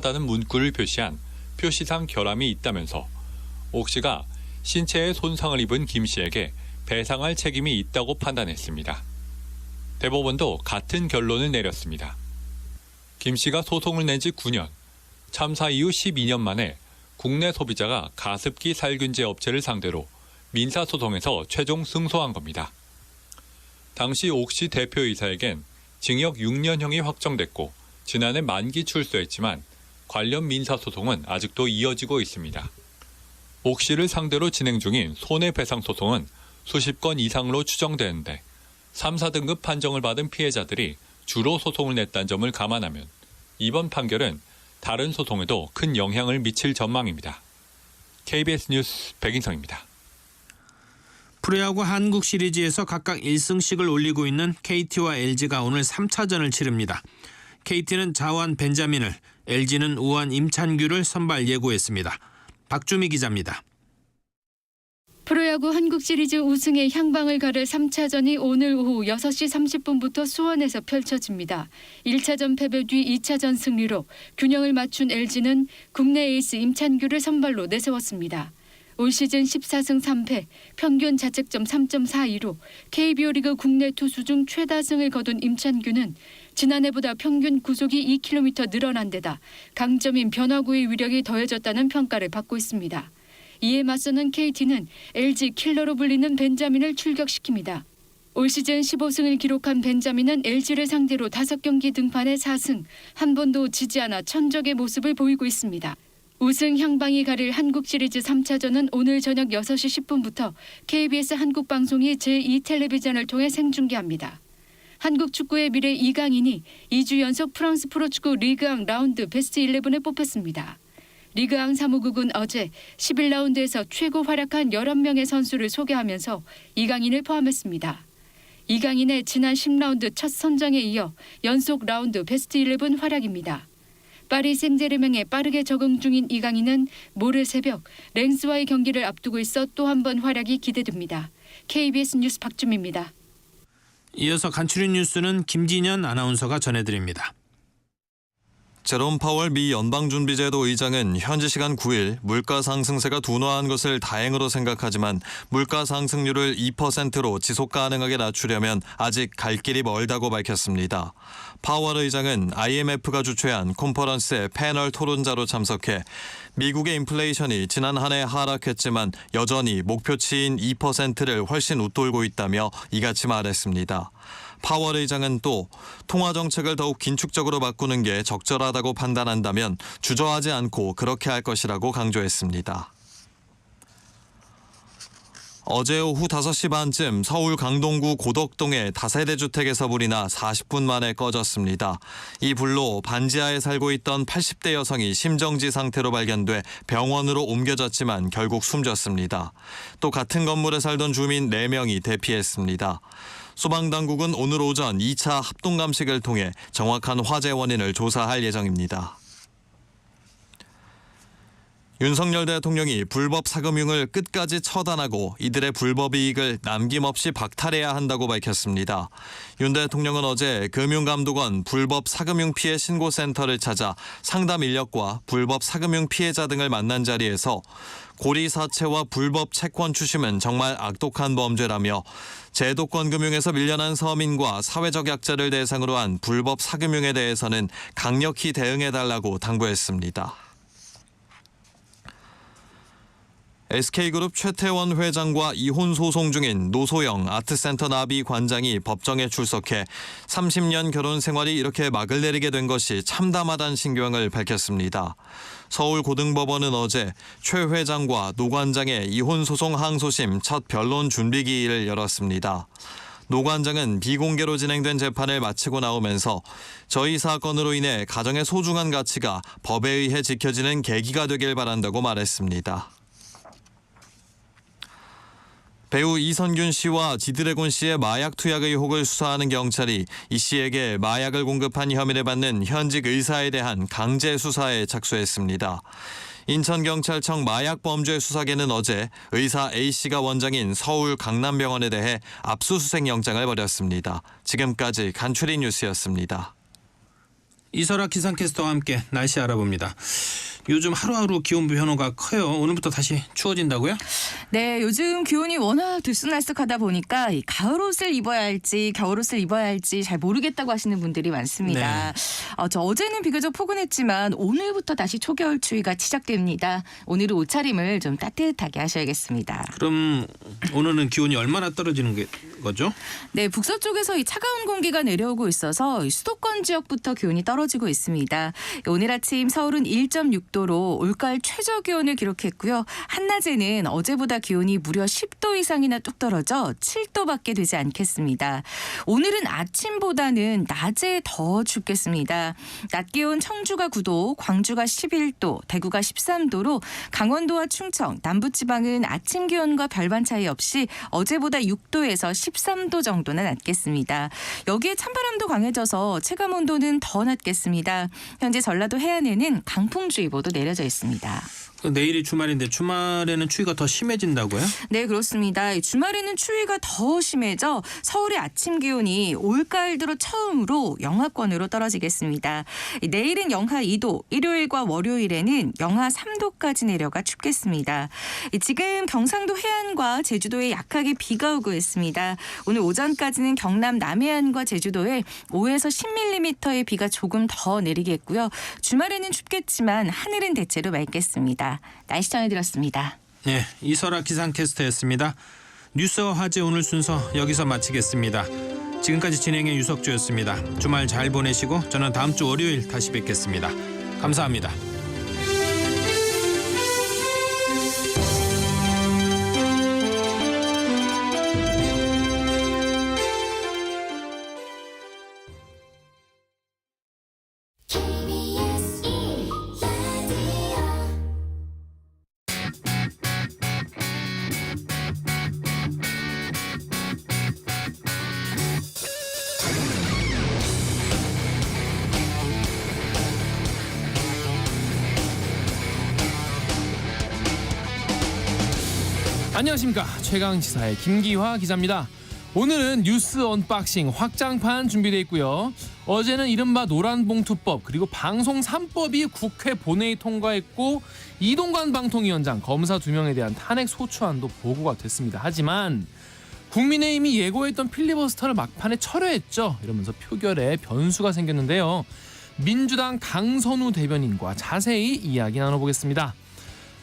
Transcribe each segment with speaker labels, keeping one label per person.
Speaker 1: 다는 문구를 표시한 표시상 결함이 있다면서 옥 씨가 신체에 손상을 입은 김 씨에게 배상할 책임이 있다고 판단했습니다. 대법원도 같은 결론을 내렸습니다. 김 씨가 소송을 낸 지 9년, 참사 이후 12년 만에 국내 소비자가 가습기 살균제 업체를 상대로 민사소송에서 최종 승소한 겁니다. 당시 옥 씨 대표이사에겐 징역 6년형이 확정됐고 지난해 만기 출소했지만 관련 민사소송은 아직도 이어지고 있습니다. 옥 씨를 상대로 진행 중인 손해배상소송은 수십 건 이상으로 추정되는데 3, 4등급 판정을 받은 피해자들이 주로 소송을 냈다는 점을 감안하면 이번 판결은 다른 소송에도 큰 영향을 미칠 전망입니다. KBS 뉴스 백인성입니다.
Speaker 2: 프로야구 한국 시리즈에서 각각 1승씩을 올리고 있는 KT와 LG가 오늘 3차전을 치릅니다. KT는 자완 벤자민을, LG는 우완 임찬규를 선발 예고했습니다. 박주미 기자입니다.
Speaker 3: 프로야구 한국 시리즈 우승의 향방을 가를 3차전이 오늘 오후 6시 30분부터 수원에서 펼쳐집니다. 1차전 패배 뒤 2차전 승리로 균형을 맞춘 LG는 국내 에이스 임찬규를 선발로 내세웠습니다. 올 시즌 14승 3패, 평균 자책점 3.42로 KBO 리그 국내 투수 중 최다승을 거둔 임찬규는 지난해보다 평균 구속이 2km 늘어난 데다 강점인 변화구의 위력이 더해졌다는 평가를 받고 있습니다. 이에 맞서는 KT는 LG 킬러로 불리는 벤자민을 출격시킵니다. 올 시즌 15승을 기록한 벤자민은 LG를 상대로 5경기 등판에 4승, 한 번도 지지 않아 천적의 모습을 보이고 있습니다. 우승 향방이 가릴 한국 시리즈 3차전은 오늘 저녁 6시 10분부터 KBS 한국방송이 제2텔레비전을 통해 생중계합니다. 한국 축구의 미래 이강인이 2주 연속 프랑스 프로축구 리그앙 라운드 베스트 11에 뽑혔습니다. 리그앙 사무국은 어제 11라운드에서 최고 활약한 11명의 선수를 소개하면서 이강인을 포함했습니다. 이강인의 지난 10라운드 첫 선정에 이어 연속 라운드 베스트 11 활약입니다. 파리 생제르맹에 빠르게 적응 중인 이강인은 모레 새벽 랭스와의 경기를 앞두고 있어 또 한 번 활약이 기대됩니다. KBS 뉴스 박주미입니다.
Speaker 2: 이어서 간추린 뉴스는 김진현 아나운서가 전해드립니다.
Speaker 4: 제롬 파월 미 연방준비제도 의장은 현지 시간 9일 물가 상승세가 둔화한 것을 다행으로 생각하지만 물가 상승률을 2%로 지속 가능하게 낮추려면 아직 갈 길이 멀다고 밝혔습니다. 파월 의장은 IMF가 주최한 컨퍼런스의 패널 토론자로 참석해 미국의 인플레이션이 지난 한 해 하락했지만 여전히 목표치인 2%를 훨씬 웃돌고 있다며 이같이 말했습니다. 파월 의장은 또 통화 정책을 더욱 긴축적으로 바꾸는 게 적절하다고 판단한다면 주저하지 않고 그렇게 할 것이라고 강조했습니다. 어제 오후 5시 반쯤 서울 강동구 고덕동의 다세대 주택에서 불이 나 40분 만에 꺼졌습니다. 이 불로 반지하에 살고 있던 80대 여성이 심정지 상태로 발견돼 병원으로 옮겨졌지만 결국 숨졌습니다. 또 같은 건물에 살던 주민 4명이 대피했습니다. 소방당국은 오늘 오전 2차 합동감식을 통해 정확한 화재 원인을 조사할 예정입니다. 윤석열 대통령이 불법 사금융을 끝까지 처단하고 이들의 불법 이익을 남김없이 박탈해야 한다고 밝혔습니다. 윤 대통령은 어제 금융감독원 불법 사금융 피해 신고센터를 찾아 상담 인력과 불법 사금융 피해자 등을 만난 자리에서 고리 사채와 불법 채권 추심은 정말 악독한 범죄라며 제도권 금융에서 밀려난 서민과 사회적 약자를 대상으로 한 불법 사금융에 대해서는 강력히 대응해달라고 당부했습니다. SK그룹 최태원 회장과 이혼 소송 중인 노소영 아트센터 나비 관장이 법정에 출석해 30년 결혼 생활이 이렇게 막을 내리게 된 것이 참담하다는 신경을 밝혔습니다. 서울고등법원은 어제 최 회장과 노 관장의 이혼 소송 항소심 첫 변론 준비기일을 열었습니다. 노 관장은 비공개로 진행된 재판을 마치고 나오면서 저희 사건으로 인해 가정의 소중한 가치가 법에 의해 지켜지는 계기가 되길 바란다고 말했습니다. 배우 이선균 씨와 지드래곤 씨의 마약 투약 의혹을 수사하는 경찰이 이 씨에게 마약을 공급한 혐의를 받는 현직 의사에 대한 강제 수사에 착수했습니다. 인천경찰청 마약범죄수사계는 어제 의사 A씨가 원장인 서울 강남병원에 대해 압수수색 영장을 벌였습니다. 지금까지 간추린 뉴스였습니다.
Speaker 2: 이설아 기상캐스터와 함께 날씨 알아봅니다. 요즘 하루하루 기온 변화가 커요. 오늘부터 다시 추워진다고요?
Speaker 5: 네, 요즘 기온이 워낙 들쑥날쑥하다 보니까 이 가을 옷을 입어야 할지 겨울 옷을 입어야 할지 잘 모르겠다고 하시는 분들이 많습니다. 어제는 비교적 포근했지만 오늘부터 다시 초겨울 추위가 시작됩니다. 오늘은 옷차림을 좀 따뜻하게 하셔야겠습니다.
Speaker 2: 그럼 오늘은 기온이 얼마나 떨어지는 거죠?
Speaker 5: 네, 북서쪽에서 이 차가운 공기가 내려오고 있어서 이 수도권 지역부터 기온이 떨어지고 있습니다. 오늘 아침 서울은 1.6도로 올가을 최저 기온을 기록했고요. 한낮에는 어제보다 기온이 무려 10도 이상이나 뚝 떨어져 7도밖에 되지 않겠습니다. 오늘은 아침보다는 낮에 더 춥겠습니다. 낮 기온 청주가 9도, 광주가 11도, 대구가 13도로 강원도와 충청, 남부지방은 아침 기온과 별반 차이 없이 어제보다 6도에서 13도 정도나 낮겠습니다. 여기에 찬바람도 강해져서 체감 온도는 더 낮겠습니다. 현재 전라도 해안에는 강풍주의보도 내려져 있습니다.
Speaker 2: 내일이 주말인데 주말에는 추위가 더 심해진다고요?
Speaker 5: 네, 그렇습니다. 주말에는 추위가 더 심해져 서울의 아침 기온이 올가을 들어 처음으로 영하권으로 떨어지겠습니다. 내일은 영하 2도, 일요일과 월요일에는 영하 3도까지 내려가 춥겠습니다. 지금 경상도 해안과 제주도에 약하게 비가 오고 있습니다. 오늘 오전까지는 경남 남해안과 제주도에 5에서 10mm의 비가 조금 더 내리겠고요. 주말에는 춥겠지만 하늘은 대체로 맑겠습니다. 날씨 전해드렸습니다.
Speaker 2: 네, 이설아 기상캐스터였습니다. 뉴스와 화제 오늘 순서 여기서 마치겠습니다. 지금까지 진행의 유석주였습니다. 주말 잘 보내시고 저는 다음 주 월요일 다시 뵙겠습니다. 감사합니다.
Speaker 6: 안녕하십니까, 최강시사의 김기화 기자입니다. 오늘은 뉴스 언박싱 확장판 준비되어 있고요. 어제는 이른바 노란봉투법 그리고 방송 3법이 국회 본회의 통과했고 이동관 방통위원장 검사 2명에 대한 탄핵 소추안도 보고가 됐습니다. 하지만 국민의힘이 예고했던 필리버스터를 막판에 철회했죠. 이러면서 표결에 변수가 생겼는데요. 민주당 강선우 대변인과 자세히 이야기 나눠보겠습니다.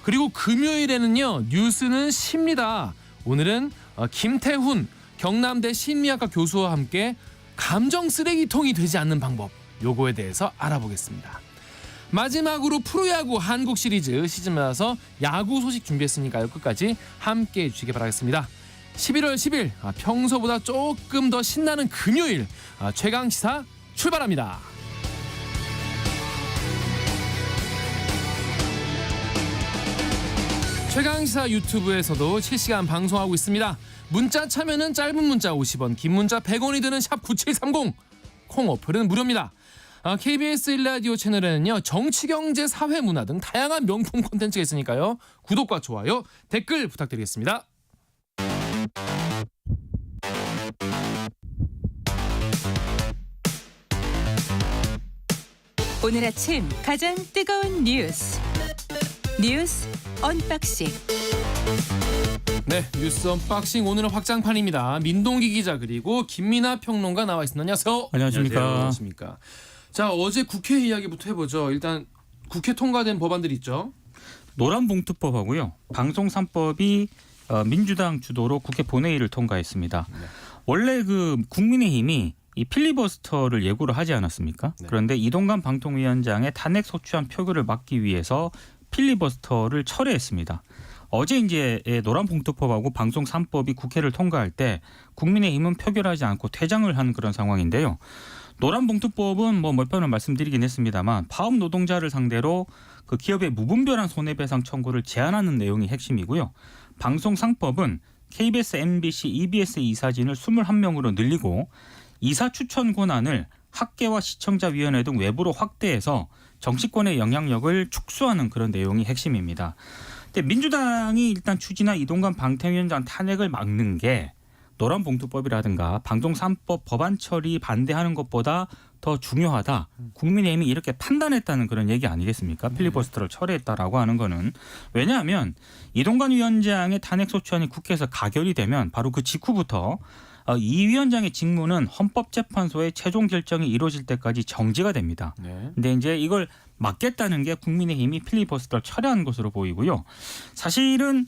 Speaker 6: 그리고 금요일에는요, 뉴스는 쉽니다. 오늘은 김태훈 경남대 심리학과 교수와 함께 감정 쓰레기통이 되지 않는 방법, 요거에 대해서 알아보겠습니다. 마지막으로 프로야구 한국 시리즈 시즌마다서 야구 소식 준비했으니까요, 끝까지 함께해 주시기 바라겠습니다. 11월 10일 평소보다 조금 더 신나는 금요일, 최강시사 출발합니다. 최강시사 유튜브에서도 실시간 방송하고 있습니다. 문자 참여는 짧은 문자 50원, 긴 문자 100원이 드는 샵 9730, 콩 어플은 무료입니다. KBS 1라디오 채널에는요, 정치, 경제, 사회, 문화 등 다양한 명품 콘텐츠가 있으니까요. 구독과 좋아요, 댓글 부탁드리겠습니다.
Speaker 7: 오늘 아침 가장 뜨거운 뉴스 언박싱.
Speaker 6: 네, 뉴스 언박싱 오늘은 확장판입니다. 민동기 기자 그리고 김민아 평론가 나와 있습니다. 안녕하세요.
Speaker 8: 안녕하십니까.
Speaker 6: 안녕하십니까. 자, 어제 국회 이야기부터 해보죠. 일단 국회 통과된 법안들 있죠.
Speaker 8: 노란봉투법하고요, 방송 3법이 민주당 주도로 국회 본회의를 통과했습니다.
Speaker 6: 네.
Speaker 8: 원래 그 국민의힘이 이 필리버스터를 예고를 하지 않았습니까?
Speaker 6: 네.
Speaker 8: 그런데 이동관 방통위원장의 탄핵 소추안 표결을 막기 위해서 필리버스터를 철회했습니다. 어제 이제 노란봉투법하고 방송 3법이 국회를 통과할 때 국민의힘은 표결하지 않고 퇴장을 한 그런 상황인데요. 노란봉투법은 몇 번을 말씀드리긴 했습니다만 파업 노동자를 상대로 그 기업의 무분별한 손해배상 청구를 제한하는 내용이 핵심이고요. 방송 3법은 KBS, MBC, EBS 이사진을 21명으로 늘리고 이사 추천 권한을 학계와 시청자위원회 등 외부로 확대해서 정치권의 영향력을 축소하는 그런 내용이 핵심입니다. 근데 민주당이 일단 추진한 이동관 방통위원장 탄핵을 막는 게 노란봉투법이라든가 방송 3법 법안 처리 반대하는 것보다 더 중요하다. 국민의힘이 이렇게 판단했다는 그런 얘기 아니겠습니까? 필리버스터를 철회했다라고 하는 거는. 왜냐하면 이동관 위원장의 탄핵 소추안이 국회에서 가결이 되면 바로 그 직후부터 이 위원장의 직무는 헌법재판소의 최종 결정이 이루어질 때까지 정지가 됩니다. 근데 이제 이걸 막겠다는 게 국민의힘이 필리버스터를 철회한 것으로 보이고요. 사실은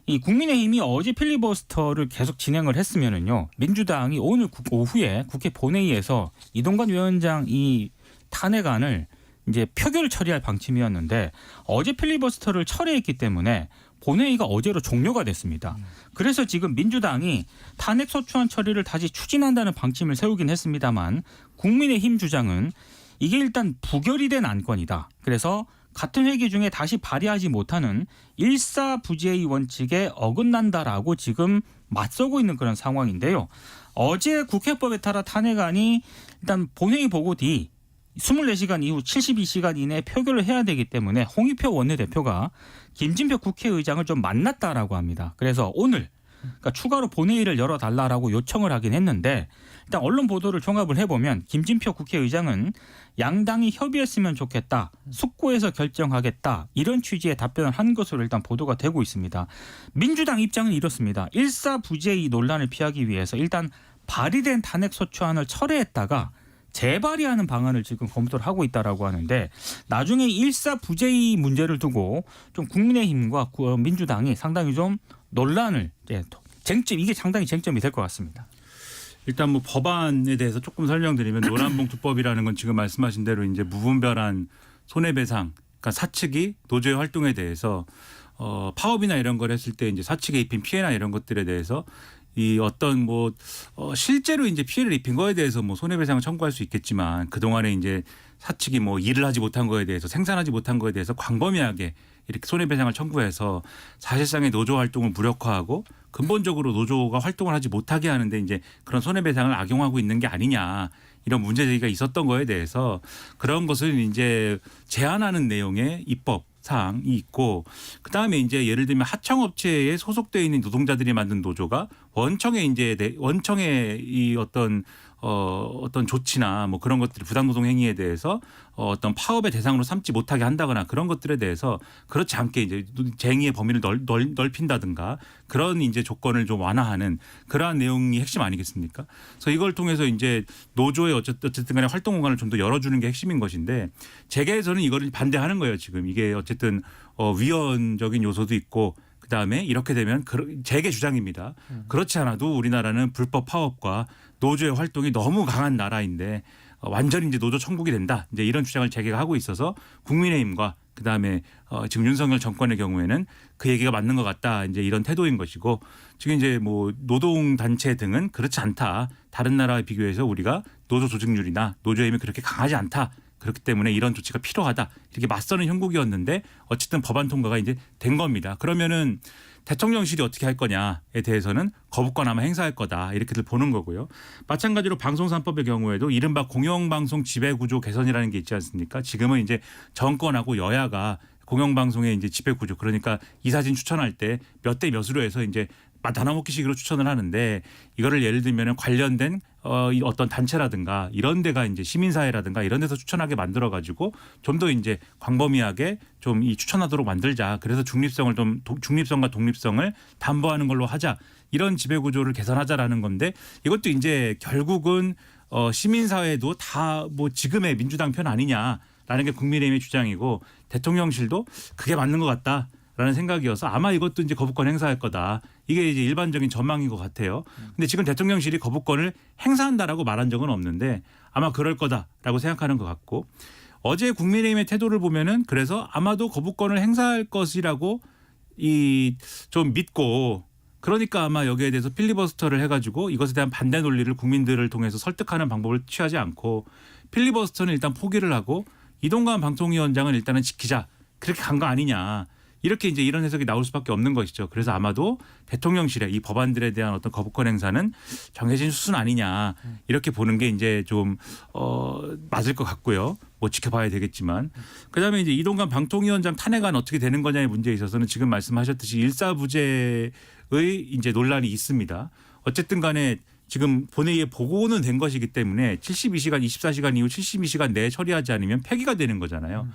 Speaker 8: 이 국민의힘이 어제 필리버스터를 계속 진행을 했으면은요, 민주당이 오늘 오후에 국회 본회의에서 이동관 위원장 이 탄핵안을 이제 표결 처리할 방침이었는데 어제 필리버스터를 철회했기 때문에 본회의가 어제로 종료가 됐습니다. 그래서 지금 민주당이 탄핵소추안 처리를 다시 추진한다는 방침을 세우긴 했습니다만 국민의힘 주장은 이게 일단 부결이 된 안건이다. 그래서 같은 회기 중에 다시 발의하지 못하는 일사부재의 원칙에 어긋난다라고 지금 맞서고 있는 그런 상황인데요. 어제 국회법에 따라 탄핵안이 일단 본회의 보고 뒤 24시간 이후 72시간 이내에 표결을 해야 되기 때문에 홍익표 원내대표가 김진표 국회의장을 좀 만났다라고 합니다. 그래서 오늘 그러니까 추가로 본회의를 열어달라라고 요청을 하긴 했는데 일단 언론 보도를 종합을 해보면 김진표 국회의장은 양당이 협의했으면 좋겠다. 숙고해서 결정하겠다. 이런 취지의 답변을 한 것으로 일단 보도가 되고 있습니다. 민주당 입장은 이렇습니다. 일사부재의 논란을 피하기 위해서 일단 발의된 탄핵소추안을 철회했다가 재발의하는 방안을 지금 검토를 하고 있다라고 하는데 나중에 일사부재의 문제를 두고 좀 국민의힘과 민주당이 상당히 좀 논란을 쟁점 이게 상당히 쟁점이 될 것 같습니다.
Speaker 9: 일단 뭐 법안에 대해서 조금 설명드리면 노란봉투법이라는 건 지금 말씀하신 대로 이제 무분별한 손해배상, 그러니까 사측이 노조의 활동에 대해서 파업이나 이런 걸 했을 때 이제 사측에 입힌 피해나 이런 것들에 대해서 이 어떤 실제로 이제 피해를 입힌 거에 대해서 뭐 손해배상을 청구할 수 있겠지만 그 동안에 이제 사측이 뭐 일을 하지 못한 거에 대해서 생산하지 못한 거에 대해서 광범위하게 이렇게 손해배상을 청구해서 사실상의 노조 활동을 무력화하고 근본적으로 노조가 활동을 하지 못하게 하는데 이제 그런 손해배상을 악용하고 있는 게 아니냐 이런 문제 제기가 있었던 거에 대해서 그런 것을 이제 제한하는 내용의 입법 사항이 있고 그다음에 이제 예를 들면 하청업체에 소속되어 있는 노동자들이 만든 노조가 원청의 이 어떤 조치나 뭐 그런 것들 부당노동 행위에 대해서 어떤 파업의 대상으로 삼지 못하게 한다거나 그런 것들에 대해서 그렇지 않게 이제 쟁의의 범위를 넓힌다든가 그런 이제 조건을 좀 완화하는 그러한 내용이 핵심 아니겠습니까? 그래서 이걸 통해서 이제 노조의 어쨌든 간에 활동 공간을 좀 더 열어주는 게 핵심인 것인데 재계에서는 이거를 반대하는 거예요. 지금 이게 어쨌든 위헌적인 요소도 있고 그다음에 이렇게 되면 재계 주장입니다. 그렇지 않아도 우리나라는 불법 파업과 노조의 활동이 너무 강한 나라인데 완전히 이제 노조 천국이 된다. 이제 이런 주장을 재계가 하고 있어서 국민의힘과 그다음에 지금 윤석열 정권의 경우에는 그 얘기가 맞는 것 같다. 이제 이런 태도인 것이고 지금 이제 뭐 노동 단체 등은 그렇지 않다. 다른 나라에 비교해서 우리가 노조 조직률이나 노조의 힘이 그렇게 강하지 않다. 그렇기 때문에 이런 조치가 필요하다. 이렇게 맞서는 형국이었는데 어쨌든 법안 통과가 이제 된 겁니다. 그러면은 대통령실이 어떻게 할 거냐에 대해서는 거부권 아마 행사할 거다. 이렇게들 보는 거고요. 마찬가지로 방송 3법의 경우에도 이른바 공영방송 지배구조 개선이라는 게 있지 않습니까? 지금은 이제 정권하고 여야가 공영방송의 이제 지배구조 그러니까 이 사진 추천할 때 몇 대 몇으로 해서 이제 나눠먹기식으로 추천을 하는데 이거를 예를 들면 관련된 어떤 단체라든가 이런 데가 이제 시민사회라든가 이런 데서 추천하게 만들어 가지고 좀 더 이제 광범위하게 좀 이 추천하도록 만들자. 그래서 중립성과 독립성을 담보하는 걸로 하자. 이런 지배구조를 개선하자라는 건데 이것도 이제 결국은 시민사회도 다 뭐 지금의 민주당 편 아니냐라는 게 국민의힘의 주장이고 대통령실도 그게 맞는 것 같다. 라는 생각이어서 아마 이것도 이제 거부권 행사할 거다. 이게 이제 일반적인 전망인 것 같아요. 근데 지금 대통령실이 거부권을 행사한다라고 말한 적은 없는데 아마 그럴 거다라고 생각하는 것 같고 어제 국민의힘의 태도를 보면은 그래서 아마도 거부권을 행사할 것이라고 좀 믿고 그러니까 아마 여기에 대해서 필리버스터를 해가지고 이것에 대한 반대 논리를 국민들을 통해서 설득하는 방법을 취하지 않고 필리버스터는 일단 포기를 하고 이동관 방통위원장은 일단은 지키자. 그렇게 간 거 아니냐. 이렇게 이제 이런 해석이 나올 수밖에 없는 것이죠. 그래서 아마도 대통령실의 이 법안들에 대한 어떤 거부권 행사는 정해진 수순 아니냐 이렇게 보는 게 이제 좀 맞을 것 같고요. 뭐 지켜봐야 되겠지만 그다음에 이제 이동관 방통위원장 탄핵안 어떻게 되는 거냐의 문제에 있어서는 지금 말씀하셨듯이 일사부재의 이제 논란이 있습니다. 어쨌든 간에 지금 본회의에 보고는 된 것이기 때문에 72시간, 24시간 이후 72시간 내에 처리하지 않으면 폐기가 되는 거잖아요.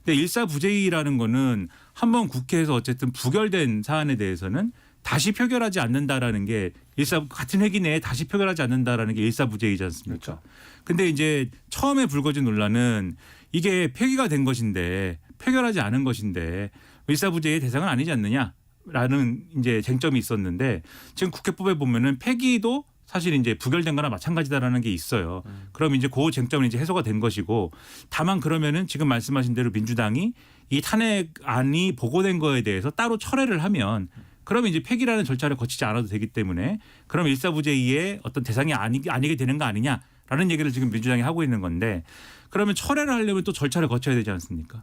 Speaker 9: 근데 일사부재의라는 거는 한번 국회에서 어쨌든 부결된 사안에 대해서는 다시 표결하지 않는다라는 게 같은 회기 내에 다시 표결하지 않는다라는 게 일사부재의지 않습니까?
Speaker 8: 그렇죠.
Speaker 9: 근데 이제 처음에 불거진 논란은 이게 폐기가 된 것인데 표결하지 않은 것인데 일사부재의 대상은 아니지 않느냐라는 이제 쟁점이 있었는데 지금 국회법에 보면은 폐기도 사실 이제 부결된 거나 마찬가지다라는 게 있어요. 그럼 이제 그 쟁점은 이제 해소가 된 것이고 다만 그러면은 지금 말씀하신 대로 민주당이 이 탄핵안이 보고된 거에 대해서 따로 철회를 하면 그러면 이제 폐기라는 절차를 거치지 않아도 되기 때문에 그럼 일사부재의의 어떤 대상이 아니게 되는 거 아니냐라는 얘기를 지금 민주당이 하고 있는 건데 그러면 철회를 하려면 또 절차를 거쳐야 되지 않습니까?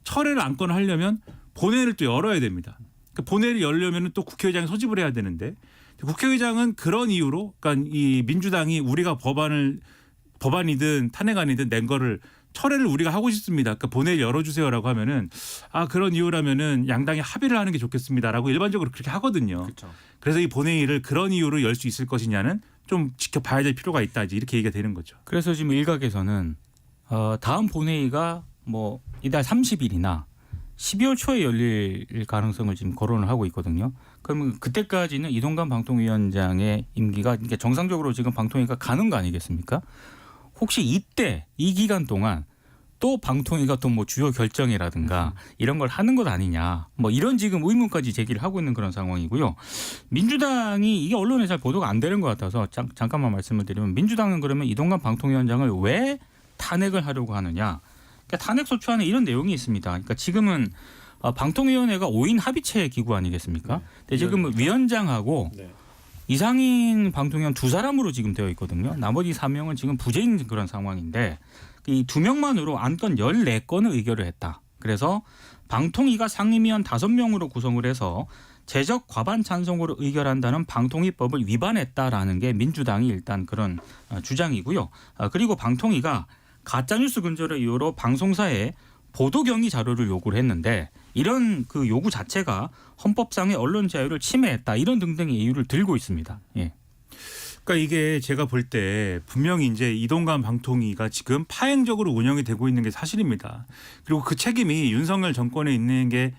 Speaker 9: 철회를 안건 하려면 본회의를 또 열어야 됩니다. 그러니까 본회의를 열려면 또 국회의장이 소집을 해야 되는데 국회의장은 그런 이유로 그러니까 이 민주당이 우리가 법안이든 탄핵안이든 낸 거를 철회를 우리가 하고 싶습니다. 그러니까 본회의를 열어주세요라고 하면은 그런 이유라면은 양당이 합의를 하는 게 좋겠습니다라고 일반적으로 그렇게 하거든요.
Speaker 8: 그렇죠.
Speaker 9: 그래서 이 본회의를 그런 이유로 열 수 있을 것이냐는 좀 지켜봐야 될 필요가 있다. 이렇게 얘기가 되는 거죠.
Speaker 8: 그래서 지금 일각에서는 다음 본회의가 뭐 이달 30일이나 12월 초에 열릴 가능성을 지금 거론을 하고 있거든요. 그러면 그때까지는 이동관 방통위원장의 임기가 그러니까 정상적으로 지금 방통위가 가는 거 아니겠습니까? 혹시 이때 이 기간 동안 또 방통위가 또 뭐 주요 결정이라든가 이런 걸 하는 것 아니냐 뭐 이런 지금 의문까지 제기를 하고 있는 그런 상황이고요. 민주당이 이게 언론에 잘 보도가 안 되는 것 같아서 잠깐만 말씀을 드리면 민주당은 그러면 이동관 방통위원장을 왜 탄핵을 하려고 하느냐. 그러니까 탄핵소추안에 이런 내용이 있습니다. 그러니까 지금은 방통위원회가 5인 합의체 기구 아니겠습니까? 근데 지금 위원장하고 이상인 방통위원 2사람으로 지금 되어 있거든요. 나머지 3명은 지금 부재인 그런 상황인데 이 2명만으로 안건 14건을 의결을 했다. 그래서 방통위가 상임위원 5명으로 구성을 해서 제적 과반 찬성으로 의결한다는 방통위법을 위반했다라는 게 민주당이 일단 그런 주장이고요. 그리고 방통위가 가짜뉴스 근절의 이유로 방송사에 보도 경위 자료를 요구를 했는데 이런 그 요구 자체가 헌법상의 언론 자유를 침해했다 이런 등등의 이유를 들고 있습니다. 예.
Speaker 9: 그러니까 이게 제가 볼 때 분명히 이제 이동관 방통위가 지금 파행적으로 운영이 되고 있는 게 사실입니다. 그리고 그 책임이 윤석열 정권에 있는 게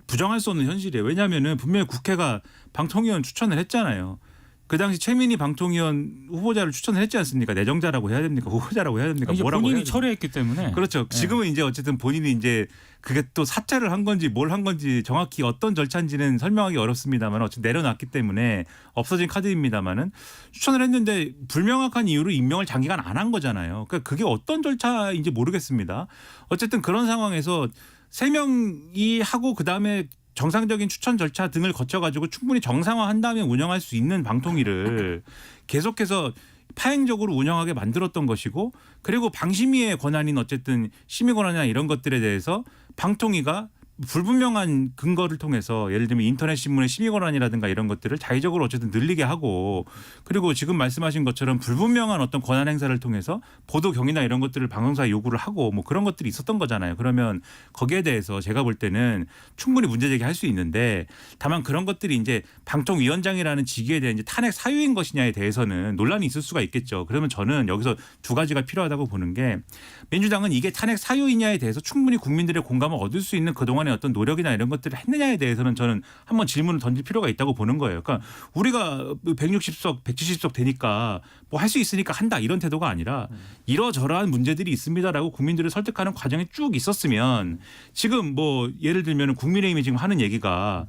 Speaker 9: 부정할 수 없는 현실이에요. 왜냐하면은 분명히 국회가 방통위원 추천을 했잖아요. 그 당시 최민희 방통위원 후보자를 추천을 했지 않습니까? 내정자라고 해야 됩니까? 후보자라고 해야 됩니까?
Speaker 8: 이제
Speaker 9: 뭐라고
Speaker 8: 본인이
Speaker 9: 해야
Speaker 8: 철회했기 때문에
Speaker 9: 그렇죠. 지금은 이제 어쨌든 본인이 이제 그게 또 사퇴를 한 건지 뭘 한 건지 정확히 어떤 절차인지는 설명하기 어렵습니다만 어쨌든 내려놨기 때문에 없어진 카드입니다만은 추천을 했는데 불명확한 이유로 임명을 장기간 안 한 거잖아요. 그러니까 그게 어떤 절차인지 모르겠습니다. 어쨌든 그런 상황에서 3명이 하고 그다음에 정상적인 추천 절차 등을 거쳐가지고 충분히 정상화한 다음에 운영할 수 있는 방통위를 계속해서 파행적으로 운영하게 만들었던 것이고 그리고 방심위의 권한인 어쨌든 심의 권한이나 이런 것들에 대해서 방통위가 불분명한 근거를 통해서 예를 들면 인터넷 신문의 심의 권한이라든가 이런 것들을 자의적으로 어쨌든 늘리게 하고 그리고 지금 말씀하신 것처럼 불분명한 어떤 권한 행사를 통해서 보도 경위나 이런 것들을 방송사에 요구를 하고 뭐 그런 것들이 있었던 거잖아요. 그러면 거기에 대해서 제가 볼 때는 충분히 문제 제기할 수 있는데 다만 그런 것들이 이제 방통위원장이라는 직위에 대한 이제 탄핵 사유인 것이냐에 대해서는 논란이 있을 수가 있겠죠. 그러면 저는 여기서 두 가지가 필요하다고 보는 게 민주당은 이게 탄핵 사유이냐에 대해서 충분히 국민들의 공감을 얻을 수 있는 그동안의 어떤 노력이나 이런 것들을 했느냐에 대해서는 저는 한번 질문을 던질 필요가 있다고 보는 거예요. 그러니까 우리가 160석, 170석 되니까 뭐 할 수 있으니까 한다 이런 태도가 아니라 이러저러한 문제들이 있습니다라고 국민들을 설득하는 과정이 쭉 있었으면 지금 뭐 예를 들면 국민의힘이 지금 하는 얘기가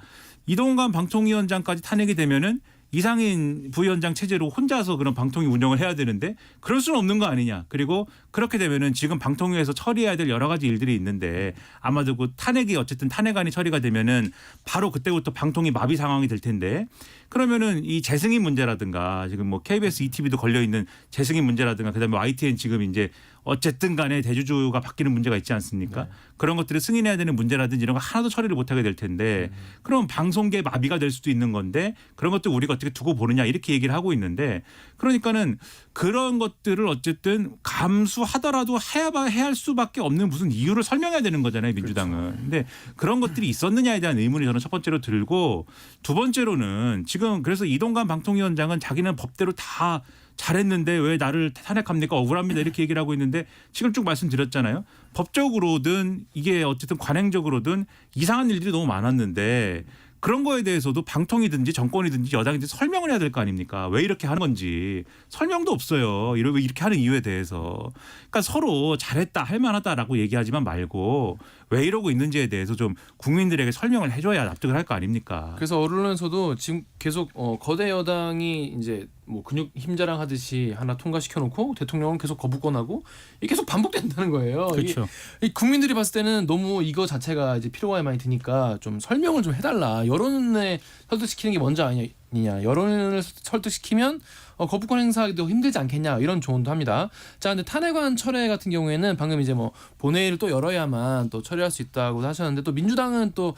Speaker 9: 이동관 방통위원장까지 탄핵이 되면은 이상인 부위원장 체제로 혼자서 그런 방통위 운영을 해야 되는데 그럴 수는 없는 거 아니냐. 그리고 그렇게 되면은 지금 방통위에서 처리해야 될 여러 가지 일들이 있는데 아마도 그 탄핵이 어쨌든 탄핵안이 처리가 되면은 바로 그때부터 방통위 마비 상황이 될 텐데 그러면은 이 재승인 문제라든가 지금 뭐 KBS, ETV도 걸려 있는 재승인 문제라든가 그다음에 YTN 지금 이제 어쨌든 간에 대주주가 바뀌는 문제가 있지 않습니까? 그런 것들을 승인해야 되는 문제라든지 이런 거 하나도 처리를 못하게 될 텐데 그럼 방송계 마비가 될 수도 있는 건데 그런 것들 우리가 어떻게 두고 보느냐 이렇게 얘기를 하고 있는데 그러니까는 그런 것들을 어쨌든 감수하더라도 해야 할 수밖에 없는 무슨 이유를 설명해야 되는 거잖아요, 민주당은. 근데 그런 것들이 있었느냐에 대한 의문이 저는 첫 번째로 들고 두 번째로는 지금 그래서 이동관 방통위원장은 자기는 법대로 다 잘했는데 왜 나를 탄핵합니까? 억울합니다. 이렇게 얘기를 하고 있는데 지금 쭉 말씀드렸잖아요. 법적으로든 이게 어쨌든 관행적으로든 이상한 일들이 너무 많았는데 그런 거에 대해서도 방통이든지 정권이든지 여당이든지 설명을 해야 될 거 아닙니까? 왜 이렇게 하는 건지 설명도 없어요. 왜 이렇게 하는 이유에 대해서. 그러니까 서로 잘했다 할 만하다라고 얘기하지만 말고 왜 이러고 있는지에 대해서 좀 국민들에게 설명을 해줘야 납득을 할 거 아닙니까?
Speaker 6: 그래서 언론에서도 지금 계속 거대 여당이 이제 뭐 근육 힘 자랑하듯이 하나 통과시켜놓고 대통령은 계속 거부권하고 이게 계속 반복된다는 거예요.
Speaker 8: 그렇죠.
Speaker 6: 이 국민들이 봤을 때는 너무 이거 자체가 이제 피로가 많이 드니까 좀 설명을 좀 해달라. 여론에 설득시키는 게 먼저 아니냐. 여론을 설득시키면 거부권 행사하기도 힘들지 않겠냐 이런 조언도 합니다. 자, 근데 탄핵안 철회 같은 경우에는 방금 이제 뭐 본회의를 또 열어야만 또 처리할 수 있다고 하셨는데 또 민주당은 또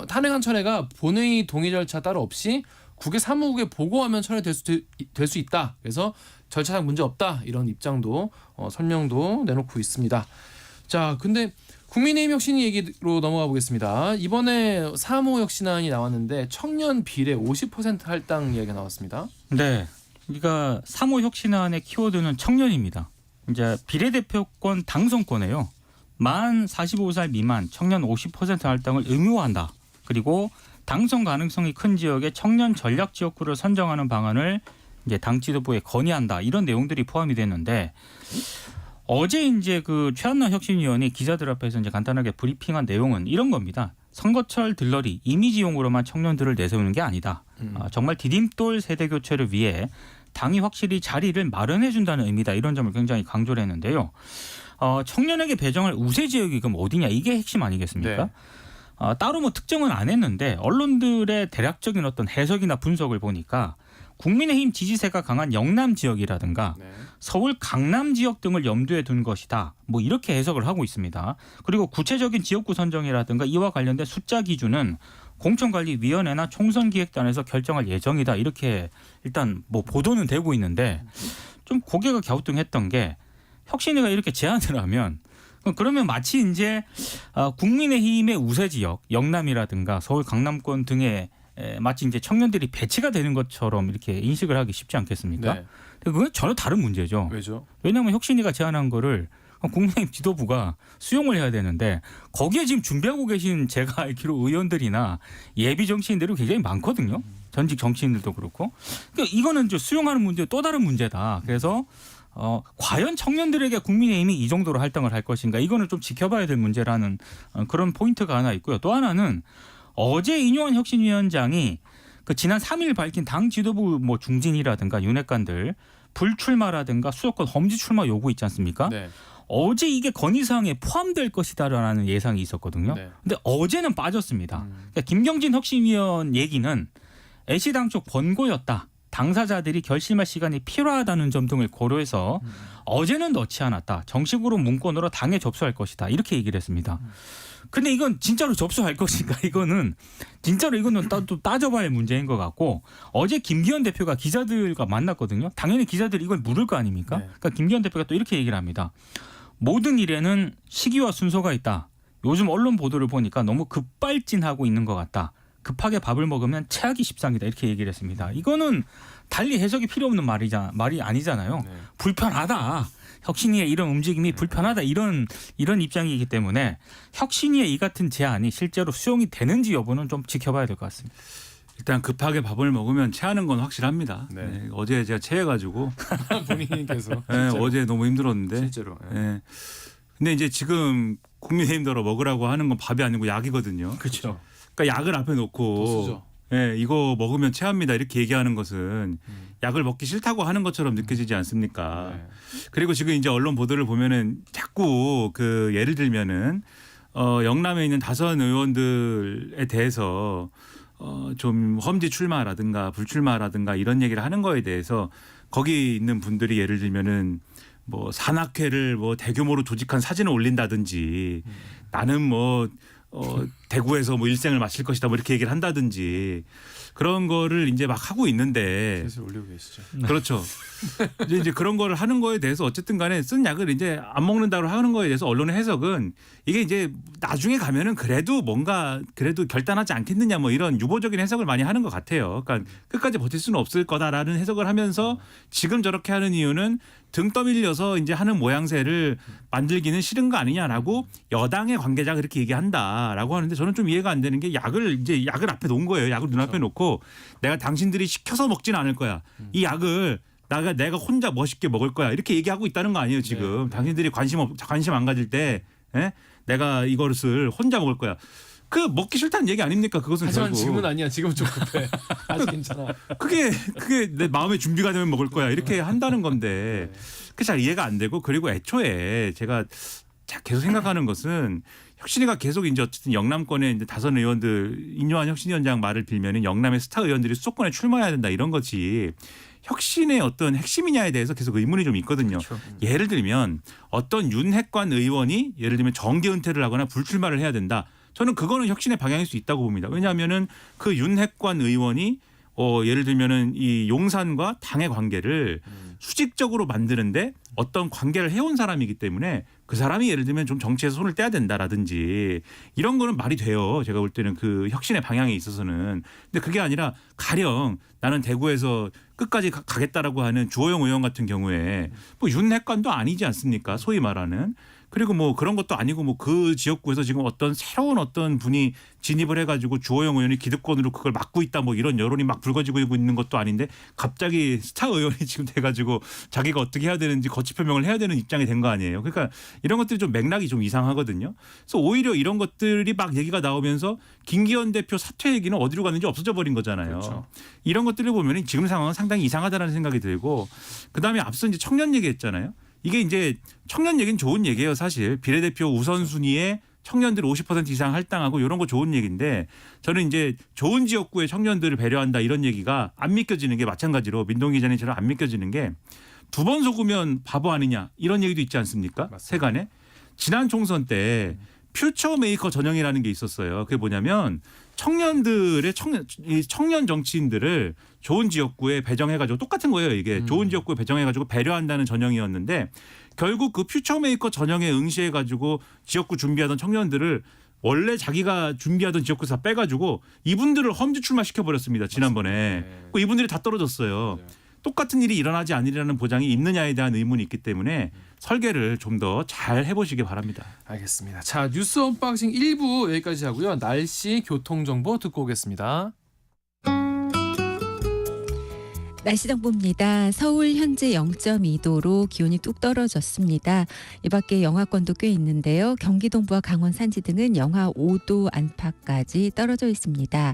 Speaker 6: 탄핵안 철회가 본회의 동의 절차 따로 없이 국회 사무국에 보고하면 철회될 수 있다. 그래서 절차상 문제 없다 이런 입장도 설명도 내놓고 있습니다. 자, 근데 국민의힘 혁신 얘기로 넘어가 보겠습니다. 이번에 3호 혁신안이 나왔는데 청년 비례 50% 할당 이야기가 나왔습니다.
Speaker 8: 네. 그러니까 3호 혁신안의 키워드는 청년입니다. 이제 비례대표권 당선권에요. 만 45살 미만 청년 50% 할당을 의무화한다. 그리고 당선 가능성이 큰 지역의 청년 전략 지역구를 선정하는 방안을 이제 당 지도부에 건의한다. 이런 내용들이 포함이 됐는데 어제 이제 그 최한나 혁신위원이 기자들 앞에서 이제 간단하게 브리핑한 내용은 이런 겁니다. 선거철 들러리 이미지용으로만 청년들을 내세우는 게 아니다. 정말 디딤돌 세대 교체를 위해 당이 확실히 자리를 마련해 준다는 의미다. 이런 점을 굉장히 강조를 했는데요. 청년에게 배정할 우세 지역이 그럼 어디냐 이게 핵심 아니겠습니까?
Speaker 6: 네.
Speaker 8: 따로 뭐 특정은 안 했는데 언론들의 대략적인 어떤 해석이나 분석을 보니까 국민의힘 지지세가 강한 영남 지역이라든가 서울 강남 지역 등을 염두에 둔 것이다. 뭐 이렇게 해석을 하고 있습니다. 그리고 구체적인 지역구 선정이라든가 이와 관련된 숫자 기준은 공천관리위원회나 총선기획단에서 결정할 예정이다. 이렇게 일단 뭐 보도는 되고 있는데 좀 고개가 갸우뚱했던 게 혁신위가 이렇게 제안을 하면 그러면 마치 이제 국민의힘의 우세 지역 영남이라든가 서울 강남권 등에 마치 이제 청년들이 배치가 되는 것처럼 이렇게 인식을 하기 쉽지 않겠습니까?
Speaker 6: 네.
Speaker 8: 그건 전혀 다른 문제죠.
Speaker 6: 왜죠?
Speaker 8: 왜냐하면 혁신위가 제안한 거를 국민의힘 지도부가 수용을 해야 되는데 거기에 지금 준비하고 계신 제가 알기로 의원들이나 예비 정치인들이 굉장히 많거든요. 전직 정치인들도 그렇고. 그러니까 이거는 이제 수용하는 문제 또 다른 문제다. 그래서 과연 청년들에게 국민의힘이 이 정도로 할당을 할 것인가 이거는 좀 지켜봐야 될 문제라는 그런 포인트가 하나 있고요. 또 하나는 어제 인요한 혁신위원장이 그 지난 3일 밝힌 당 지도부 뭐 중진이라든가 윤핵관들 불출마라든가 수도권 험지 출마 요구 있지 않습니까?
Speaker 6: 네.
Speaker 8: 어제 이게 건의사항에 포함될 것이다라는 예상이 있었거든요.
Speaker 6: 네.
Speaker 8: 근데 어제는 빠졌습니다. 그러니까 김경진 혁신위원 얘기는 애시당 쪽 번고였다. 당사자들이 결심할 시간이 필요하다는 점 등을 고려해서 어제는 넣지 않았다. 정식으로 문건으로 당에 접수할 것이다. 이렇게 얘기를 했습니다. 근데 이건 진짜로 접수할 것인가? 이거는 또 따져봐야 할 문제인 것 같고 어제 김기현 대표가 기자들과 만났거든요. 당연히 기자들이 이걸 물을 거 아닙니까?
Speaker 6: 네.
Speaker 8: 그러니까 김기현 대표가 또 이렇게 얘기를 합니다. 모든 일에는 시기와 순서가 있다. 요즘 언론 보도를 보니까 너무 급발진하고 있는 것 같다. 급하게 밥을 먹으면 체하기 십상이다. 이렇게 얘기를 했습니다. 이거는 달리 해석이 필요 없는 말이 아니잖아요.
Speaker 6: 네.
Speaker 8: 불편하다. 혁신위의 이런 움직임이 불편하다. 이런 입장이기 때문에 혁신위의 이 같은 제안이 실제로 수용이 되는지 여부는 좀 지켜봐야 될 것 같습니다.
Speaker 9: 일단 급하게 밥을 먹으면 체하는 건 확실합니다.
Speaker 6: 네.
Speaker 9: 네, 어제 제가 체해가지고
Speaker 6: 본인께서
Speaker 9: 네, 어제 너무 힘들었는데.
Speaker 6: 실제로.
Speaker 9: 네. 근데 이제 지금 국민의힘더러 먹으라고 하는 건 밥이 아니고 약이거든요.
Speaker 6: 그렇죠.
Speaker 9: 그러니까 약을 앞에 놓고
Speaker 6: 도수죠.
Speaker 9: 예, 이거 먹으면 체합니다 이렇게 얘기하는 것은 약을 먹기 싫다고 하는 것처럼 느껴지지 않습니까?
Speaker 6: 네.
Speaker 9: 그리고 지금 이제 언론 보도를 보면은 자꾸 그 예를 들면은 영남에 있는 다선 의원들에 대해서 좀 험지 출마라든가 불출마라든가 이런 얘기를 하는 거에 대해서 거기 있는 분들이 예를 들면은 뭐 산악회를 뭐 대규모로 조직한 사진을 올린다든지 나는 뭐 대구에서 뭐 일생을 마칠 것이다 뭐 이렇게 얘기를 한다든지 그런 거를 이제 막 하고 있는데
Speaker 6: 계속 올리고 계시죠.
Speaker 9: 그렇죠. 이제 그런 거를 하는 거에 대해서 어쨌든 간에 쓴 약을 이제 안 먹는다고 하는 거에 대해서 언론의 해석은 이게 이제 나중에 가면은 그래도 뭔가 그래도 결단하지 않겠느냐 뭐 이런 유보적인 해석을 많이 하는 것 같아요. 그러니까 끝까지 버틸 수는 없을 거다라는 해석을 하면서 지금 저렇게 하는 이유는 등 떠밀려서 이제 하는 모양새를 만들기는 싫은 거 아니냐라고 여당의 관계자가 그렇게 얘기한다라고 하는데 저는 좀 이해가 안 되는 게 약을 앞에 놓은 거예요. 약을 눈앞에 놓고 내가 당신들이 시켜서 먹지는 않을 거야. 이 약을 내가 혼자 멋있게 먹을 거야. 이렇게 얘기하고 있다는 거 아니에요, 지금.
Speaker 6: 네.
Speaker 9: 당신들이 관심 안 가질 때 내가 이것을 혼자 먹을 거야. 그 먹기 싫다는 얘기 아닙니까? 그것은
Speaker 6: 하지만
Speaker 9: 결국.
Speaker 6: 지금은 아니야. 지금은 좀 급해. 아직 괜찮아.
Speaker 9: 그게 내 마음의 준비가 되면 먹을 거야. 이렇게 한다는 건데 그게 잘 이해가 안 되고 그리고 애초에 제가 계속 생각하는 것은 혁신위가 계속 이제 어쨌든 영남권의 이제 다선 의원들 인요한 혁신위원장 말을 빌면은 영남의 스타 의원들이 수도권에 출마해야 된다 이런 거지. 혁신의 어떤 핵심이냐에 대해서 계속 의문이 좀 있거든요.
Speaker 8: 그렇죠.
Speaker 9: 예를 들면 어떤 윤핵관 의원이 예를 들면 정계 은퇴를 하거나 불출마를 해야 된다. 저는 그거는 혁신의 방향일 수 있다고 봅니다. 왜냐하면은 그 윤핵관 의원이 예를 들면은 이 용산과 당의 관계를 수직적으로 만드는데 어떤 관계를 해온 사람이기 때문에 그 사람이 예를 들면 좀 정치에서 손을 떼야 된다라든지 이런 거는 말이 돼요. 제가 볼 때는 그 혁신의 방향에 있어서는. 근데 그게 아니라 가령 나는 대구에서 끝까지 가겠다라고 하는 주호영 의원 같은 경우에 뭐 윤핵관도 아니지 않습니까? 소위 말하는. 그리고 뭐 그런 것도 아니고 뭐 그 지역구에서 지금 어떤 새로운 어떤 분이 진입을 해가지고 주호영 의원이 기득권으로 그걸 막고 있다 뭐 이런 여론이 막 불거지고 있는 것도 아닌데 갑자기 스타 의원이 지금 돼가지고 자기가 어떻게 해야 되는지 거취 표명을 해야 되는 입장이 된 거 아니에요. 그러니까 이런 것들이 좀 맥락이 좀 이상하거든요. 그래서 오히려 이런 것들이 막 얘기가 나오면서 김기현 대표 사퇴 얘기는 어디로 갔는지 없어져 버린 거잖아요.
Speaker 6: 그렇죠.
Speaker 9: 이런 것들을 보면 지금 상황은 상당히 이상하다는 생각이 들고 그다음에 앞서 이제 청년 얘기했잖아요. 이게 이제 청년 얘기는 좋은 얘기예요, 사실. 비례대표 우선순위에 청년들 50% 이상 할당하고 이런 거 좋은 얘기인데 저는 이제 좋은 지역구의 청년들을 배려한다 이런 얘기가 안 믿겨지는 게 마찬가지로 민동기 기자님처럼 안 믿겨지는 게 두 번 속으면 바보 아니냐 이런 얘기도 있지 않습니까?
Speaker 6: 맞습니다.
Speaker 9: 세간에. 지난 총선 때 퓨처 메이커 전형이라는 게 있었어요. 그게 뭐냐면 청년들의 청년 정치인들을 좋은 지역구에 배정해가지고 똑같은 거예요. 이게 좋은 지역구에 배정해가지고 배려한다는 전형이었는데 결국 그 퓨처메이커 전형에 응시해가지고 지역구 준비하던 청년들을 원래 자기가 준비하던 지역구에서 다 빼가지고 이분들을 험지 출마시켜버렸습니다. 지난번에.
Speaker 6: 네.
Speaker 9: 그 이분들이 다 떨어졌어요.
Speaker 6: 맞아요.
Speaker 9: 똑같은 일이 일어나지 않으리라는 보장이 있느냐에 대한 의문이 있기 때문에 설계를 좀 더 잘 해보시기 바랍니다.
Speaker 6: 알겠습니다. 자, 뉴스 언박싱 1부 여기까지 하고요. 날씨, 교통 정보 듣고 오겠습니다.
Speaker 10: 날씨 정보입니다. 서울 현재 0.2도로 기온이 뚝 떨어졌습니다. 이 밖에 영하권도 꽤 있는데요. 경기 동부와 강원 산지 등은 영하 5도 안팎까지 떨어져 있습니다.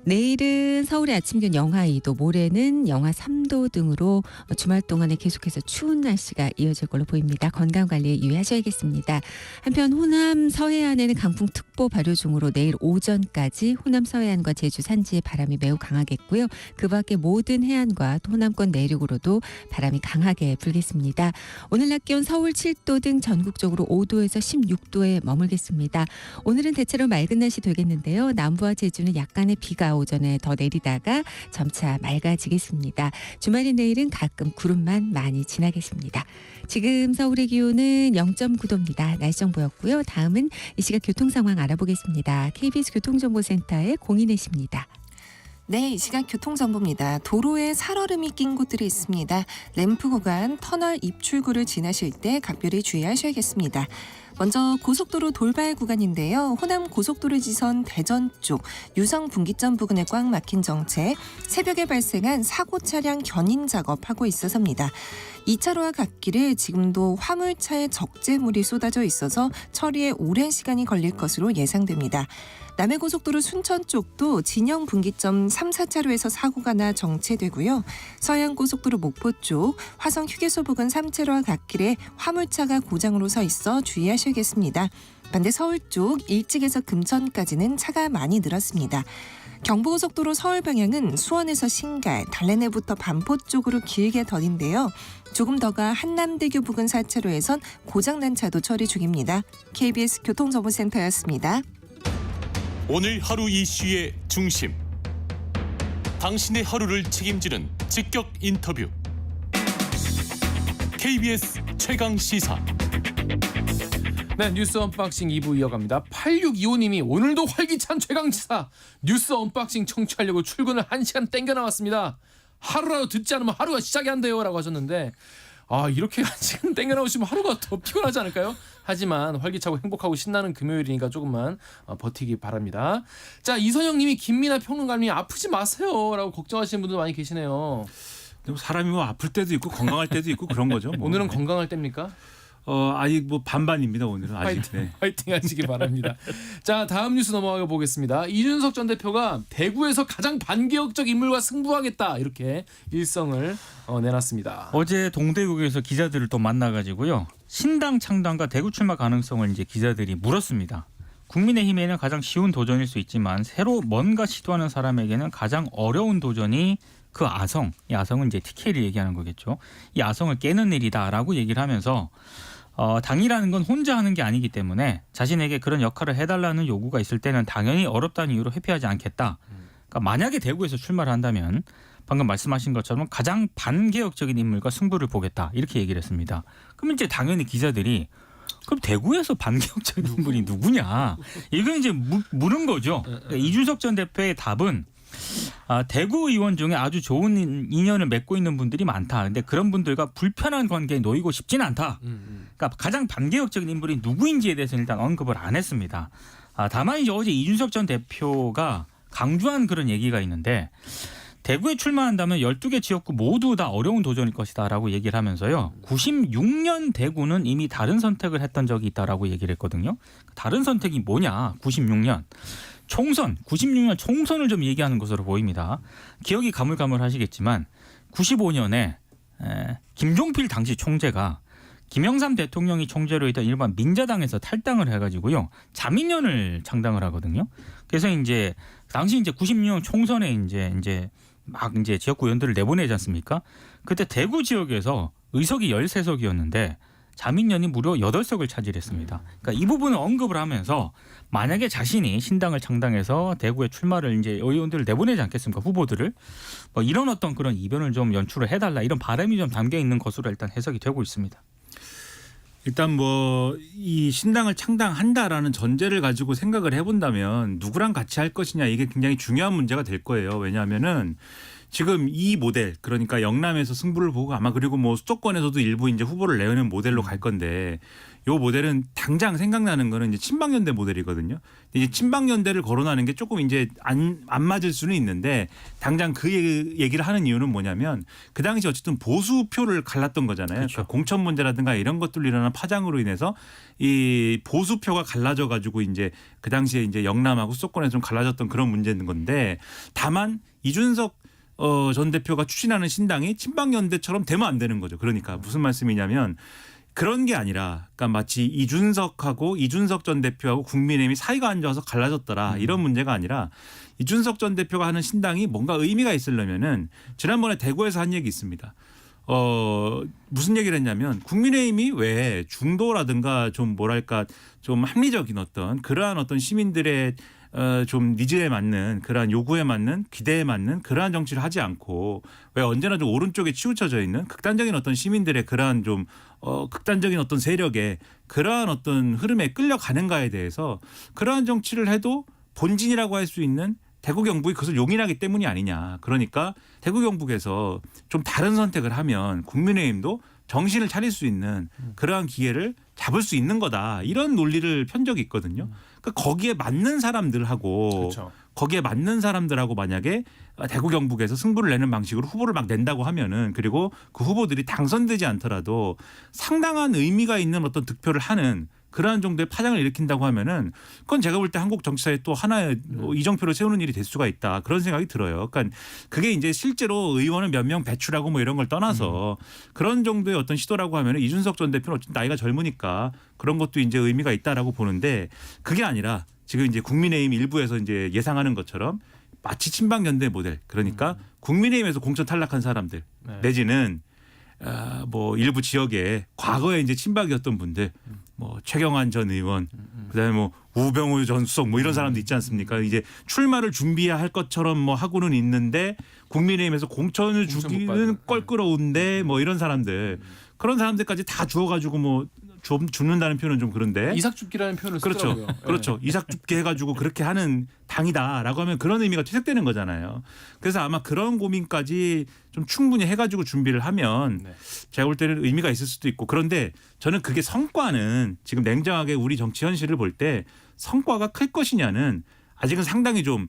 Speaker 10: 내일은 서울의 아침 기온 영하 2도, 모레는 영하 3도 등으로 주말 동안에 계속해서 추운 날씨가 이어질 걸로 보입니다. 건강관리에 유의하셔야겠습니다. 한편 호남 서해안에는 강풍특보 발효 중으로 내일 오전까지 호남 서해안과 제주 산지의 바람이 매우 강하겠고요. 그 밖에 모든 해안과 호남권 내륙으로도 바람이 강하게 불겠습니다. 오늘 낮 기온 서울 7도 등 전국적으로 5도에서 16도에 머물겠습니다. 오늘은 대체로 맑은 날씨 되겠는데요. 남부와 제주는 약간의 비가 오전에 더 내리다가 점차 맑아지겠습니다. 주말인 내일은 가끔 구름만 많이 지나겠습니다. 지금 서울의 기온은 0.9도입니다. 날씨 정보였고요. 다음은 이 시각 교통 상황 알아보겠습니다. KBS 교통정보센터의 공인혜 씨입니다.
Speaker 11: 네, 이 시각 교통정보입니다. 도로에 살얼음이 낀 곳들이 있습니다. 램프 구간, 터널 입출구를 지나실 때 각별히 주의하셔야겠습니다. 먼저 고속도로 돌발 구간인데요. 호남 고속도로 지선 대전 쪽 유성 분기점 부근에 꽉 막힌 정체, 새벽에 발생한 사고 차량 견인 작업하고 있어서입니다. 2차로와 갓길에 지금도 화물차에 적재물이 쏟아져 있어서 처리에 오랜 시간이 걸릴 것으로 예상됩니다. 남해고속도로 순천 쪽도 진영 분기점 3, 4차로에서 사고가 나 정체되고요. 서해안고속도로 목포 쪽 화성 휴게소 부근 3차로와 갓길에 화물차가 고장으로 서 있어 주의하셔야겠습니다. 반대 서울 쪽 일찍에서 금천까지는 차가 많이 늘었습니다. 경부고속도로 서울 방향은 수원에서 신갈, 달래내부터 반포 쪽으로 길게 더딘데요. 조금 더가 한남대교 부근 4차로에선 고장난 차도 처리 중입니다. KBS 교통정보센터였습니다.
Speaker 12: 오늘 하루 이슈의 중심. 당신의 하루를 책임지는 직격 인터뷰. KBS 최강시사.
Speaker 6: 네, 뉴스 언박싱 2부 이어갑니다. 8625님이 오늘도 활기찬 최강시사 뉴스 언박싱 청취하려고 출근을 1시간 땡겨 나왔습니다. 하루라도 듣지 않으면 하루가 시작이 안 돼요 라고 하셨는데 이렇게 1시간 땡겨 나오시면 하루가 더 피곤하지 않을까요? 하지만 활기차고 행복하고 신나는 금요일이니까 조금만 버티기 바랍니다. 자, 이선영님이 김민아 평론가님이 아프지 마세요 라고 걱정하시는 분들 많이 계시네요.
Speaker 9: 사람이 뭐 아플 때도 있고 건강할 때도 있고 그런 거죠. 뭐.
Speaker 6: 오늘은 건강할 때입니까?
Speaker 9: 아직 뭐 반반입니다. 오늘은 아직.
Speaker 6: 화이팅 하시기 바랍니다. 자, 다음 뉴스 넘어가 보겠습니다. 이준석 전 대표가 대구에서 가장 반개혁적 인물과 승부하겠다 이렇게 일성을 내놨습니다.
Speaker 8: 어제 동대구에서 기자들을 또 만나가지고요. 신당 창당과 대구 출마 가능성을 이제 기자들이 물었습니다. 국민의힘에는 가장 쉬운 도전일 수 있지만 새로 뭔가 시도하는 사람에게는 가장 어려운 도전이 그 아성, 이 아성은 이제 TK를 얘기하는 거겠죠. 이 아성을 깨는 일이다라고 얘기를 하면서 당이라는 건 혼자 하는 게 아니기 때문에 자신에게 그런 역할을 해달라는 요구가 있을 때는 당연히 어렵다는 이유로 회피하지 않겠다. 그러니까 만약에 대구에서 출마를 한다면 방금 말씀하신 것처럼 가장 반개혁적인 인물과 승부를 보겠다 이렇게 얘기를 했습니다. 그럼 이제 당연히 기자들이 그럼 대구에서 반개혁적인 인물이 누구냐 이건 이제 물은 거죠. 그러니까 이준석 전 대표의 답은 대구 의원 중에 아주 좋은 인연을 맺고 있는 분들이 많다. 근데 그런 분들과 불편한 관계에 놓이고 싶지는 않다. 그러니까 가장 반개혁적인 인물이 누구인지에 대해서는 일단 언급을 안 했습니다. 다만 이제 어제 이준석 전 대표가 강조한 그런 얘기가 있는데 대구에 출마한다면 12개 지역구 모두 다 어려운 도전일 것이다라고 얘기를 하면서요. 96년 대구는 이미 다른 선택을 했던 적이 있다라고 얘기를 했거든요. 다른 선택이 뭐냐? 96년. 총선, 96년 총선을 좀 얘기하는 것으로 보입니다. 기억이 가물가물하시겠지만 95년에 김종필 당시 총재가 김영삼 대통령이 총재로 있던 일반 민자당에서 탈당을 해가지고요 자민련을 창당을 하거든요. 그래서 이제 당시 이제 96년 총선에 이제 막 이제 지역구 의원들을 내보내지 않습니까? 그때 대구 지역에서 의석이 13석이었는데 자민련이 무려 8석을 차지했습니다. 그러니까 이 부분을 언급을 하면서 만약에 자신이 신당을 창당해서 대구에 출마를 이제 의원들을 내보내지 않겠습니까? 후보들을 뭐 이런 어떤 그런 이변을 좀 연출을 해달라 이런 바람이 좀 담겨 있는 것으로 일단 해석이 되고 있습니다.
Speaker 9: 일단 뭐 이 신당을 창당한다라는 전제를 가지고 생각을 해본다면 누구랑 같이 할 것이냐 이게 굉장히 중요한 문제가 될 거예요. 왜냐하면은 지금 이 모델 그러니까 영남에서 승부를 보고 아마 그리고 뭐 수도권에서도 일부 이제 후보를 내는 모델로 갈 건데 요 모델은 당장 생각나는 거는 이제 친박연대 모델이거든요. 이제 친박연대를 거론하는 게 조금 이제 안 맞을 수는 있는데 당장 그 얘기를 하는 이유는 뭐냐면 그 당시 어쨌든 보수표를 갈랐던 거잖아요.
Speaker 8: 그렇죠.
Speaker 9: 그러니까 공천 문제라든가 이런 것들로 일어난 파장으로 인해서 이 보수표가 갈라져 가지고 이제 그 당시에 이제 영남하고 수도권에 좀 갈라졌던 그런 문제인 건데 다만 이준석 전 대표가 추진하는 신당이 친박연대처럼 되면 안 되는 거죠. 그러니까 무슨 말씀이냐면 그런 게 아니라 그러니까 마치 이준석하고 이준석 전 대표하고 국민의힘이 사이가 안 좋아서 갈라졌더라 이런 문제가 아니라 이준석 전 대표가 하는 신당이 뭔가 의미가 있으려면은 지난번에 대구에서 한 얘기 있습니다. 무슨 얘기를 했냐면 국민의힘이 왜 중도라든가 좀 뭐랄까 좀 합리적인 어떤 그러한 어떤 시민들의 좀 니즈에 맞는 그러한 요구에 맞는 기대에 맞는 그러한 정치를 하지 않고 왜 언제나 좀 오른쪽에 치우쳐져 있는 극단적인 어떤 시민들의 그러한 좀 극단적인 어떤 세력에 그러한 어떤 흐름에 끌려가는가에 대해서 그러한 정치를 해도 본진이라고 할 수 있는 대구 경북이 그것을 용인하기 때문이 아니냐. 그러니까 대구 경북에서 좀 다른 선택을 하면 국민의힘도 정신을 차릴 수 있는 그러한 기회를 잡을 수 있는 거다. 이런 논리를 편 적이 있거든요. 그러니까 거기에 맞는 사람들하고
Speaker 6: 그렇죠.
Speaker 9: 거기에 맞는 사람들하고 만약에 대구 경북에서 승부를 내는 방식으로 후보를 막 낸다고 하면은 그리고 그 후보들이 당선되지 않더라도 상당한 의미가 있는 어떤 득표를 하는 그러한 정도의 파장을 일으킨다고 하면은 그건 제가 볼 때 한국 정치사에 또 하나의 이정표를 세우는 일이 될 수가 있다. 그런 생각이 들어요. 그러니까 그게 이제 실제로 의원을 몇 명 배출하고 뭐 이런 걸 떠나서 그런 정도의 어떤 시도라고 하면은 이준석 전 대표는 어쨌든 나이가 젊으니까 그런 것도 이제 의미가 있다라고 보는데 그게 아니라 지금 이제 국민의힘 일부에서 이제 예상하는 것처럼 마치 친박연대 모델 그러니까 국민의힘에서 공천 탈락한 사람들 내지는 뭐 일부 지역에 과거에 이제 친박이었던 분들 뭐 최경환 전 의원 그다음에 뭐 우병우 전 수석 뭐 이런 사람도 있지 않습니까? 이제 출마를 준비해야 할 것처럼 뭐 하고는 있는데 국민의힘에서 공천을 주기는 껄끄러운데 뭐 이런 사람들 그런 사람들까지 다 주어가지고 뭐 죽는다는 표현은 좀 그런데
Speaker 6: 이삭죽기라는 표현을 쓰더라고요.
Speaker 9: 그렇죠. 이삭죽기 해가지고 그렇게 하는 당이다라고 하면 그런 의미가 퇴색되는 거잖아요. 그래서 아마 그런 고민까지 좀 충분히 해가지고 준비를 하면 제가 볼 때는 의미가 있을 수도 있고 그런데 저는 그게 성과는 지금 냉정하게 우리 정치 현실을 볼 때 성과가 클 것이냐는 아직은 상당히 좀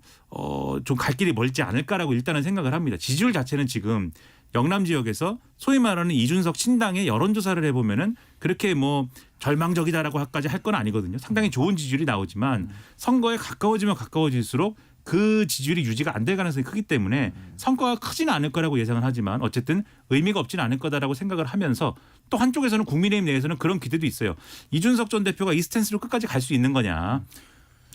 Speaker 9: 갈 길이 멀지 않을까라고 일단은 생각을 합니다. 지지율 자체는 지금 영남 지역에서 소위 말하는 이준석 신당의 여론조사를 해보면은 그렇게 뭐 절망적이다라고까지 할 건 아니거든요. 상당히 좋은 지지율이 나오지만 선거에 가까워지면 가까워질수록 그 지지율이 유지가 안 될 가능성이 크기 때문에 성과가 크지는 않을 거라고 예상을 하지만 어쨌든 의미가 없지는 않을 거다라고 생각을 하면서 또 한쪽에서는 국민의힘 내에서는 그런 기대도 있어요. 이준석 전 대표가 이 스탠스로 끝까지 갈 수 있는 거냐.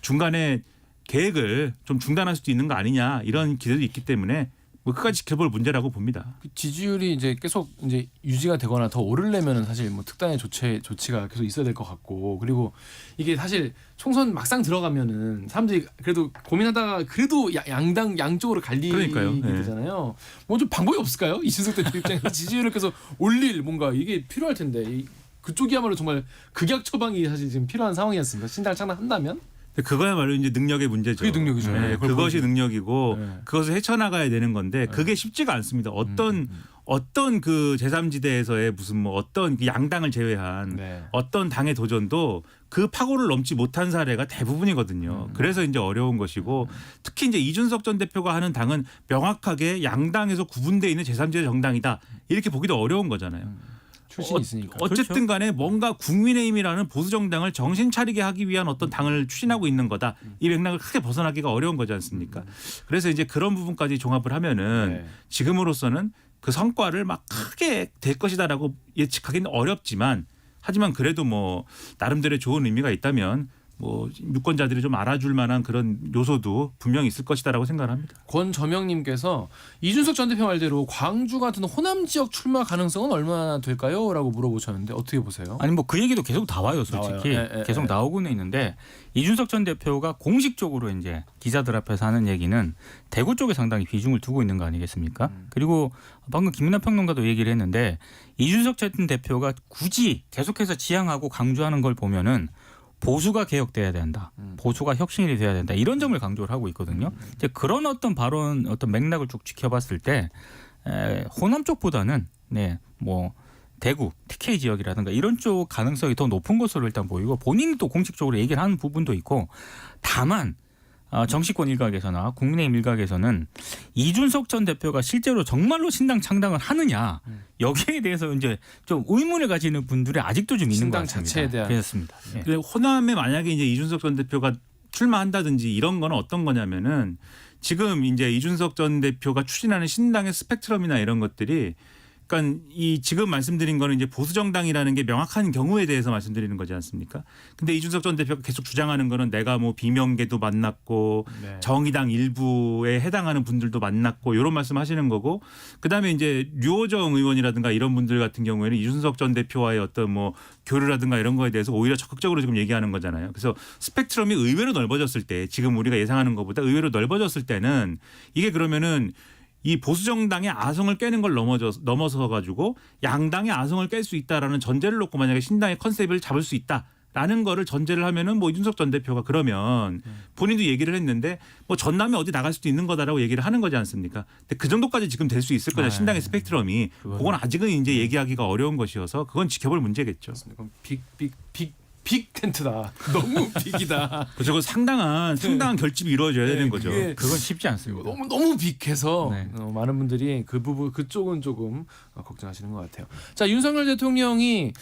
Speaker 9: 중간에 계획을 좀 중단할 수도 있는 거 아니냐 이런 기대도 있기 때문에 뭐 끝까지 지켜볼 문제라고 봅니다.
Speaker 6: 지지율이 이제 계속 이제 유지가 되거나 더 오르려면은 사실 뭐 특단의 조치가 계속 있어야 될 것 같고 그리고 이게 사실 총선 막상 들어가면은 사람들이 그래도 고민하다가 그래도 양당 양쪽으로 갈리게 되잖아요. 뭐 좀 방법이 없을까요? 이준석 대표 입장에서 지지율을 계속 올릴 뭔가 이게 필요할 텐데 그쪽이야말로 정말 극약 처방이 사실 지금 필요한 상황이었습니다. 신당을 창당한다면.
Speaker 9: 그거야말로 이제 능력의 문제죠.
Speaker 6: 그게 능력이죠.
Speaker 9: 네, 그것이 능력이고 그것을 헤쳐나가야 되는 건데 그게 쉽지가 않습니다. 어떤 그 제3지대에서의 무슨 뭐 어떤 그 양당을 제외한 어떤 당의 도전도 그 파고를 넘지 못한 사례가 대부분이거든요. 그래서 이제 어려운 것이고 특히 이제 이준석 전 대표가 하는 당은 명확하게 양당에서 구분되어 있는 제3지대 정당이다. 이렇게 보기도 어려운 거잖아요.
Speaker 6: 출신이 있으니까.
Speaker 9: 어쨌든 간에 뭔가 국민의힘이라는 보수 정당을 정신 차리게 하기 위한 어떤 당을 추진하고 있는 거다. 이 맥락을 크게 벗어나기가 어려운 거지 않습니까? 그래서 이제 그런 부분까지 종합을 하면은 지금으로서는 그 성과를 막 크게 될 것이다라고 예측하기는 어렵지만 하지만 그래도 뭐 나름대로의 좋은 의미가 있다면 뭐 유권자들이 좀 알아줄 만한 그런 요소도 분명히 있을 것이다라고 생각을 합니다.
Speaker 6: 권저명님께서 이준석 전 대표 말대로 광주 같은 호남 지역 출마 가능성은 얼마나 될까요? 라고 물어보셨는데 어떻게 보세요?
Speaker 8: 아니 뭐 그 얘기도 계속 나와요, 솔직히. 계속 나오고는 있는데 이준석 전 대표가 공식적으로 이제 기자들 앞에서 하는 얘기는 대구 쪽에 상당히 비중을 두고 있는 거 아니겠습니까? 그리고 방금 김민하 평론가도 얘기를 했는데 이준석 전 대표가 굳이 계속해서 지향하고 강조하는 걸 보면은 보수가 개혁돼야 된다. 보수가 혁신이 돼야 된다. 이런 점을 강조를 하고 있거든요. 이제 그런 어떤 발언, 어떤 맥락을 쭉 지켜봤을 때 호남 쪽보다는 뭐 대구, TK 지역이라든가 이런 쪽 가능성이 더 높은 것으로 일단 보이고 본인이 또 공식적으로 얘기를 하는 부분도 있고 다만 정치권 일각에서나 국민의힘 일각에서는 이준석 전 대표가 실제로 정말로 신당 창당을 하느냐 여기에 대해서 이제 좀 의문을 가지는 분들이 아직도 좀 있는 것 같습니다.
Speaker 6: 신당 자체에 대한.
Speaker 8: 그렇습니다.
Speaker 9: 근데 호남에 만약에 이제 이준석 전 대표가 출마한다든지 이런 건 어떤 거냐면은 지금 이제 이준석 전 대표가 추진하는 신당의 스펙트럼이나 이런 것들이 그러니까 이 지금 말씀드린 거는 이제 보수 정당이라는 게 명확한 경우에 대해서 말씀드리는 거지 않습니까? 근데 이준석 전 대표가 계속 주장하는 거는 내가 뭐 비명계도 만났고 정의당 일부에 해당하는 분들도 만났고 이런 말씀하시는 거고 그다음에 이제 류호정 의원이라든가 이런 분들 같은 경우에는 이준석 전 대표와의 어떤 뭐 교류라든가 이런 거에 대해서 오히려 적극적으로 지금 얘기하는 거잖아요. 그래서 스펙트럼이 의외로 넓어졌을 때 지금 우리가 예상하는 것보다 의외로 넓어졌을 때는 이게 그러면은 이 보수 정당의 아성을 깨는 걸 넘어서 가지고 양당의 아성을 깰 수 있다라는 전제를 놓고 만약에 신당의 컨셉을 잡을 수 있다라는 거를 전제를 하면은 뭐 이준석 전 대표가 그러면 본인도 얘기를 했는데 뭐 전남에 어디 나갈 수도 있는 거다라고 얘기를 하는 거지 않습니까? 근데 그 정도까지 지금 될 수 있을 거냐 신당의 스펙트럼이 그건 아직은 이제 얘기하기가 어려운 것이어서 그건 지켜볼 문제겠죠.
Speaker 6: 그럼 빅 텐트다. 너무 빅이다.
Speaker 9: 저거 상당한 결집이 이루어져야 되는 거죠.
Speaker 8: 그건 쉽지 않습니다.
Speaker 6: 너무 빅해서
Speaker 8: 네.
Speaker 6: 많은 분들이 그 부분 그쪽은 조금 걱정하시는 것 같아요. 자, 윤석열 대통령이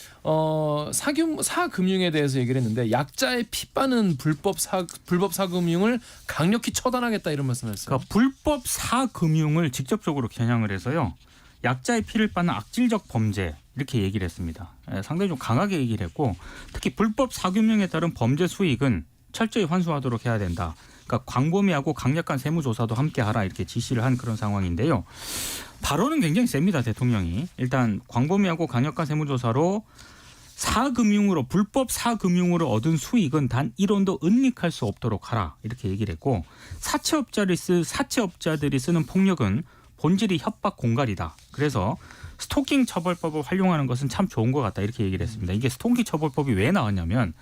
Speaker 6: 사금융에 대해서 얘기를 했는데 약자의 피 빠는 불법 사금융을 강력히 처단하겠다 이런 말씀을 했어요.
Speaker 8: 그러니까 불법 사금융을 직접적으로 겨냥을 해서요. 약자의 피를 빠는 악질적 범죄 이렇게 얘기를 했습니다. 상당히 좀 강하게 얘기를 했고 특히 불법 사금융에 따른 범죄 수익은 철저히 환수하도록 해야 된다. 그러니까 광범위하고 강력한 세무조사도 함께하라 이렇게 지시를 한 그런 상황인데요. 발언은 굉장히 셉니다. 대통령이. 일단 광범위하고 강력한 세무조사로 사금융으로 불법 사금융으로 얻은 수익은 단 1원도 은닉할 수 없도록 하라 이렇게 얘기를 했고 사채업자들이 쓰는 폭력은 본질이 협박 공갈이다. 그래서 스토킹 처벌법을 활용하는 것은 참 좋은 것 같다 이렇게 얘기를 했습니다. 이게 스토킹 처벌법이 왜 나왔냐면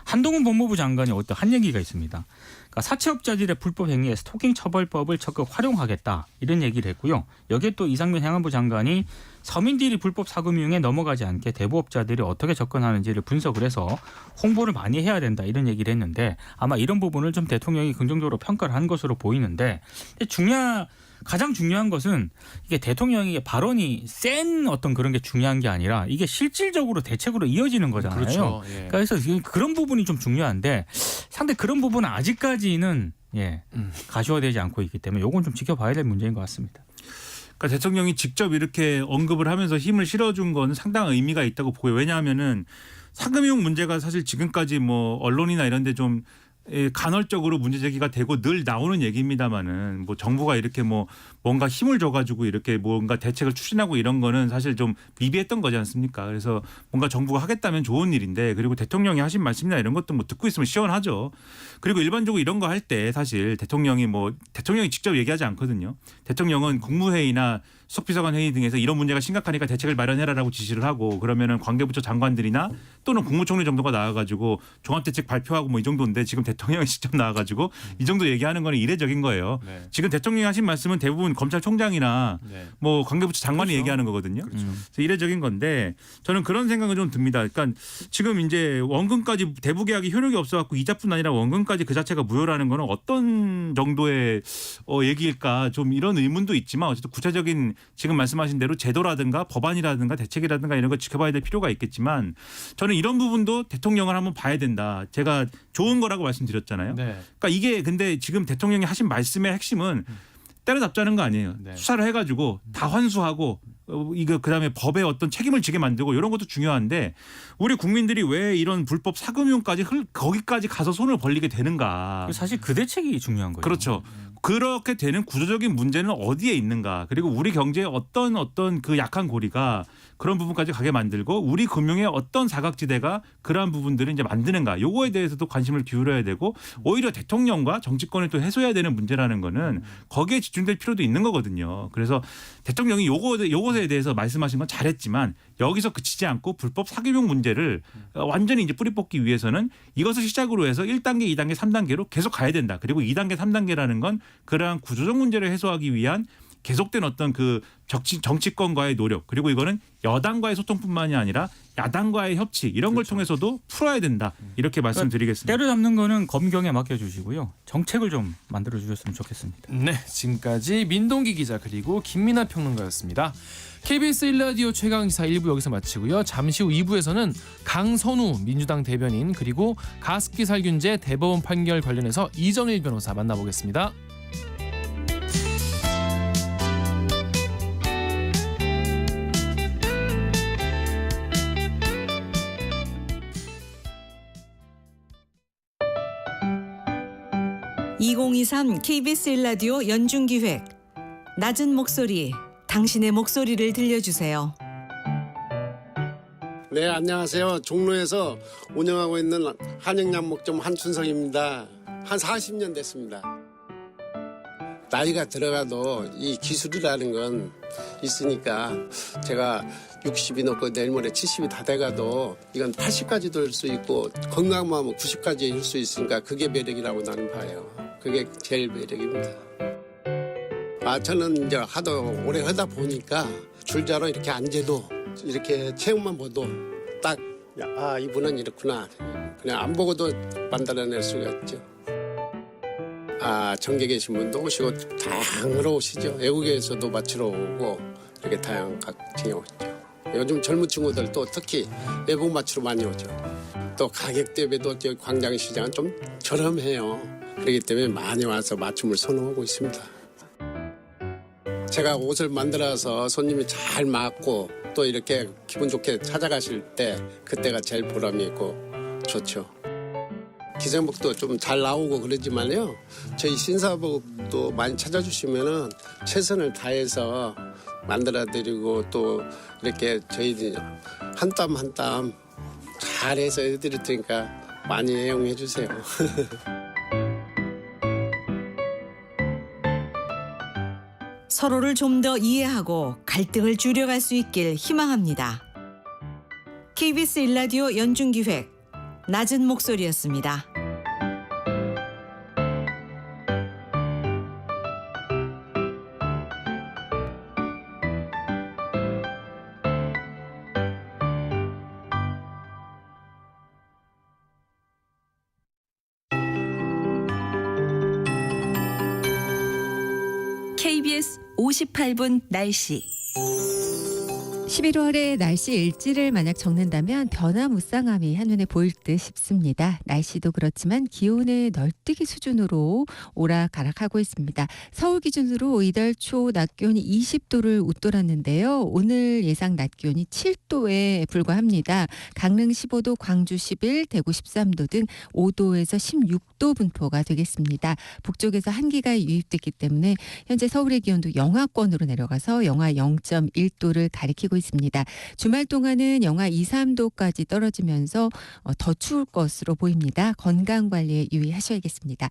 Speaker 8: 한동훈 법무부 장관이 어떤 한 얘기가 있습니다. 그러니까 사채업자들의 불법 행위에 스토킹 처벌법을 적극 활용하겠다 이런 얘기를 했고요. 여기에 또 이상민 행안부 장관이 서민들이 불법 사금융에 넘어가지 않게 대부업자들이 어떻게 접근하는지를 분석을 해서 홍보를 많이 해야 된다 이런 얘기를 했는데 아마 이런 부분을 좀 대통령이 긍정적으로 평가를 한 것으로 보이는데 가장 중요한 것은 이게 대통령의 발언이 센 어떤 그런 게 중요한 게 아니라 이게 실질적으로 대책으로 이어지는 거잖아요.
Speaker 6: 그렇죠. 예.
Speaker 8: 그래서 그런 부분이 좀 중요한데 상당히 그런 부분은 아직까지는 가시화되지 않고 있기 때문에 이건 좀 지켜봐야 될 문제인 것 같습니다.
Speaker 9: 그러니까 대통령이 직접 이렇게 언급을 하면서 힘을 실어준 건 상당한 의미가 있다고 보여요. 왜냐하면은 사금융 문제가 사실 지금까지 뭐 언론이나 이런 데 좀 간헐적으로 문제 제기가 되고 늘 나오는 얘기입니다만은 뭐 정부가 이렇게 뭐 뭔가 힘을 줘가지고 이렇게 뭔가 대책을 추진하고 이런 거는 사실 좀 미비했던 거지 않습니까? 그래서 뭔가 정부가 하겠다면 좋은 일인데 그리고 대통령이 하신 말씀이나 이런 것도 뭐 듣고 있으면 시원하죠. 그리고 일반적으로 이런 거 할 때 사실 대통령이 직접 얘기하지 않거든요. 대통령은 국무회의나 수석비서관 회의 등에서 이런 문제가 심각하니까 대책을 마련해라라고 지시를 하고 그러면은 관계부처 장관들이나 또는 국무총리 정도가 나와가지고 종합대책 발표하고 뭐 이 정도인데 지금 대통령이 직접 나와가지고 이 정도 얘기하는 거는 이례적인 거예요.
Speaker 6: 네.
Speaker 9: 지금 대통령이 하신 말씀은 대부분 검찰총장이나 뭐 관계부처 장관이
Speaker 6: 그렇죠.
Speaker 9: 얘기하는 거거든요.
Speaker 6: 그렇죠.
Speaker 9: 그래서 이례적인 건데 저는 그런 생각은 좀 듭니다. 그러니까 지금 이제 원금까지 대부 계약이 효력이 없어갖고 이자뿐 아니라 원금까지 그 자체가 무효라는 거는 어떤 정도의 얘기일까 좀 이런 의문도 있지만 어쨌든 구체적인 지금 말씀하신 대로 제도라든가 법안이라든가 대책이라든가 이런 거 지켜봐야 될 필요가 있겠지만 저는 이런 부분도 대통령을 한번 봐야 된다. 제가 좋은 거라고 말씀드렸잖아요.
Speaker 6: 네.
Speaker 9: 그러니까 이게 근데 지금 대통령이 하신 말씀의 핵심은 때려잡자는 거 아니에요.
Speaker 6: 네.
Speaker 9: 수사를 해가지고 다 환수하고 이거 그다음에 법에 어떤 책임을 지게 만들고 이런 것도 중요한데 우리 국민들이 왜 이런 불법 사금융까지 거기까지 가서 손을 벌리게 되는가.
Speaker 8: 사실 그 대책이 중요한 거죠.
Speaker 9: 그렇죠. 그렇게 되는 구조적인 문제는 어디에 있는가. 그리고 우리 경제의 어떤 그 약한 고리가 그런 부분까지 가게 만들고 우리 금융의 어떤 사각지대가 그러한 부분들을 이제 만드는가. 요거에 대해서도 관심을 기울여야 되고 오히려 대통령과 정치권이 또 해소해야 되는 문제라는 거는 거기에 집중될 필요도 있는 거거든요. 그래서 대통령이 요것에 대해서 말씀하신 건 잘했지만 여기서 그치지 않고 불법 사기용 문제를 완전히 이제 뿌리 뽑기 위해서는 이것을 시작으로 해서 1단계, 2단계, 3단계로 계속 가야 된다. 그리고 2단계, 3단계라는 건 그러한 구조적 문제를 해소하기 위한 계속된 어떤 그 정치권과의 노력 그리고 이거는 여당과의 소통뿐만이 아니라 야당과의 협치 이런 걸 통해서도 풀어야 된다. 이렇게 말씀드리겠습니다.
Speaker 8: 때려잡는 거는 검경에 맡겨주시고요. 정책을 좀 만들어주셨으면 좋겠습니다.
Speaker 6: 네, 지금까지 민동기 기자 그리고 김민아 평론가였습니다. KBS 1라디오 최강시사 1부 여기서 마치고요. 잠시 후 2부에서는 강선우 민주당 대변인 그리고 가습기 살균제 대법원 판결 관련해서 이정일 변호사 만나보겠습니다.
Speaker 13: (2023) KBS 1라디오 연중기획 낮은 목소리 당신의 목소리를 들려주세요.
Speaker 14: 네, 안녕하세요. 종로에서 운영하고 있는 한영양목점 한춘석입니다. 한 40년 됐습니다. 나이가 들어가도 이 기술이라는 건 있으니까 제가 60이 넘고 내일 모레 70이 다 돼가도 이건 80까지도 할 수 있고 건강만 하면 90까지 할 수 있으니까 그게 매력이라고 나는 봐요. 그게 제일 매력입니다. 저는 이제 하도 오래 하다 보니까 줄자로 이렇게 앉아도 이렇게 체형만 봐도 딱 이분은 이렇구나 그냥 안 보고도 만들어낼 수가 있죠. 전국에 계신 분도 오시고 다양으로 오시죠. 외국에서도 맞추러 오고 이렇게 다양한 각층에 오죠. 요즘 젊은 친구들도 특히 외국 맞추러 많이 오죠. 또 가격 대비도 광장시장은 좀 저렴해요. 그렇기 때문에 많이 와서 맞춤을 선호하고 있습니다. 제가 옷을 만들어서 손님이 잘 맞고 또 이렇게 기분 좋게 찾아가실 때 그때가 제일 보람이 있고 좋죠. 기생복도 좀 잘 나오고 그러지만요. 저희 신사복도 많이 찾아주시면은 최선을 다해서 만들어드리고 또 이렇게 저희들이 한 땀 한 땀 잘해서 해드릴 테니까 많이 애용해 주세요.
Speaker 13: 서로를 좀 더 이해하고 갈등을 줄여갈 수 있길 희망합니다. KBS 일라디오 연중기획 낮은 목소리였습니다.
Speaker 7: KBS 58분 날씨.
Speaker 10: 11월의 날씨 일지를 만약 적는다면 변화무쌍함이 한눈에 보일 듯 싶습니다. 날씨도 그렇지만 기온의 널뛰기 수준으로 오락가락하고 있습니다. 서울 기준으로 이달 초 낮 기온이 20도를 웃돌았는데요. 오늘 예상 낮 기온이 7도에 불과합니다. 강릉 15도, 광주 11, 대구 13도 등 5도에서 16도 분포가 되겠습니다. 북쪽에서 한기가 유입됐기 때문에 현재 서울의 기온도 영하권으로 내려가서 영하 0.1도를 가리키고 있습니다. 주말 동안은 영하 2, 3도까지 떨어지면서 더 추울 것으로 보입니다. 건강관리에 유의하셔야겠습니다.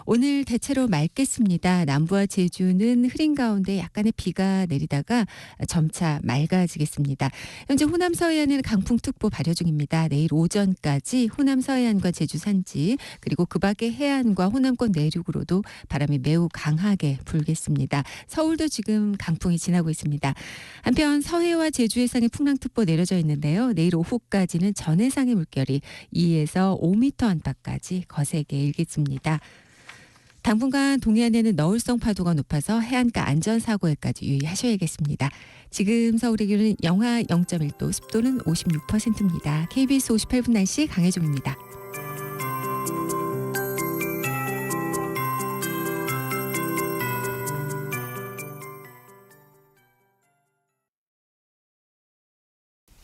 Speaker 10: 오늘 대체로 맑겠습니다. 남부와 제주는 흐린 가운데 약간의 비가 내리다가 점차 맑아지겠습니다. 현재 호남 서해안에는 강풍특보 발효 중입니다. 내일 오전까지 호남 서해안과 제주 산지 그리고 그 밖의 해안과 호남권 내륙으로도 바람이 매우 강하게 불겠습니다. 서울도 지금 강풍이 지나고 있습니다. 한편 서해와 제주 해상에 풍랑특보 내려져 있는데요. 내일 오후까지는 전 해상의 물결이 2에서 5m 안팎까지 거세게 일겠습니다. 당분간 동해안에는 너울성 파도가 높아서 해안가 안전사고에까지 유의하셔야겠습니다. 지금 서울의 기온은 영하 0.1도, 습도는 56%입니다. KBS 58분 날씨 강혜종입니다.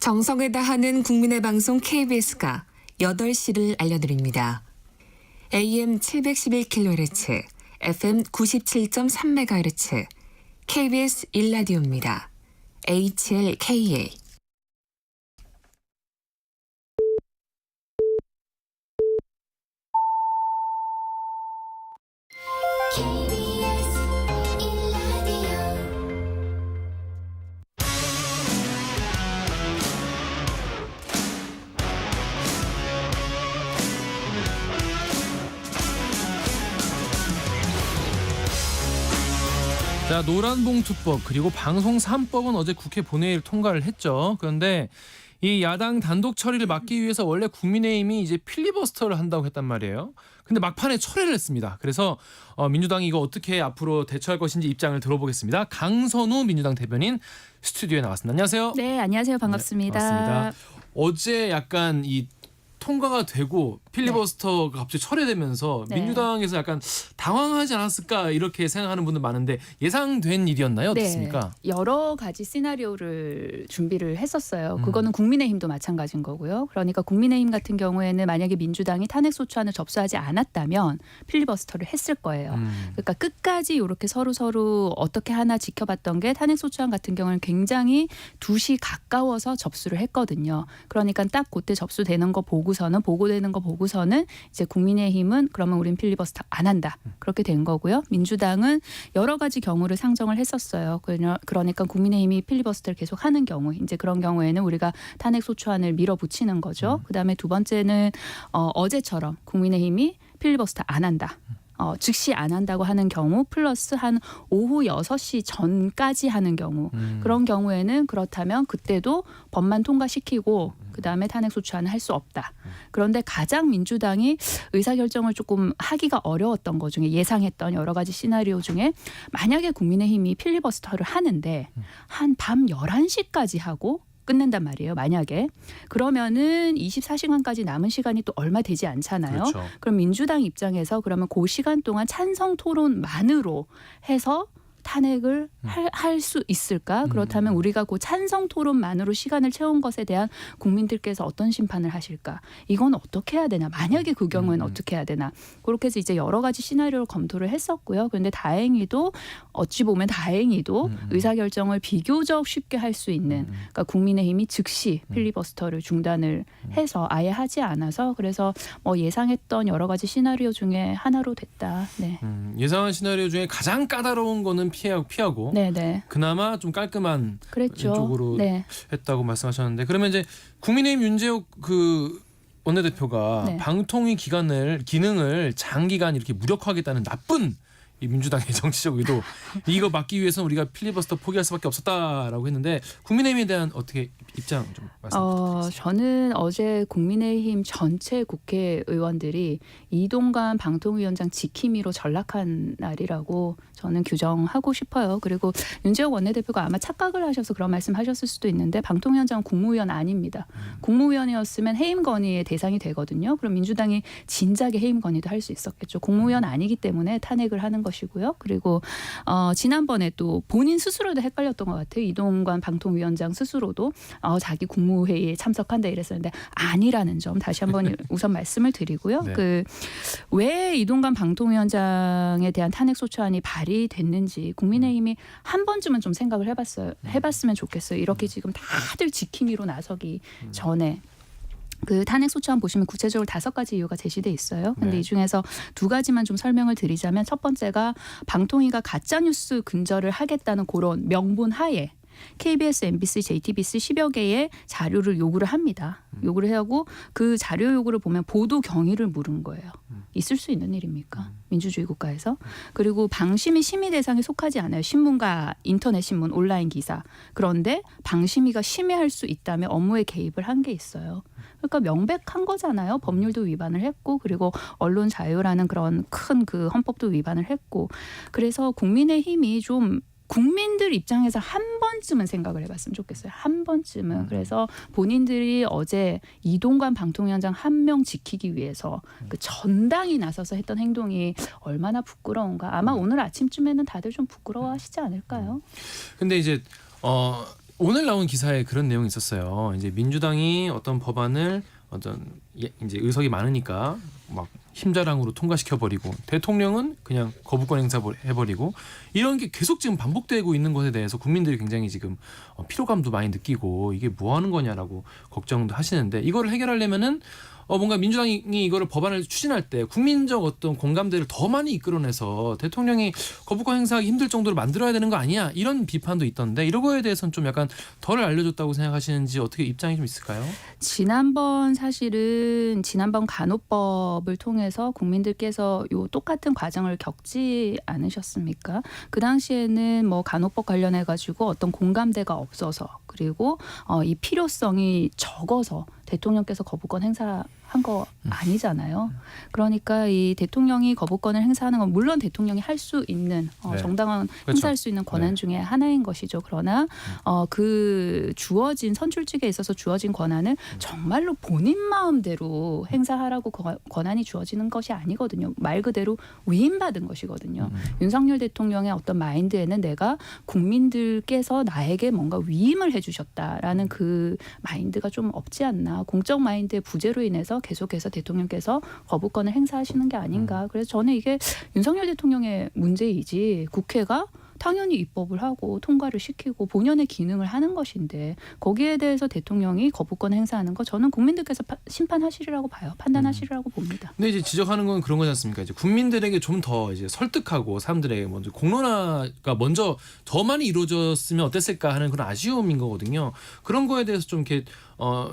Speaker 11: 정성을 다하는 국민의 방송 KBS가 8시를 알려드립니다. AM 711kHz, FM 97.3MHz, KBS 일라디오입니다. HLKA.
Speaker 6: 자, 노란봉투법 그리고 방송 3법은 어제 국회 본회의를 통과를 했죠. 그런데 이 야당 단독 처리를 막기 위해서 원래 국민의힘이 이제 필리버스터를 한다고 했단 말이에요. 근데 막판에 철회를 했습니다. 그래서 민주당이 이거 어떻게 앞으로 대처할 것인지 입장을 들어보겠습니다. 강선우 민주당 대변인 스튜디오에 나왔습니다. 안녕하세요.
Speaker 15: 네, 안녕하세요. 반갑습니다.
Speaker 6: 네, 반갑습니다. 어제 약간 이 통과가 되고 필리버스터가 갑자기 철회되면서 민주당에서 약간 당황하지 않았을까 이렇게 생각하는 분들 많은데 예상된 일이었나요? 어떻습니까?
Speaker 15: 네, 여러 가지 시나리오를 준비를 했었어요. 그거는 국민의힘도 마찬가지인 거고요. 그러니까 국민의힘 같은 경우에는 만약에 민주당이 탄핵소추안을 접수하지 않았다면 필리버스터를 했을 거예요. 그러니까 끝까지 이렇게 서로 어떻게 하나 지켜봤던 게 탄핵소추안 같은 경우는 굉장히 2시 가까워서 접수를 했거든요. 그러니까 딱 그때 접수되는 거 보고되는 거 보고서는 이제 국민의힘은 그러면 우린 필리버스터 안 한다. 그렇게 된 거고요. 민주당은 여러 가지 경우를 상정을 했었어요. 그러니까 국민의힘이 필리버스터를 계속 하는 경우, 이제 그런 경우에는 우리가 탄핵소추안을 밀어붙이는 거죠. 그다음에 두 번째는 어제처럼 국민의힘이 필리버스터 안 한다. 즉시 안 한다고 하는 경우 플러스 한 오후 6시 전까지 하는 경우 그런 경우에는 그렇다면 그때도 법만 통과시키고 그다음에 탄핵 소추안을 할 수 없다. 그런데 가장 민주당이 의사결정을 조금 하기가 어려웠던 것 중에 예상했던 여러 가지 시나리오 중에 만약에 국민의힘이 필리버스터를 하는데 한 밤 11시까지 하고 끝낸단 말이에요. 만약에. 그러면은 24시간까지 남은 시간이 또 얼마 되지 않잖아요.
Speaker 6: 그렇죠.
Speaker 15: 그럼 민주당 입장에서 그러면 그 시간 동안 찬성 토론만으로 해서 탄핵을 할 수 있을까? 그렇다면 우리가 그 찬성 토론만으로 시간을 채운 것에 대한 국민들께서 어떤 심판을 하실까? 이건 어떻게 해야 되나? 만약에 그 경우에는 어떻게 해야 되나? 그렇게 해서 이제 여러 가지 시나리오를 검토를 했었고요. 그런데 다행히도 어찌 보면 다행히도 의사결정을 비교적 쉽게 할 수 있는 그러니까 국민의힘이 즉시 필리버스터를 중단을 해서 아예 하지 않아서 그래서 뭐 예상했던 여러 가지 시나리오 중에 하나로 됐다. 네.
Speaker 6: 예상한 시나리오 중에 가장 까다로운 거는 피하고
Speaker 15: 네네.
Speaker 6: 그나마 좀 깔끔한
Speaker 15: 그랬죠.
Speaker 6: 쪽으로
Speaker 15: 네.
Speaker 6: 했다고 말씀하셨는데 그러면 이제 국민의힘 윤재욱 그 원내대표가
Speaker 15: 네.
Speaker 6: 방통위 기능을 장기간 이렇게 무력화하겠다는 나쁜 이 민주당의 정치적 의도 이거 막기 위해서는 우리가 필리버스터 포기할 수밖에 없었다라고 했는데 국민의힘에 대한 어떻게 입장 좀 말씀 부탁드리겠습니다.
Speaker 15: 저는 어제 국민의힘 전체 국회의원들이 이동관 방통위원장 지킴이로 전락한 날이라고 저는 규정하고 싶어요. 그리고 윤재욱 원내대표가 아마 착각을 하셔서 그런 말씀하셨을 수도 있는데 방통위원장은 국무위원 아닙니다. 국무위원이었으면 해임 건의의 대상이 되거든요. 그럼 민주당이 진작에 해임 건의도 할 수 있었겠죠. 국무위원 아니기 때문에 탄핵을 하는 것이고요. 그리고 지난번에 또 본인 스스로도 헷갈렸던 것 같아요. 이동관 방통위원장 스스로도 자기 국무회의에 참석한다 이랬었는데 아니라는 점 다시 한번 우선 말씀을 드리고요.
Speaker 6: 네.
Speaker 15: 왜 이동관 방통위원장에 대한 탄핵 소추안이 발의됐는지 국민의힘이 한 번쯤은 좀 생각을 해봤으면 좋겠어요. 이렇게 지금 다들 지킴이로 나서기 전에. 그 탄핵 소추안 보시면 구체적으로 5가지 이유가 제시돼 있어요. 근데
Speaker 6: 네.
Speaker 15: 이 중에서 2가지만 좀 설명을 드리자면 첫 번째가 방통위가 가짜뉴스 근절을 하겠다는 그런 명분 하에 KBS, MBC, JTBC 10여 개의 자료를 요구를 합니다. 요구를 하고 그 자료 요구를 보면 보도 경위를 물은 거예요. 있을 수 있는 일입니까? 민주주의 국가에서. 그리고 방심위 심의 대상에 속하지 않아요. 신문과 인터넷 신문, 온라인 기사. 그런데 방심위가 심의할 수 있다면 업무에 개입을 한 게 있어요. 그러니까 명백한 거잖아요. 법률도 위반을 했고 그리고 언론 자유라는 그런 큰 그 헌법도 위반을 했고 그래서 국민의힘이 좀 국민들 입장에서 한 번쯤은 생각을 해봤으면 좋겠어요. 한 번쯤은. 그래서 본인들이 어제 이동관 방통위원장 한 명 지키기 위해서 그 전당이 나서서 했던 행동이 얼마나 부끄러운가. 아마 오늘 아침쯤에는 다들 좀 부끄러워하시지 않을까요?
Speaker 6: 근데 이제 오늘 나온 기사에 그런 내용이 있었어요. 이제 민주당이 어떤 법안을 이제 의석이 많으니까 막 힘자랑으로 통과시켜버리고 대통령은 그냥 거부권 행사해버리고 이런 게 계속 지금 반복되고 있는 것에 대해서 국민들이 굉장히 지금 피로감도 많이 느끼고 이게 뭐 하는 거냐라고 걱정도 하시는데 이거를 해결하려면은 뭔가 민주당이 이거를 법안을 추진할 때 국민적 어떤 공감대를 더 많이 이끌어내서 대통령이 거부권 행사하기 힘들 정도로 만들어야 되는 거 아니야? 이런 비판도 있던데 이런 거에 대해서는 좀 약간 덜 알려줬다고 생각하시는지 어떻게 입장이 좀 있을까요?
Speaker 15: 지난번 간호법을 통해서 국민들께서 요 똑같은 과정을 겪지 않으셨습니까? 그 당시에는 뭐 간호법 관련해 가지고 어떤 공감대가 없어서 그리고 이 필요성이 적어서 대통령께서 거부권 행사한 거 아니잖아요. 그러니까 이 대통령이 거부권을 행사하는 건 물론 대통령이 할 수 있는 정당한
Speaker 6: 그렇죠.
Speaker 15: 행사할 수 있는 권한 중에 하나인 것이죠. 그러나 그 선출직에 있어서 주어진 권한을 정말로 본인 마음대로 행사하라고 권한이 주어지는 것이 아니거든요. 말 그대로 위임받은 것이거든요. 윤석열 대통령의 어떤 마인드에는 내가 국민들께서 나에게 뭔가 위임을 해주셨다라는 그 마인드가 좀 없지 않나. 공적 마인드의 부재로 인해서 계속해서 대통령께서 거부권을 행사하시는 게 아닌가. 그래서 저는 이게 윤석열 대통령의 문제이지 국회가 당연히 입법을 하고 통과를 시키고 본연의 기능을 하는 것인데 거기에 대해서 대통령이 거부권 행사하는 거 저는 국민들께서 심판하시리라고 봐요. 판단하시리라고 봅니다.
Speaker 6: 근데 이제 지적하는 건 그런 거지 않습니까? 이제 국민들에게 좀 더 이제 설득하고 사람들에게 먼저 공론화가 먼저 더 많이 이루어졌으면 어땠을까 하는 그런 아쉬움인 거거든요. 그런 거에 대해서 좀 이렇게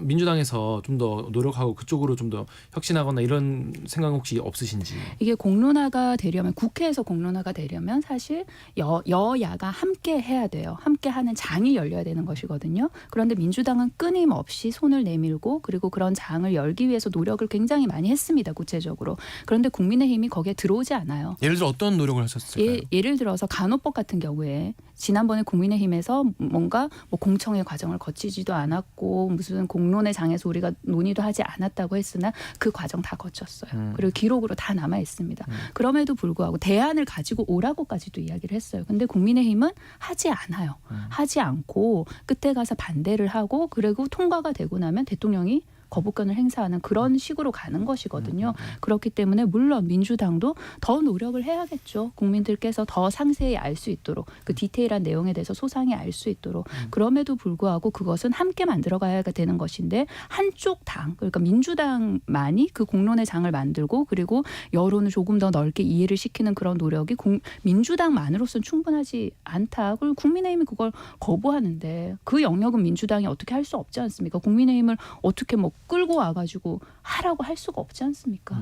Speaker 6: 민주당에서 좀 더 노력하고 그쪽으로 좀 더 혁신하거나 이런 생각 혹시 없으신지?
Speaker 15: 이게 공론화가 되려면 국회에서 공론화가 되려면 사실 여야가 함께 해야 돼요. 함께 하는 장이 열려야 되는 것이거든요. 그런데 민주당은 끊임없이 손을 내밀고 그리고 그런 장을 열기 위해서 노력을 굉장히 많이 했습니다. 구체적으로. 그런데 국민의힘이 거기에 들어오지 않아요.
Speaker 6: 예를 들어 어떤 노력을 하셨을까요?
Speaker 15: 예를 들어서 간호법 같은 경우에 지난번에 국민의힘에서 뭔가 뭐 공청회 과정을 거치지도 않았고 무슨 공론의 장에서 우리가 논의도 하지 않았다고 했으나 그 과정 다 거쳤어요. 그리고 기록으로 다 남아 있습니다. 그럼에도 불구하고 대안을 가지고 오라고까지도 이야기를 했어요. 근데 국민의힘은 하지 않아요. 하지 않고 끝에 가서 반대를 하고 그리고 통과가 되고 나면 대통령이 거부권을 행사하는 그런 식으로 가는 것이거든요. 그렇기 때문에 물론 민주당도 더 노력을 해야겠죠. 국민들께서 더 상세히 알 수 있도록 그 디테일한 내용에 대해서 소상히 알 수 있도록 그럼에도 불구하고 그것은 함께 만들어가야 되는 것인데 한쪽 당 그러니까 민주당만이 그 공론의 장을 만들고 그리고 여론을 조금 더 넓게 이해를 시키는 그런 노력이 민주당만으로서는 충분하지 않다. 그리고 국민의힘이 그걸 거부하는데 그 영역은 민주당이 어떻게 할 수 없지 않습니까? 국민의힘을 어떻게 뭐 끌고 와가지고 하라고 할 수가 없지 않습니까?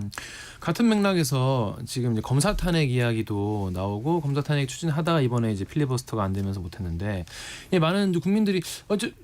Speaker 6: 같은 맥락에서 지금 이제 검사 탄핵 이야기도 나오고 검사 탄핵 추진하다가 이번에 이제 필리버스터가 안 되면서 못했는데 많은 이제 국민들이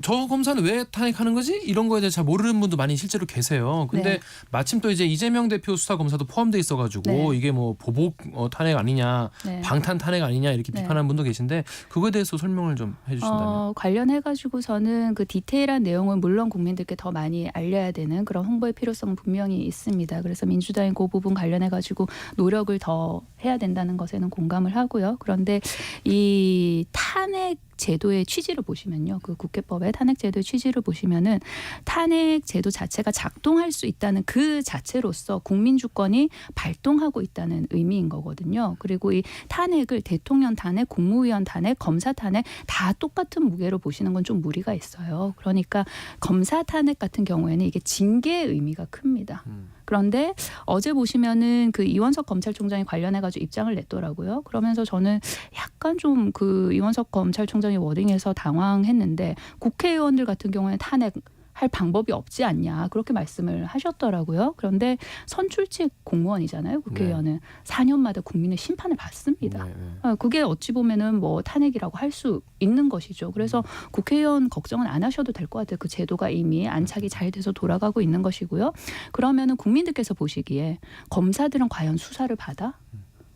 Speaker 6: 저 검사는 왜 탄핵하는 거지? 이런 거에 대해 잘 모르는 분도 많이 실제로 계세요. 근데
Speaker 15: 네.
Speaker 6: 마침 또 이제 이재명 대표 수사 검사도 포함돼 있어가지고
Speaker 15: 네.
Speaker 6: 이게 뭐 보복 탄핵 아니냐,
Speaker 15: 네.
Speaker 6: 방탄 탄핵 아니냐 이렇게
Speaker 15: 네.
Speaker 6: 비판하는 분도 계신데 그거에 대해서 설명을 좀 해주신다면.
Speaker 15: 관련해가지고 저는 그 디테일한 내용은 물론 국민들께 더 많이 알려야 되는 그런 홍보의 필요성은 분명히 있습니다. 그래서 민주당이 그 부분 관련해가지고 노력을 더 해야 된다는 것에는 공감을 하고요. 그런데 이 탄핵 제도의 취지를 보시면요. 그 국회법의 탄핵 제도의 취지를 보시면은 탄핵 제도 자체가 작동할 수 있다는 그 자체로서 국민 주권이 발동하고 있다는 의미인 거거든요. 그리고 이 탄핵을 대통령 탄핵, 국무위원 탄핵, 검사 탄핵 다 똑같은 무게로 보시는 건 좀 무리가 있어요. 그러니까 검사 탄핵 같은 경우에는 이게 징계의 의미가 큽니다. 그런데 어제 보시면은 그 이원석 검찰총장이 관련해가지고 입장을 냈더라고요. 그러면서 저는 약간 좀 그 이원석 검찰총장의 워딩에서 당황했는데 국회의원들 같은 경우에는 탄핵할 방법이 없지 않냐 그렇게 말씀을 하셨더라고요. 그런데 선출직 공무원이잖아요. 국회의원은 네. 4년마다 국민의 심판을 받습니다. 네. 그게 어찌 보면은 뭐 탄핵이라고 할 수 있는 것이죠. 그래서 국회의원 걱정은 안 하셔도 될 것 같아요. 그 제도가 이미 안착이 잘 돼서 돌아가고 있는 것이고요. 그러면은 국민들께서 보시기에 검사들은 과연 수사를 받아?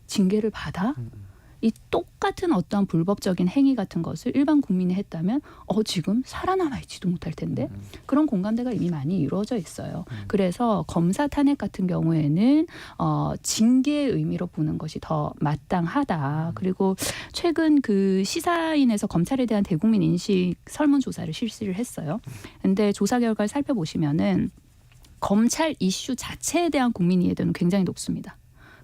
Speaker 15: 징계를 받아? 이 똑같은 어떤 불법적인 행위 같은 것을 일반 국민이 했다면 지금 살아남아 있지도 못할 텐데 그런 공감대가 이미 많이 이루어져 있어요. 그래서 검사 탄핵 같은 경우에는 징계의 의미로 보는 것이 더 마땅하다. 그리고 최근 그 시사인에서 검찰에 대한 대국민 인식 설문조사를 실시를 했어요. 근데 조사 결과를 살펴보시면은 검찰 이슈 자체에 대한 국민 이해도는 굉장히 높습니다.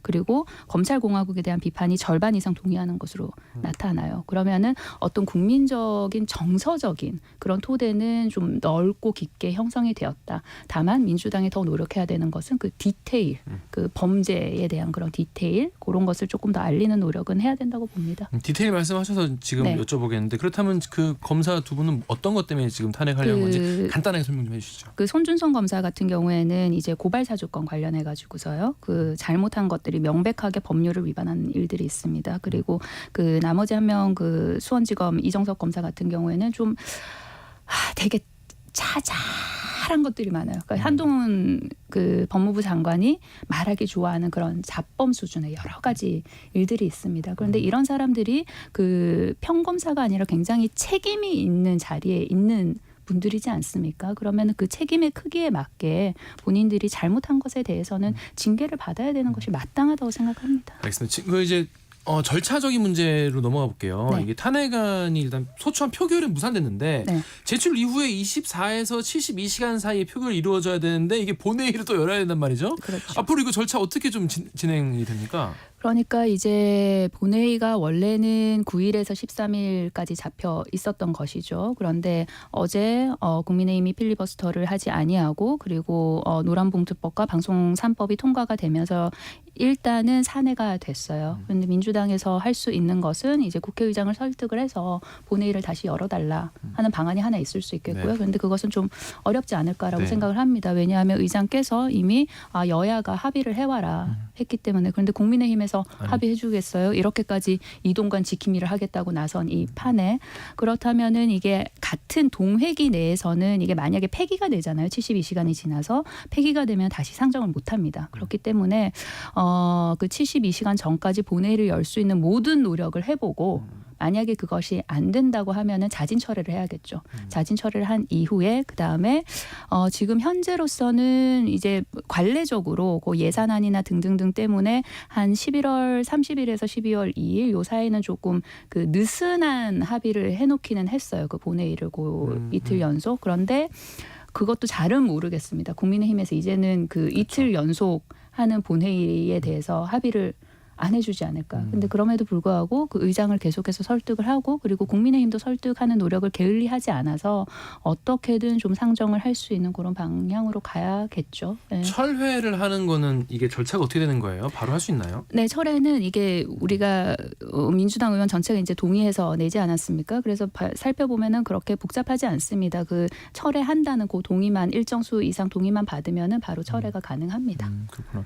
Speaker 15: 그리고 검찰공화국에 대한 비판이 절반 이상 동의하는 것으로 나타나요. 그러면은 어떤 국민적인 정서적인 그런 토대는 좀 넓고 깊게 형성이 되었다. 다만 민주당이 더 노력해야 되는 것은 그 디테일, 그 범죄에 대한 그런 디테일 그런 것을 조금 더 알리는 노력은 해야 된다고 봅니다.
Speaker 6: 디테일 말씀하셔서 지금
Speaker 15: 네.
Speaker 6: 여쭤보겠는데 그렇다면 그 검사 두 분은 어떤 것 때문에 지금 탄핵하려는 건지 간단하게 설명 좀 해주시죠.
Speaker 15: 그 손준성 검사 같은 경우에는 이제 고발 사주권 관련해 가지고서요. 그 잘못한 것들이 명백하게 법률을 위반한 일들이 있습니다. 그리고 그 나머지 한 명 그 수원지검 이정석 검사 같은 경우에는 좀 되게 자잘한 것들이 많아요. 그러니까 한동훈 그 법무부 장관이 말하기 좋아하는 그런 자범 수준의 여러 가지 일들이 있습니다. 그런데 이런 사람들이 그 평검사가 아니라 굉장히 책임이 있는 자리에 있는 분들이지 않습니까? 그러면 그 책임의 크기에 맞게 본인들이 잘못한 것에 대해서는 징계를 받아야 되는 것이 마땅하다고 생각합니다.
Speaker 6: 알겠습니다. 그 이제 절차적인 문제로 넘어가 볼게요.
Speaker 15: 네.
Speaker 6: 이게 탄핵안이 일단 소추안 표결은 무산됐는데
Speaker 15: 네.
Speaker 6: 제출 이후에 24에서 72시간 사이에 표결이 이루어져야 되는데 이게 본회의를 또 열어야 된단 말이죠.
Speaker 15: 그렇죠.
Speaker 6: 앞으로 이거 절차 어떻게 좀 진행이 됩니까?
Speaker 15: 그러니까 이제 본회의가 원래는 9일에서 13일까지 잡혀 있었던 것이죠. 그런데 어제 국민의힘이 필리버스터를 하지 아니하고 그리고 노란봉투법과 방송 3법이 통과가 되면서 일단은 산회가 됐어요. 그런데 민주당에서 할 수 있는 것은 이제 국회의장을 설득을 해서 본회의를 다시 열어달라 하는 방안이 하나 있을 수 있겠고요.
Speaker 6: 네.
Speaker 15: 그런데 그것은 좀 어렵지 않을까라고
Speaker 6: 네.
Speaker 15: 생각을 합니다. 왜냐하면 의장께서 이미 여야가 합의를 해와라 했기 때문에. 그런데 국민의힘에서 합의해 주겠어요? 이렇게까지 이동관 지킴이를 하겠다고 나선 이 판에. 그렇다면은 이게 같은 동회기 내에서는 이게 만약에 폐기가 되잖아요. 72시간이 지나서 폐기가 되면 다시 상정을 못 합니다. 그렇기 때문에 그 72시간 전까지 본회의를 열 수 있는 모든 노력을 해보고 만약에 그것이 안 된다고 하면은 자진 철회를 해야겠죠. 자진 철회를 한 이후에 그 다음에 지금 현재로서는 이제 관례적으로 그 예산안이나 등등등 때문에 한 11월 30일에서 12월 2일 요 사이는 조금 그 느슨한 합의를 해놓기는 했어요. 그 본회의를 그 이틀 연속. 그런데 그것도 잘은 모르겠습니다. 국민의힘에서 이제는 그 이틀 연속 하는 본회의에 대해서 합의를 안 해주지 않을까. 근데 그럼에도 불구하고 그 의장을 계속해서 설득을 하고 그리고 국민의힘도 설득하는 노력을 게을리하지 않아서 어떻게든 좀 상정을 할 수 있는 그런 방향으로 가야겠죠. 네.
Speaker 6: 철회를 하는 거는 이게 절차가 어떻게 되는 거예요? 바로 할 수 있나요?
Speaker 15: 네, 철회는 이게 우리가 민주당 의원 전체가 이제 동의해서 내지 않았습니까? 그래서 살펴보면은 그렇게 복잡하지 않습니다. 그 철회한다는 그 동의만 일정 수 이상 동의만 받으면은 바로 철회가 가능합니다.
Speaker 6: 그렇구나.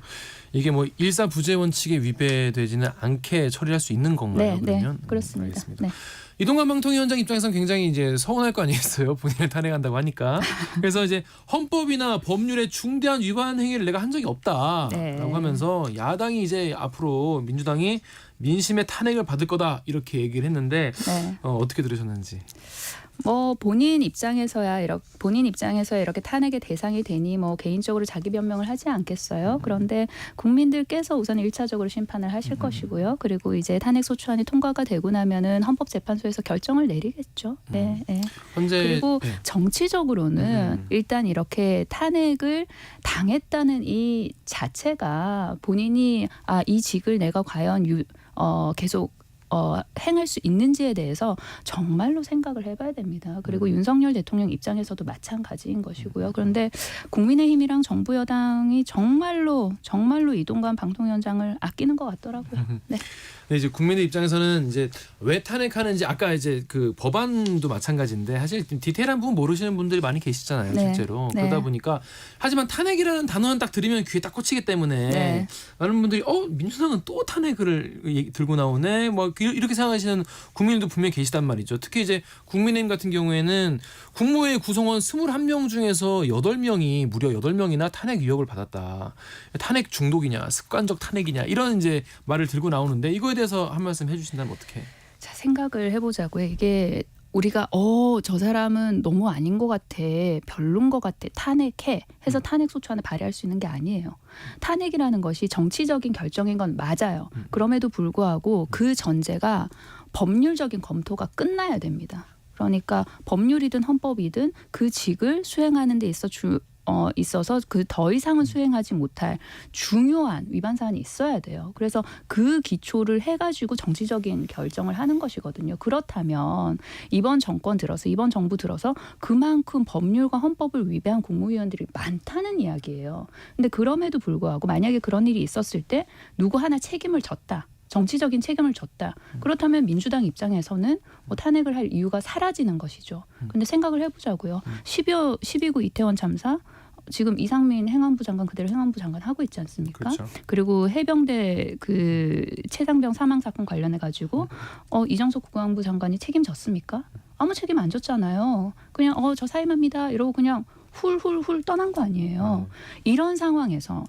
Speaker 6: 이게 뭐 일사부재 원칙에 위배되지는 않게 처리할 수 있는 건가요?
Speaker 15: 네,
Speaker 6: 그러면?
Speaker 15: 네, 그렇습니다.
Speaker 6: 알겠습니다.
Speaker 15: 네.
Speaker 6: 이동관 방통위원장 입장에서는 굉장히 이제 서운할 거 아니겠어요? 본인을 탄핵한다고 하니까. 그래서 이제 헌법이나 법률의 중대한 위반 행위를 내가 한 적이 없다라고
Speaker 15: 네.
Speaker 6: 하면서 야당이 이제 앞으로 민주당이 민심의 탄핵을 받을 거다 이렇게 얘기를 했는데
Speaker 15: 네.
Speaker 6: 어떻게 들으셨는지.
Speaker 15: 뭐 본인 입장에서 이렇게 탄핵의 대상이 되니 뭐 개인적으로 자기 변명을 하지 않겠어요. 그런데 국민들께서 우선 1차적으로 심판을 하실 것이고요. 그리고 이제 탄핵 소추안이 통과가 되고 나면은 헌법재판소에서 결정을 내리겠죠. 네. 네.
Speaker 6: 현재
Speaker 15: 그리고 정치적으로는 일단 이렇게 탄핵을 당했다는 이 자체가 본인이 이 직을 내가 과연 계속 행할 수 있는지에 대해서 정말로 생각을 해봐야 됩니다. 그리고 윤석열 대통령 입장에서도 마찬가지인 것이고요. 그런데 국민의힘이랑 정부 여당이 정말로 이동관 방통위원장을 아끼는 것 같더라고요. 네.
Speaker 6: 네, 이제 국민의 입장에서는 이제 왜 탄핵하는지 아까 이제 그 법안도 마찬가지인데 사실 디테일한 부분 모르시는 분들이 많이 계시잖아요,
Speaker 15: 네.
Speaker 6: 실제로.
Speaker 15: 네.
Speaker 6: 그러다 보니까 하지만 탄핵이라는 단어는 딱 들으면 귀에 딱 꽂히기 때문에
Speaker 15: 네.
Speaker 6: 많은 분들이 민주당은 또 탄핵을 들고 나오네, 뭐 이렇게 생각하시는 국민들도 분명히 계시단 말이죠. 특히 이제 국민의힘 같은 경우에는 국무회의 구성원 21명 중에서 8명이 무려 8명이나 탄핵 의혹을 받았다. 탄핵 중독이냐, 습관적 탄핵이냐 이런 이제 말을 들고 나오는데 이거에 대해서 한 말씀 해주신다면 어떻게?
Speaker 15: 자, 생각을 해보자고요. 이게 우리가 저 사람은 너무 아닌 것 같아, 별론 것 같아, 탄핵해 해서 탄핵 소추안을 발의할 수 있는 게 아니에요. 탄핵이라는 것이 정치적인 결정인 건 맞아요. 그럼에도 불구하고 그 전제가 법률적인 검토가 끝나야 됩니다. 그러니까 법률이든 헌법이든 그 직을 수행하는 데 있어서 그 더 이상은 수행하지 못할 중요한 위반 사안이 있어야 돼요. 그래서 그 기초를 해가지고 정치적인 결정을 하는 것이거든요. 그렇다면 이번 정부 들어서 그만큼 법률과 헌법을 위배한 국무위원들이 많다는 이야기예요. 근데 그럼에도 불구하고 만약에 그런 일이 있었을 때 누구 하나 책임을 졌다. 정치적인 책임을 졌다. 그렇다면 민주당 입장에서는 뭐 탄핵을 할 이유가 사라지는 것이죠. 근데 생각을 해보자고요. 12구 이태원 참사 지금 이상민 행안부 장관 그대로 행안부 장관 하고 있지 않습니까?
Speaker 6: 그렇죠.
Speaker 15: 그리고 해병대 그 최상병 사망 사건 관련해 가지고 이정석 국방부 장관이 책임졌습니까? 아무 책임 안 졌잖아요. 그냥 저 사임합니다 이러고 그냥 훌훌훌 떠난 거 아니에요. 이런 상황에서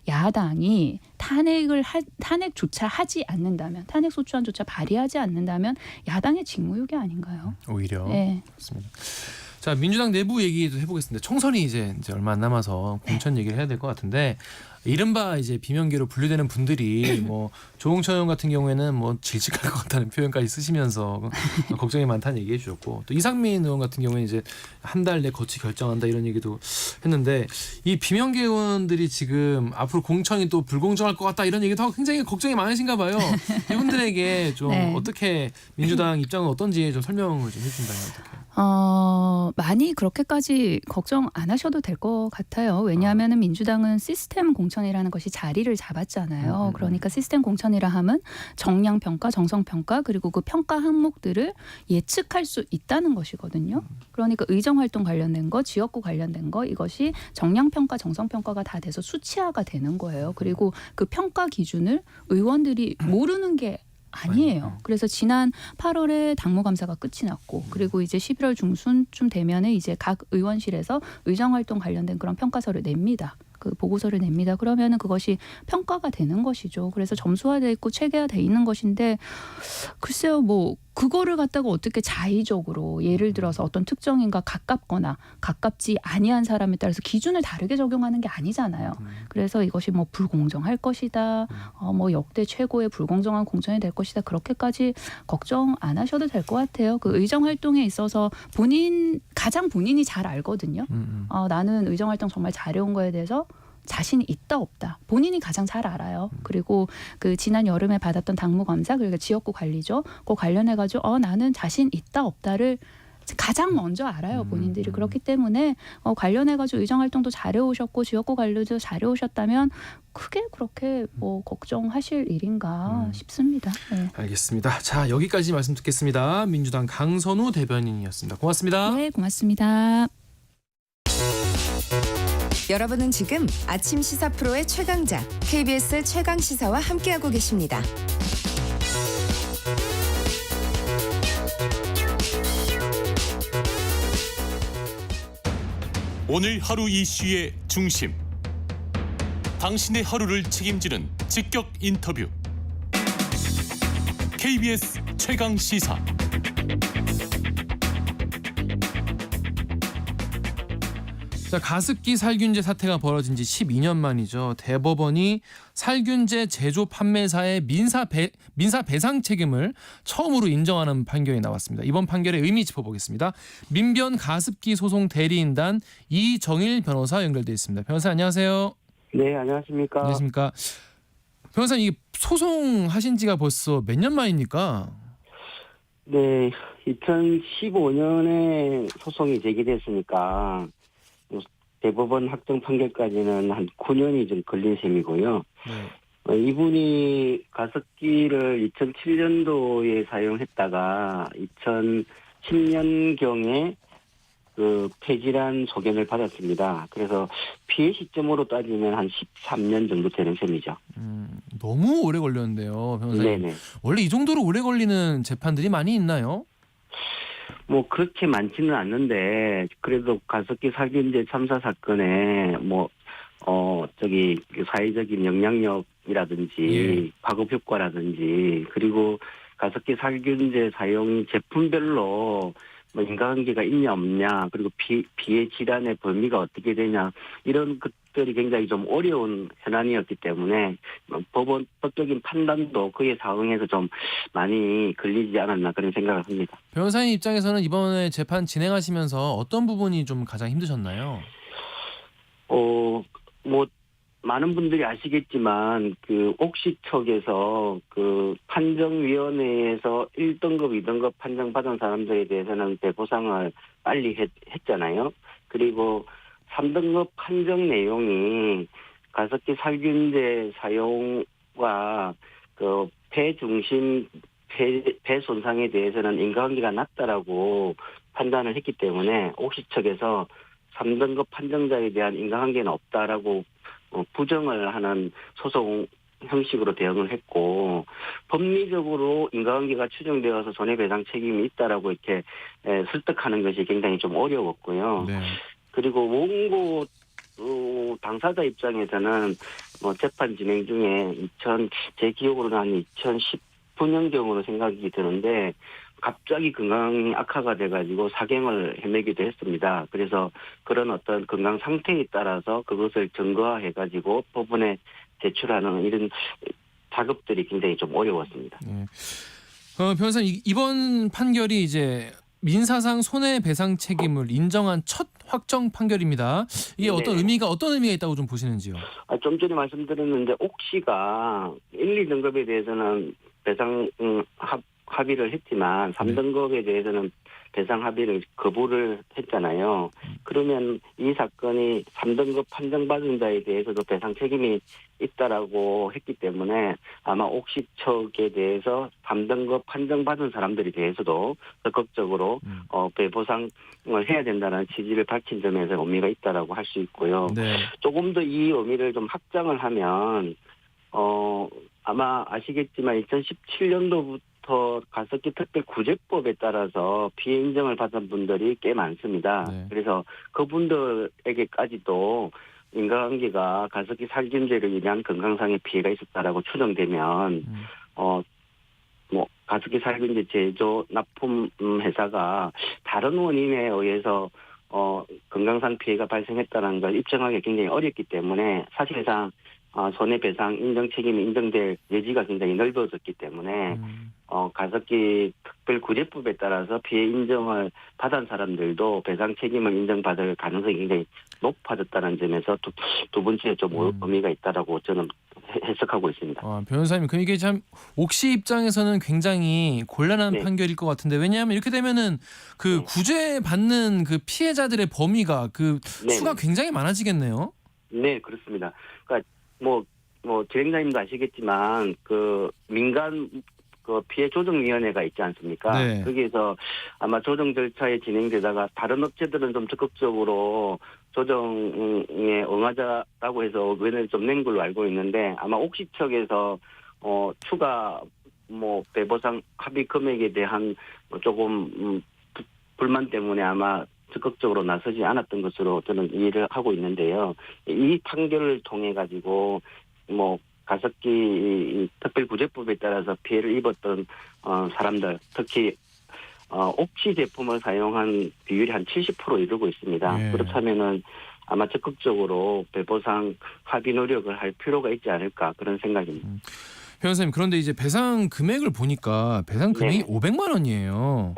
Speaker 15: 야당이 탄핵조차 하지 않는다면, 탄핵 소추안조차 발의하지 않는다면 야당의 직무유기 아닌가요?
Speaker 6: 오히려.
Speaker 15: 네.
Speaker 6: 그렇습니다. 자, 민주당 내부 얘기도 해보겠습니다. 총선이 이제 얼마 안 남아서 공천 얘기를 해야 될 것 같은데 이른바 이제 비명계로 분류되는 분들이 뭐 조홍천 의원 같은 경우에는 뭐 질직할 것 같다는 표현까지 쓰시면서 걱정이 많다는 얘기해 주셨고 또 이상민 의원 같은 경우에는 이제 한 달 내 거치 결정한다 이런 얘기도 했는데 이 비명계 의원들이 지금 앞으로 공천이 또 불공정할 것 같다 이런 얘기도 하고 굉장히 걱정이 많으신가 봐요. 이분들에게 좀
Speaker 15: 네.
Speaker 6: 어떻게 민주당 입장은 어떤지 좀 설명을 좀 해주신다면 어떡해요?
Speaker 15: 많이 그렇게까지 걱정 안 하셔도 될 것 같아요. 왜냐하면 민주당은 시스템 공천이라는 것이 자리를 잡았잖아요. 그러니까 시스템 공천이라 하면 정량평가, 정성평가 그리고 그 평가 항목들을 예측할 수 있다는 것이거든요. 그러니까 의정활동 관련된 거, 지역구 관련된 거 이것이 정량평가, 정성평가가 다 돼서 수치화가 되는 거예요. 그리고 그 평가 기준을 의원들이 모르는 게 아니에요. 그래서 지난 8월에 당무감사가 끝이 났고 그리고 이제 11월 중순쯤 되면은 이제 각 의원실에서 의정활동 관련된 그런 평가서를 냅니다. 그 보고서를 냅니다. 그러면은 그것이 평가가 되는 것이죠. 그래서 점수화돼 있고 체계화돼 있는 것인데 글쎄요, 뭐 그거를 갖다가 어떻게 자의적으로 예를 들어서 어떤 특정인과 가깝거나 가깝지 아니한 사람에 따라서 기준을 다르게 적용하는 게 아니잖아요. 그래서 이것이 뭐 불공정할 것이다, 뭐 역대 최고의 불공정한 공천이 될 것이다 그렇게까지 걱정 안 하셔도 될 것 같아요. 그 의정 활동에 있어서 가장 본인이 잘 알거든요. 나는 의정 활동 정말 잘해온 거에 대해서 자신이 있다 없다 본인이 가장 잘 알아요. 그리고 그 지난 여름에 받았던 당무감사 그리고 지역구 관리죠. 그 관련해 가지고 나는 자신 있다 없다를 가장 먼저 알아요. 본인들이. 그렇기 때문에 관련해 가지고 의정 활동도 잘해오셨고 지역구 관리도 잘해오셨다면 크게 그렇게 뭐 걱정하실 일인가 싶습니다. 네.
Speaker 6: 알겠습니다. 자, 여기까지 말씀 듣겠습니다. 민주당 강선우 대변인이었습니다. 고맙습니다.
Speaker 15: 네, 고맙습니다.
Speaker 16: 여러분은 지금 아침 시사 프로의 최강자 KBS 최강시사와 함께하고 계십니다.
Speaker 12: 오늘 하루 이슈의 중심. 당신의 하루를 책임지는 직격 인터뷰. KBS 최강시사.
Speaker 6: 자, 가습기 살균제 사태가 벌어진 지 12년 만이죠. 대법원이 살균제 제조 판매사의 민사 배상 책임을 처음으로 인정하는 판결이 나왔습니다. 이번 판결의 의미 짚어보겠습니다. 민변 가습기 소송 대리인단 이정일 변호사 연결돼 있습니다. 변호사 안녕하세요.
Speaker 17: 네, 안녕하십니까.
Speaker 6: 안녕하십니까. 변호사님, 이 소송하신 지가 벌써 몇 년 만입니까?
Speaker 17: 네, 2015년에 소송이 제기됐으니까 대법원 확정 판결까지는 한 9년이 좀 걸린 셈이고요. 이분이 가습기를 2007년도에 사용했다가 2010년경에 그 폐질환 소견을 받았습니다. 그래서 피해 시점으로 따지면 한 13년 정도 되는 셈이죠.
Speaker 6: 너무 오래 걸렸는데요, 변호사님.
Speaker 17: 네네.
Speaker 6: 원래 이 정도로 오래 걸리는 재판들이 많이 있나요?
Speaker 17: 뭐 그렇게 많지는 않는데 그래도 가습기 살균제 참사 사건에 사회적인 영향력이라든지 파급 효과라든지 그리고 가습기 살균제 사용 제품별로 뭐 인과관계가 있냐 없냐 그리고 피해 질환의 범위가 어떻게 되냐 이런 것들이 굉장히 좀 어려운 현안이었기 때문에 법적인 판단도 그에 상응해서 좀 많이 걸리지 않았나 그런 생각을 합니다.
Speaker 6: 변호사님 입장에서는 이번에 재판 진행하시면서 어떤 부분이 좀 가장 힘드셨나요?
Speaker 17: 많은 분들이 아시겠지만 그 옥시 측에서 그 판정위원회에서 1등급, 2등급 판정받은 사람들에 대해서는 배보상을 빨리 했잖아요. 그리고 3등급 판정 내용이 가습기 살균제 사용과 그 폐 중심 폐 손상에 대해서는 인과관계가 낮다라고 판단을 했기 때문에 옥시 측에서 3등급 판정자에 대한 인과관계는 없다라고 부정을 하는 소송 형식으로 대응을 했고 법리적으로 인과관계가 추정되어서 손해배상 책임이 있다라고 이렇게 설득하는 것이 굉장히 좀 어려웠고요.
Speaker 6: 네.
Speaker 17: 그리고 원고 당사자 입장에서는 재판 진행 중에 제 기억으로는 한 불면증으로 생각이 드는데 갑자기 건강이 악화가 돼가지고 사경을 헤매기도 했습니다. 그래서 그런 어떤 건강 상태에 따라서 그것을 증거화해가지고 법원에 제출하는 이런 작업들이 굉장히 좀 어려웠습니다.
Speaker 6: 네. 변호사님, 이번 판결이 이제 민사상 손해배상 책임을 인정한 첫 확정 판결입니다. 이게 어떤 의미가 있다고 좀 보시는지요?
Speaker 17: 좀 전에 말씀드렸는데 옥시가 1, 2등급에 대해서는 배상 합의를 했지만 3등급에 대해서는 배상 합의를 거부를 했잖아요. 그러면 이 사건이 3등급 판정받은 자에 대해서도 배상 책임이 있다라고 했기 때문에 아마 옥시 측에 대해서 3등급 판정받은 사람들에 대해서도 적극적으로 배보상을 해야 된다는 취지를 밝힌 점에서 의미가 있다라고 할 수 있고요.
Speaker 6: 네.
Speaker 17: 조금 더 이 의미를 좀 확장을 하면 아마 아시겠지만 2017년도부터 가습기 특별구제법에 따라서 피해 인정을 받은 분들이 꽤 많습니다.
Speaker 6: 네.
Speaker 17: 그래서 그분들에게까지도 인과관계가 가습기 살균제를 인한 건강상의 피해가 있었다라고 추정되면 가습기 살균제 제조 납품 회사가 다른 원인에 의해서 건강상 피해가 발생했다는 걸 입증하기 굉장히 어렵기 때문에 사실상 손해배상 인정 책임이 인정될 여지가 굉장히 넓어졌기 때문에 가습기 특별구제법에 따라서 피해 인정을 받은 사람들도 배상 책임을 인정받을 가능성이 굉장히 높아졌다는 점에서 두 번째 좀 의미가 있다라고 저는 해석하고 있습니다.
Speaker 6: 변호사님, 그럼 이게 참 옥시 입장에서는 굉장히 곤란한 판결일 것 같은데, 왜냐하면 이렇게 되면은 그 구제 받는 그 피해자들의 범위가 수가 굉장히 많아지겠네요.
Speaker 17: 네, 그렇습니다. 그러니까 진행자님도 아시겠지만 그 민간 피해 조정위원회가 있지 않습니까?
Speaker 6: 네.
Speaker 17: 거기에서 아마 조정 절차에 진행되다가 다른 업체들은 좀 적극적으로 조정에 응하자라고 해서 의견을 좀 낸 걸로 알고 있는데 아마 옥시 측에서 추가 배보상 합의 금액에 대한 조금 불만 때문에 아마 적극적으로 나서지 않았던 것으로 저는 이해를 하고 있는데요. 이 판결을 통해 가지고 가습기 특별구제법에 따라서 피해를 입었던 사람들, 특히 옥시 제품을 사용한 비율이 한 70% 이르고 있습니다.
Speaker 6: 네.
Speaker 17: 그렇다면은 아마 적극적으로 배보상 합의 노력을 할 필요가 있지 않을까 그런 생각입니다.
Speaker 6: 변호사님, 그런데 이제 배상 금액을 보니까 배상 금액이 500만 원이에요.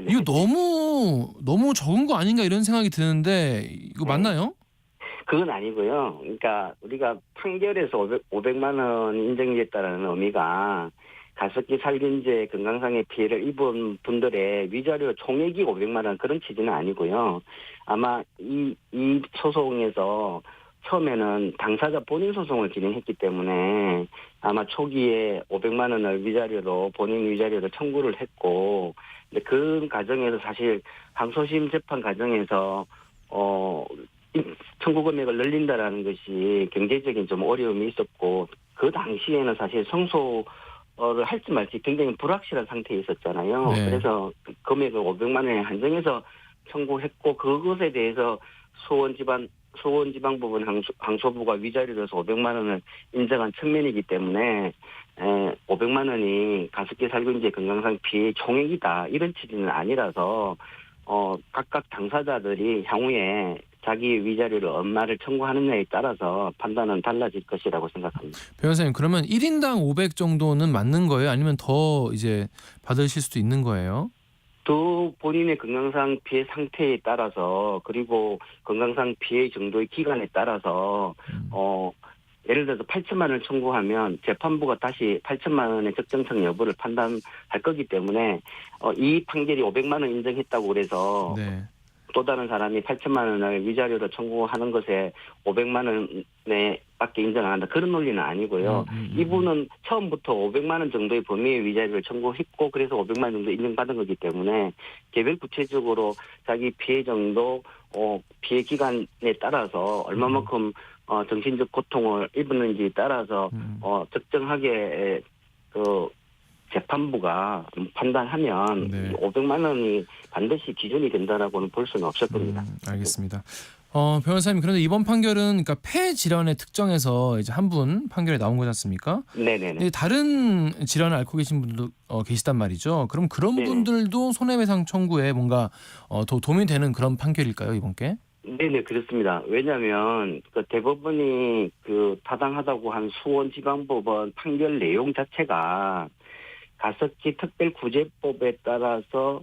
Speaker 6: 이거 너무 적은 거 아닌가 이런 생각이 드는데 이거 맞나요?
Speaker 17: 그건 아니고요. 그러니까 우리가 판결에서 500만 원 인정이 됐다는 의미가 가습기 살균제 건강상의 피해를 입은 분들의 위자료 총액이 500만 원 그런 취지는 아니고요. 아마 이 소송에서 처음에는 당사자 본인 소송을 진행했기 때문에 아마 초기에 500만 원을 위자료로 본인 위자료로 청구를 했고, 근데 그 과정에서 사실 항소심 재판 과정에서 청구 금액을 늘린다라는 것이 경제적인 좀 어려움이 있었고, 그 당시에는 사실 성소를 할지 말지 굉장히 불확실한 상태에 있었잖아요.
Speaker 6: 네.
Speaker 17: 그래서 금액을 500만 원에 한정해서 청구했고, 그것에 대해서 수원지방법원 항소부가 위자료로서 500만 원을 인정한 측면이기 때문에 500만 원이 가습기 살균제 건강상 피해 총액이다 이런 취지는 아니라서 각각 당사자들이 향후에 자기 위자료를 얼마를 청구하느냐에 따라서 판단은 달라질 것이라고 생각합니다.
Speaker 6: 변호사님, 그러면 1인당 500 정도는 맞는 거예요? 아니면 더 이제 받으실 수도 있는 거예요?
Speaker 17: 또 본인의 건강상 피해 상태에 따라서 그리고 건강상 피해 정도의 기간에 따라서 예를 들어서 8천만 원을 청구하면 재판부가 다시 8천만 원의 적정성 여부를 판단할 거기 때문에 이 판결이 500만 원 인정했다고 그래서 또 다른 사람이 8천만 원을 위자료로 청구하는 것에 500만 원에 밖에 인정 안 한다. 그런 논리는 아니고요. 이분은 처음부터 500만 원 정도의 범위의 위자료를 청구했고 그래서 500만 원 정도 인정받은 거기 때문에 개별 구체적으로 자기 피해 정도, 피해 기간에 따라서 얼마만큼 정신적 고통을 입었는지에 따라서 적정하게 재판부가 판단하면 500만 원이 반드시 기준이 된다라고는 볼 수는 없을 겁니다.
Speaker 6: 알겠습니다. 변호사님, 그런데 이번 판결은 그러니까 폐 질환의 특정에서 이제 한 분 판결이 나온 거지 않습니까?
Speaker 17: 네네네.
Speaker 6: 다른 질환을 앓고 계신 분들도 계시단 말이죠. 그럼 그런 분들도 손해배상 청구에 뭔가 더 도움이 되는 그런 판결일까요, 이번 게?
Speaker 17: 네네, 그렇습니다. 왜냐하면 그 대법원이 그 타당하다고 한 수원지방법원 판결 내용 자체가 가습기 특별구제법에 따라서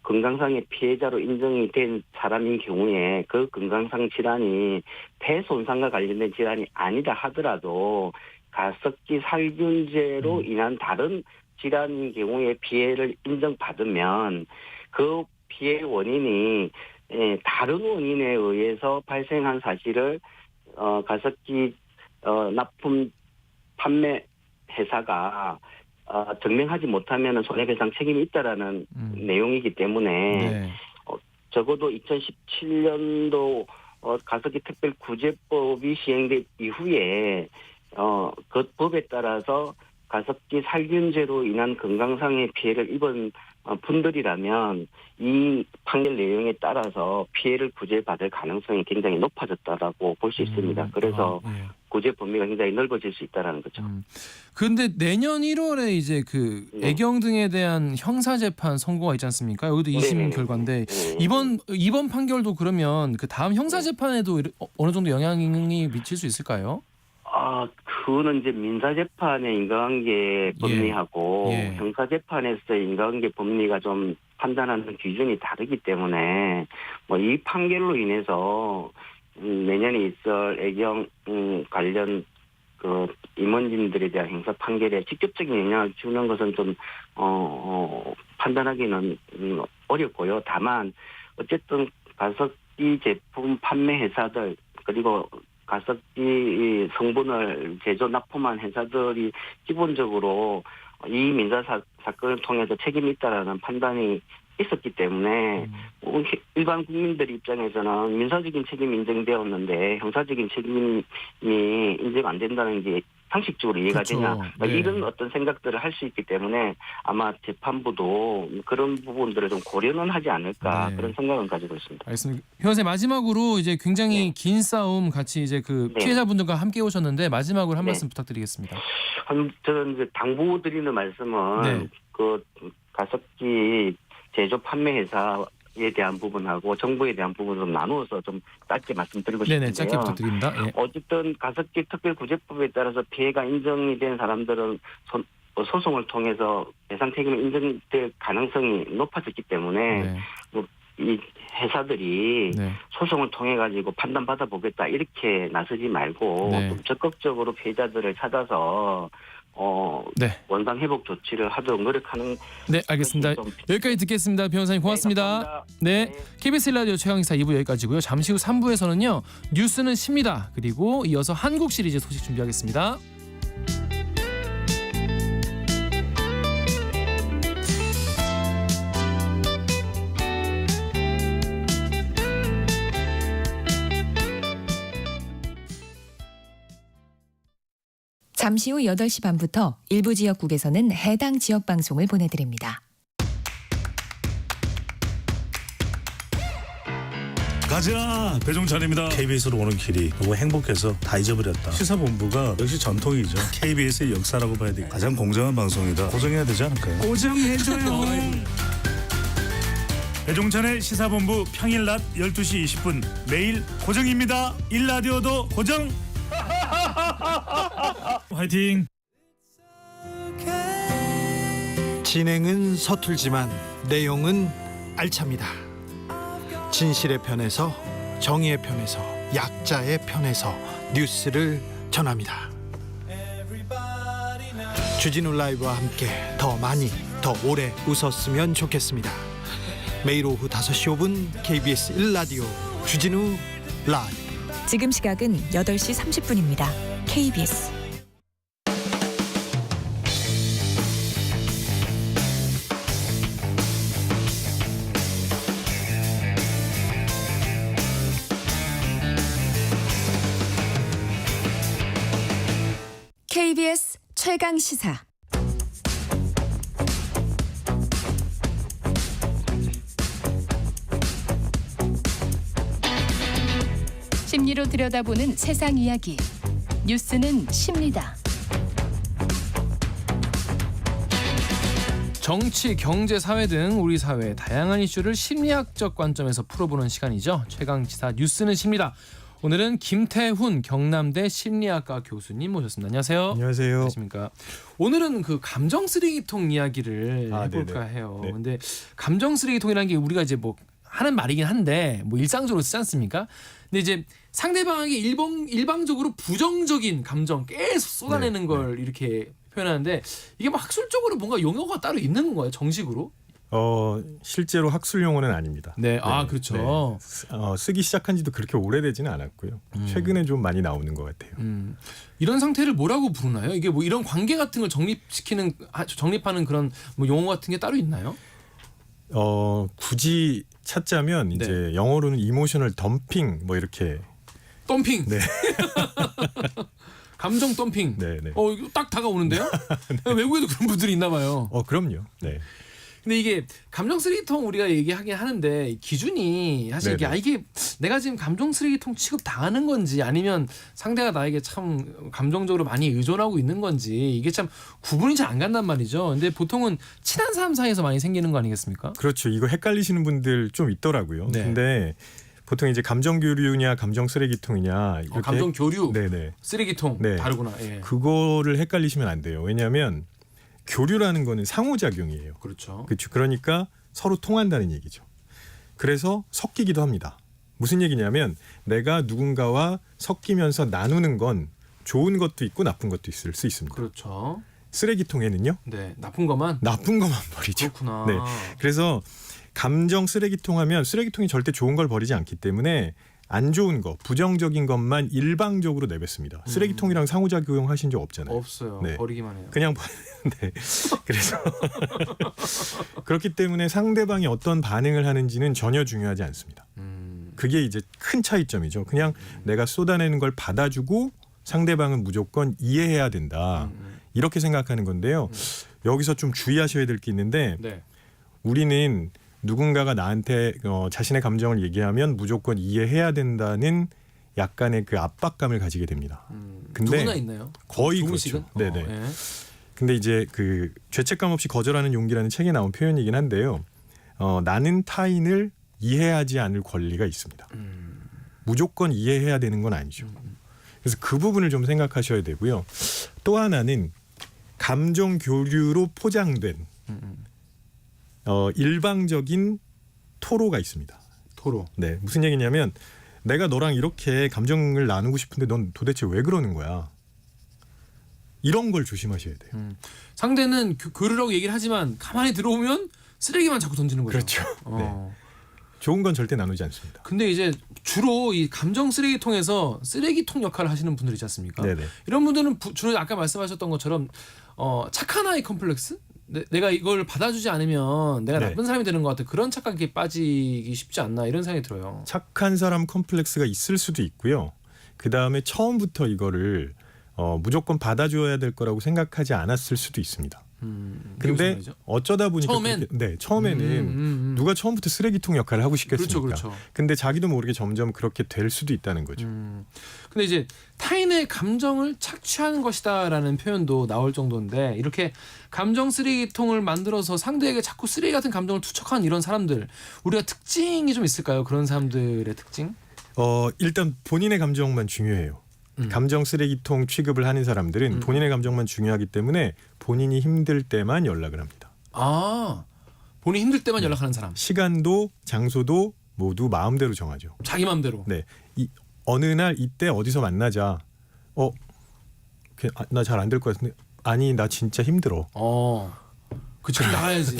Speaker 17: 건강상의 피해자로 인정이 된 사람인 경우에 그 건강상 질환이 폐 손상과 관련된 질환이 아니다 하더라도 가습기 살균제로 인한 다른 질환인 경우에 피해를 인정받으면 그 피해 원인이 다른 원인에 의해서 발생한 사실을 가습기 납품 판매 회사가 증명하지 못하면 손해배상 책임이 있다라는 내용이기 때문에 적어도 2017년도 가습기 특별구제법이 시행된 이후에 그 법에 따라서 가습기 살균제로 인한 건강상의 피해를 입은 분들이라면 이 판결 내용에 따라서 피해를 구제받을 가능성이 굉장히 높아졌다라고 볼 수 있습니다. 그래서 구제 범위가 굉장히 넓어질 수 있다라는 거죠.
Speaker 6: 그런데 내년 1월에 이제 그 애경 등에 대한 형사 재판 선고가 있지 않습니까? 여기도 2심 결과인데 이번 판결도 그러면 그 다음 형사 재판에도 어느 정도 영향이 미칠 수 있을까요?
Speaker 17: 그거는 이제 민사재판의 인과관계 법리하고 형사재판에서의 인과관계 법리가 좀 판단하는 기준이 다르기 때문에 이 판결로 인해서 내년에 있을 애경 관련 그 임원진들에 대한 형사 판결에 직접적인 영향을 주는 것은 좀 판단하기는 어렵고요. 다만 어쨌든 가습기 제품 판매 회사들 그리고 가습기 성분을 제조 납품한 회사들이 기본적으로 이 민사 사건을 통해서 책임이 있다라는 판단이 있었기 때문에 일반 국민들 입장에서는 민사적인 책임이 인정되었는데 형사적인 책임이 인정 안 된다는 게 상식적으로 이해가 되냐 이런 어떤 생각들을 할 수 있기 때문에 아마 재판부도 그런 부분들을 좀 고려는 하지 않을까 그런 생각은 가지고 있습니다.
Speaker 6: 알겠습니다. 변호사님, 마지막으로 이제 굉장히 긴 싸움 같이 이제 그 피해자분들과 함께 오셨는데 마지막으로 한 말씀 부탁드리겠습니다.
Speaker 17: 저는 이제 당부드리는 말씀은 그 가습기 제조 판매 회사에 대한 부분하고 정부에 대한 부분을 좀 나누어서 좀 짧게 말씀드리고 싶은데요.
Speaker 6: 네네, 짧게 부탁드립니다.
Speaker 17: 어쨌든 가습기 특별구제법에 따라서 피해가 인정이 된 사람들은 소송을 통해서 배상 책임이 인정될 가능성이 높아졌기 때문에 이 회사들이 소송을 통해 가지고 판단받아 보겠다 이렇게 나서지 말고 좀 적극적으로 피해자들을 찾아서 원상 회복 조치를 하도록 노력하는.
Speaker 6: 네, 알겠습니다. 여기까지 듣겠습니다. 변호사님 고맙습니다. 네, KBS 라디오 최강시사 2부 여기까지고요. 잠시 후 3부에서는요 뉴스는 쉽니다. 그리고 이어서 한국 시리즈 소식 준비하겠습니다.
Speaker 16: 잠시 후 8시 반부터 일부 지역국에서는 해당 지역 방송을 보내드립니다.
Speaker 18: 가자! 배종찬입니다. KBS로 오는 길이 너무 행복해서 다 잊어버렸다. 시사본부가 역시 전통이죠. KBS의 역사라고 봐야 돼. 가장 공정한 방송이다. 고정해야 되지 않을까요? 고정해줘요. 배종찬의 시사본부 평일 낮 12시 20분 매일 고정입니다. 일라디오도 고정. 화이팅.
Speaker 19: 진행은 서툴지만 내용은 알찹니다. 진실의 편에서 정의의 편에서 약자의 편에서 뉴스를 전합니다. 주진우 라이브와 함께 더 많이 더 오래 웃었으면 좋겠습니다. 매일 오후 5시 5분 KBS 1라디오 주진우 라이브.
Speaker 16: 지금 시각은 8시 30분입니다. KBS KBS 최강시사.
Speaker 3: 심리로 들여다보는 세상 이야기. 뉴스는 십니다.
Speaker 6: 정치, 경제, 사회 등 우리 사회의 다양한 이슈를 심리학적 관점에서 풀어보는 시간이죠. 최강시사 뉴스는 십니다. 오늘은 김태훈 경남대 심리학과 교수님 모셨습니다. 안녕하세요.
Speaker 20: 안녕하세요.
Speaker 6: 안녕하십니까. 오늘은 그 감정 쓰레기통 이야기를 해볼까 해요. 근데 감정 쓰레기통이라는 게 우리가 이제 뭐 하는 말이긴 한데 뭐 일상적으로 쓰지 않습니까? 근데 이제 상대방에게 일방적으로 부정적인 감정 계속 쏟아내는 걸 이렇게 표현하는데 이게 뭐 학술적으로 뭔가 용어가 따로 있는 건가요? 정식으로?
Speaker 20: 실제로 학술 용어는 아닙니다.
Speaker 6: 네, 그렇죠.
Speaker 20: 쓰기 시작한 지도 그렇게 오래되지는 않았고요. 최근에 좀 많이 나오는 것 같아요.
Speaker 6: 이런 상태를 뭐라고 부르나요? 이게 뭐 이런 관계 같은 걸 정립하는 그런 뭐 용어 같은 게 따로 있나요?
Speaker 20: 굳이 찾자면 이제 영어로는 이모셔널 덤핑 뭐 이렇게.
Speaker 6: 덤핑.
Speaker 20: 네.
Speaker 6: 감정 덤핑.
Speaker 20: 네.
Speaker 6: 이거 딱 다가오는데요? 외국에도 그런 분들이 있나 봐요.
Speaker 20: 그럼요. 네.
Speaker 6: 근데 이게 감정 쓰레기통 우리가 얘기하긴 하는데 기준이 사실 이게 내가 지금 감정 쓰레기통 취급 당하는 건지 아니면 상대가 나에게 참 감정적으로 많이 의존하고 있는 건지 이게 참 구분이 잘 안 간단 말이죠. 근데 보통은 친한 사람 사이에서 많이 생기는 거 아니겠습니까?
Speaker 20: 그렇죠. 이거 헷갈리시는 분들 좀 있더라고요. 근데 보통 이제 감정 교류냐 감정 쓰레기통이냐 이렇게
Speaker 6: 감정 교류, 쓰레기통 다르구나.
Speaker 20: 그거를 헷갈리시면 안 돼요. 왜냐하면 교류라는 거는 상호작용이에요.
Speaker 6: 그렇죠.
Speaker 20: 그러니까 서로 통한다는 얘기죠. 그래서 섞이기도 합니다. 무슨 얘기냐면 내가 누군가와 섞이면서 나누는 건 좋은 것도 있고 나쁜 것도 있을 수 있습니다.
Speaker 6: 그렇죠.
Speaker 20: 쓰레기통에는요.
Speaker 6: 나쁜 것만
Speaker 20: 버리죠.
Speaker 6: 그렇구나.
Speaker 20: 그래서 감정 쓰레기통 하면 쓰레기통이 절대 좋은 걸 버리지 않기 때문에 안 좋은 거, 부정적인 것만 일방적으로 내뱉습니다. 쓰레기통이랑 상호작용 하신 적 없잖아요.
Speaker 6: 없어요. 버리기만 해요.
Speaker 20: 그냥 그래서 그렇기 때문에 상대방이 어떤 반응을 하는지는 전혀 중요하지 않습니다. 그게 이제 큰 차이점이죠. 그냥 내가 쏟아내는 걸 받아주고 상대방은 무조건 이해해야 된다. 이렇게 생각하는 건데요. 여기서 좀 주의하셔야 될 게 있는데 우리는 누군가가 나한테 자신의 감정을 얘기하면 무조건 이해해야 된다는 약간의 그 압박감을 가지게 됩니다. 근데
Speaker 6: 누구나 있나요?
Speaker 20: 거의 그렇죠. 네네. 근데 이제 그 죄책감 없이 거절하는 용기라는 책에 나온 표현이긴 한데요. 나는 타인을 이해하지 않을 권리가 있습니다. 무조건 이해해야 되는 건 아니죠. 그래서 그 부분을 좀 생각하셔야 되고요. 또 하나는 감정 교류로 포장된 일방적인 토로가 있습니다.
Speaker 6: 토로.
Speaker 20: 네, 무슨 얘기냐면 내가 너랑 이렇게 감정을 나누고 싶은데 넌 도대체 왜 그러는 거야? 이런 걸 조심하셔야 돼요.
Speaker 6: 상대는 교류라고 얘기를 하지만 가만히 들어오면 쓰레기만 자꾸 던지는 거죠.
Speaker 20: 그렇죠. 좋은 건 절대 나누지 않습니다.
Speaker 6: 근데 이제 주로 이 감정 쓰레기통에서 쓰레기통 역할을 하시는 분들이 있지 않습니까? 이런 분들은 주로 아까 말씀하셨던 것처럼 착한 아이 컴플렉스? 내가 이걸 받아주지 않으면 내가 나쁜 사람이 되는 것 같아. 그런 착각에 빠지기 쉽지 않나 이런 생각이 들어요.
Speaker 20: 착한 사람 컴플렉스가 있을 수도 있고요. 그 다음에 처음부터 이거를 무조건 받아줘야 될 거라고 생각하지 않았을 수도 있습니다. 근데 어쩌다 보니까 처음에는 누가 처음부터 쓰레기통 역할을 하고 싶겠습니까?
Speaker 6: 그렇죠.
Speaker 20: 근데 자기도 모르게 점점 그렇게 될 수도 있다는 거죠.
Speaker 6: 근데 이제 타인의 감정을 착취하는 것이다라는 표현도 나올 정도인데 이렇게 감정 쓰레기통을 만들어서 상대에게 자꾸 쓰레기 같은 감정을 투척하는 이런 사람들 우리가 특징이 좀 있을까요? 그런 사람들의 특징?
Speaker 20: 일단 본인의 감정만 중요해요. 감정 쓰레기통 취급을 하는 사람들은 본인의 감정만 중요하기 때문에 본인이 힘들 때만 연락을 합니다.
Speaker 6: 본인이 힘들 때만 연락하는 사람.
Speaker 20: 시간도 장소도 모두 마음대로 정하죠.
Speaker 6: 자기 마음대로.
Speaker 20: 네. 어느 날 이때 어디서 만나자. 나 잘 안 될 것 같은데. 아니 나 진짜 힘들어.
Speaker 6: 그치. 그럼 나가야지.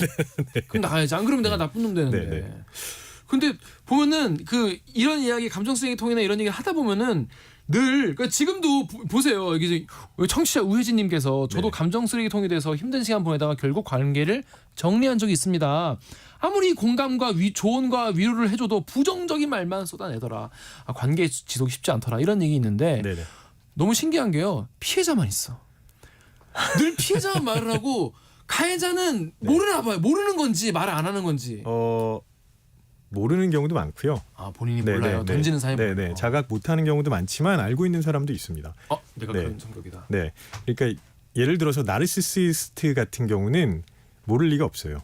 Speaker 6: 그럼 나가야지. 안 그러면 내가 나쁜 놈 되는데. 근데 보면은 이런 이야기 감정 쓰레기통이나 이런 얘기를 하다 보면은 늘 그러니까 지금도 보세요. 여기 청취자 우혜진님께서 저도 감정 쓰레기통이 돼서 힘든 시간 보내다가 결국 관계를 정리한 적이 있습니다. 아무리 공감과 조언과 위로를 해줘도 부정적인 말만 쏟아내더라. 관계 지속이 쉽지 않더라. 이런 얘기 있는데 너무 신기한 게요. 피해자만 있어. 늘 피해자만 말을 하고 가해자는 모르나 봐요. 모르는 건지 말을 안 하는 건지.
Speaker 20: 모르는 경우도 많고요.
Speaker 6: 아, 본인이 몰라요. 던지는 사이 몰라요.
Speaker 20: 네네. 자각 못하는 경우도 많지만 알고 있는 사람도 있습니다.
Speaker 6: 내가
Speaker 20: 네.
Speaker 6: 그런 성격이다.
Speaker 20: 네. 그러니까 예를 들어서 나르시시스트 같은 경우는 모를 리가 없어요.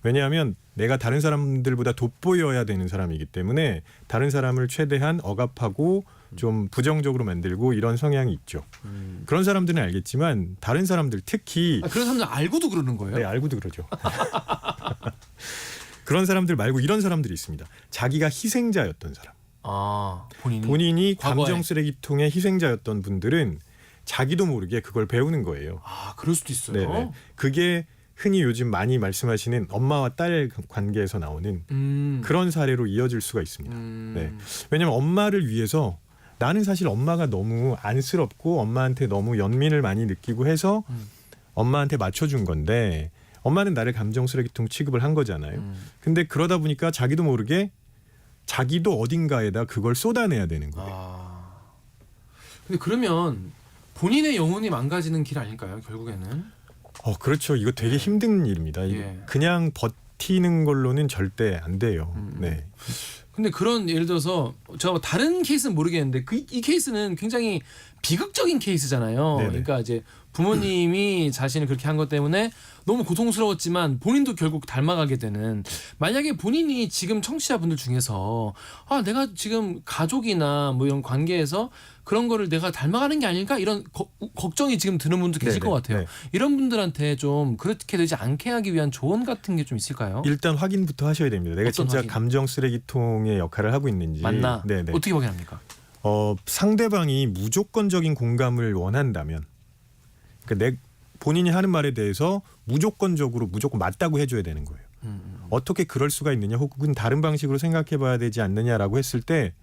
Speaker 20: 왜냐하면 내가 다른 사람들보다 돋보여야 되는 사람이기 때문에 다른 사람을 최대한 억압하고 좀 부정적으로 만들고 이런 성향이 있죠. 그런 사람들은 알겠지만 다른 사람들 특히
Speaker 6: 그런 사람들 알고도 그러는 거예요?
Speaker 20: 네, 알고도 그러죠. 그런 사람들 말고 이런 사람들이 있습니다. 자기가 희생자였던 사람. 본인이 감정 쓰레기통의 희생자였던 분들은 자기도 모르게 그걸 배우는 거예요.
Speaker 6: 그럴 수도 있어요.
Speaker 20: 네네. 그게 흔히 요즘 많이 말씀하시는 엄마와 딸 관계에서 나오는 그런 사례로 이어질 수가 있습니다. 네. 왜냐하면 엄마를 위해서 나는 사실 엄마가 너무 안쓰럽고 엄마한테 너무 연민을 많이 느끼고 해서 엄마한테 맞춰준 건데 엄마는 나를 감정 쓰레기통 취급을 한 거잖아요. 근데 그러다 보니까 자기도 모르게 자기도 어딘가에다 그걸 쏟아내야 되는 거예요.
Speaker 6: 근데 그러면 본인의 영혼이 망가지는 길 아닐까요? 결국에는?
Speaker 20: 그렇죠. 이거 되게 힘든 일입니다. 그냥 버티는 걸로는 절대 안 돼요. 네.
Speaker 6: 근데 그런 예를 들어서 제가 다른 케이스는 모르겠는데 이 케이스는 굉장히 비극적인 케이스잖아요.
Speaker 20: 네네.
Speaker 6: 그러니까 이제 부모님이 자신을 그렇게 한 것 때문에 너무 고통스러웠지만 본인도 결국 닮아가게 되는, 만약에 본인이 지금 청취자분들 중에서 내가 지금 가족이나 뭐 이런 관계에서 그런 거를 내가 닮아가는 게 아닐까 이런 걱정이 지금 드는 분도 계실 것 같아요.
Speaker 20: 네.
Speaker 6: 이런 분들한테 좀 그렇게 되지 않게 하기 위한 조언 같은 게 좀 있을까요?
Speaker 20: 일단 확인부터 하셔야 됩니다. 내가 진짜
Speaker 6: 확인?
Speaker 20: 감정 쓰레기통의 역할을 하고 있는지.
Speaker 6: 맞나?
Speaker 20: 네네.
Speaker 6: 어떻게 확인합니까?
Speaker 20: 상대방이 무조건적인 공감을 원한다면, 그러니까 본인이 하는 말에 대해서 무조건 맞다고 해줘야 되는 거예요. 어떻게 그럴 수가 있느냐, 혹은 다른 방식으로 생각해봐야 되지 않느냐라고 했을 때,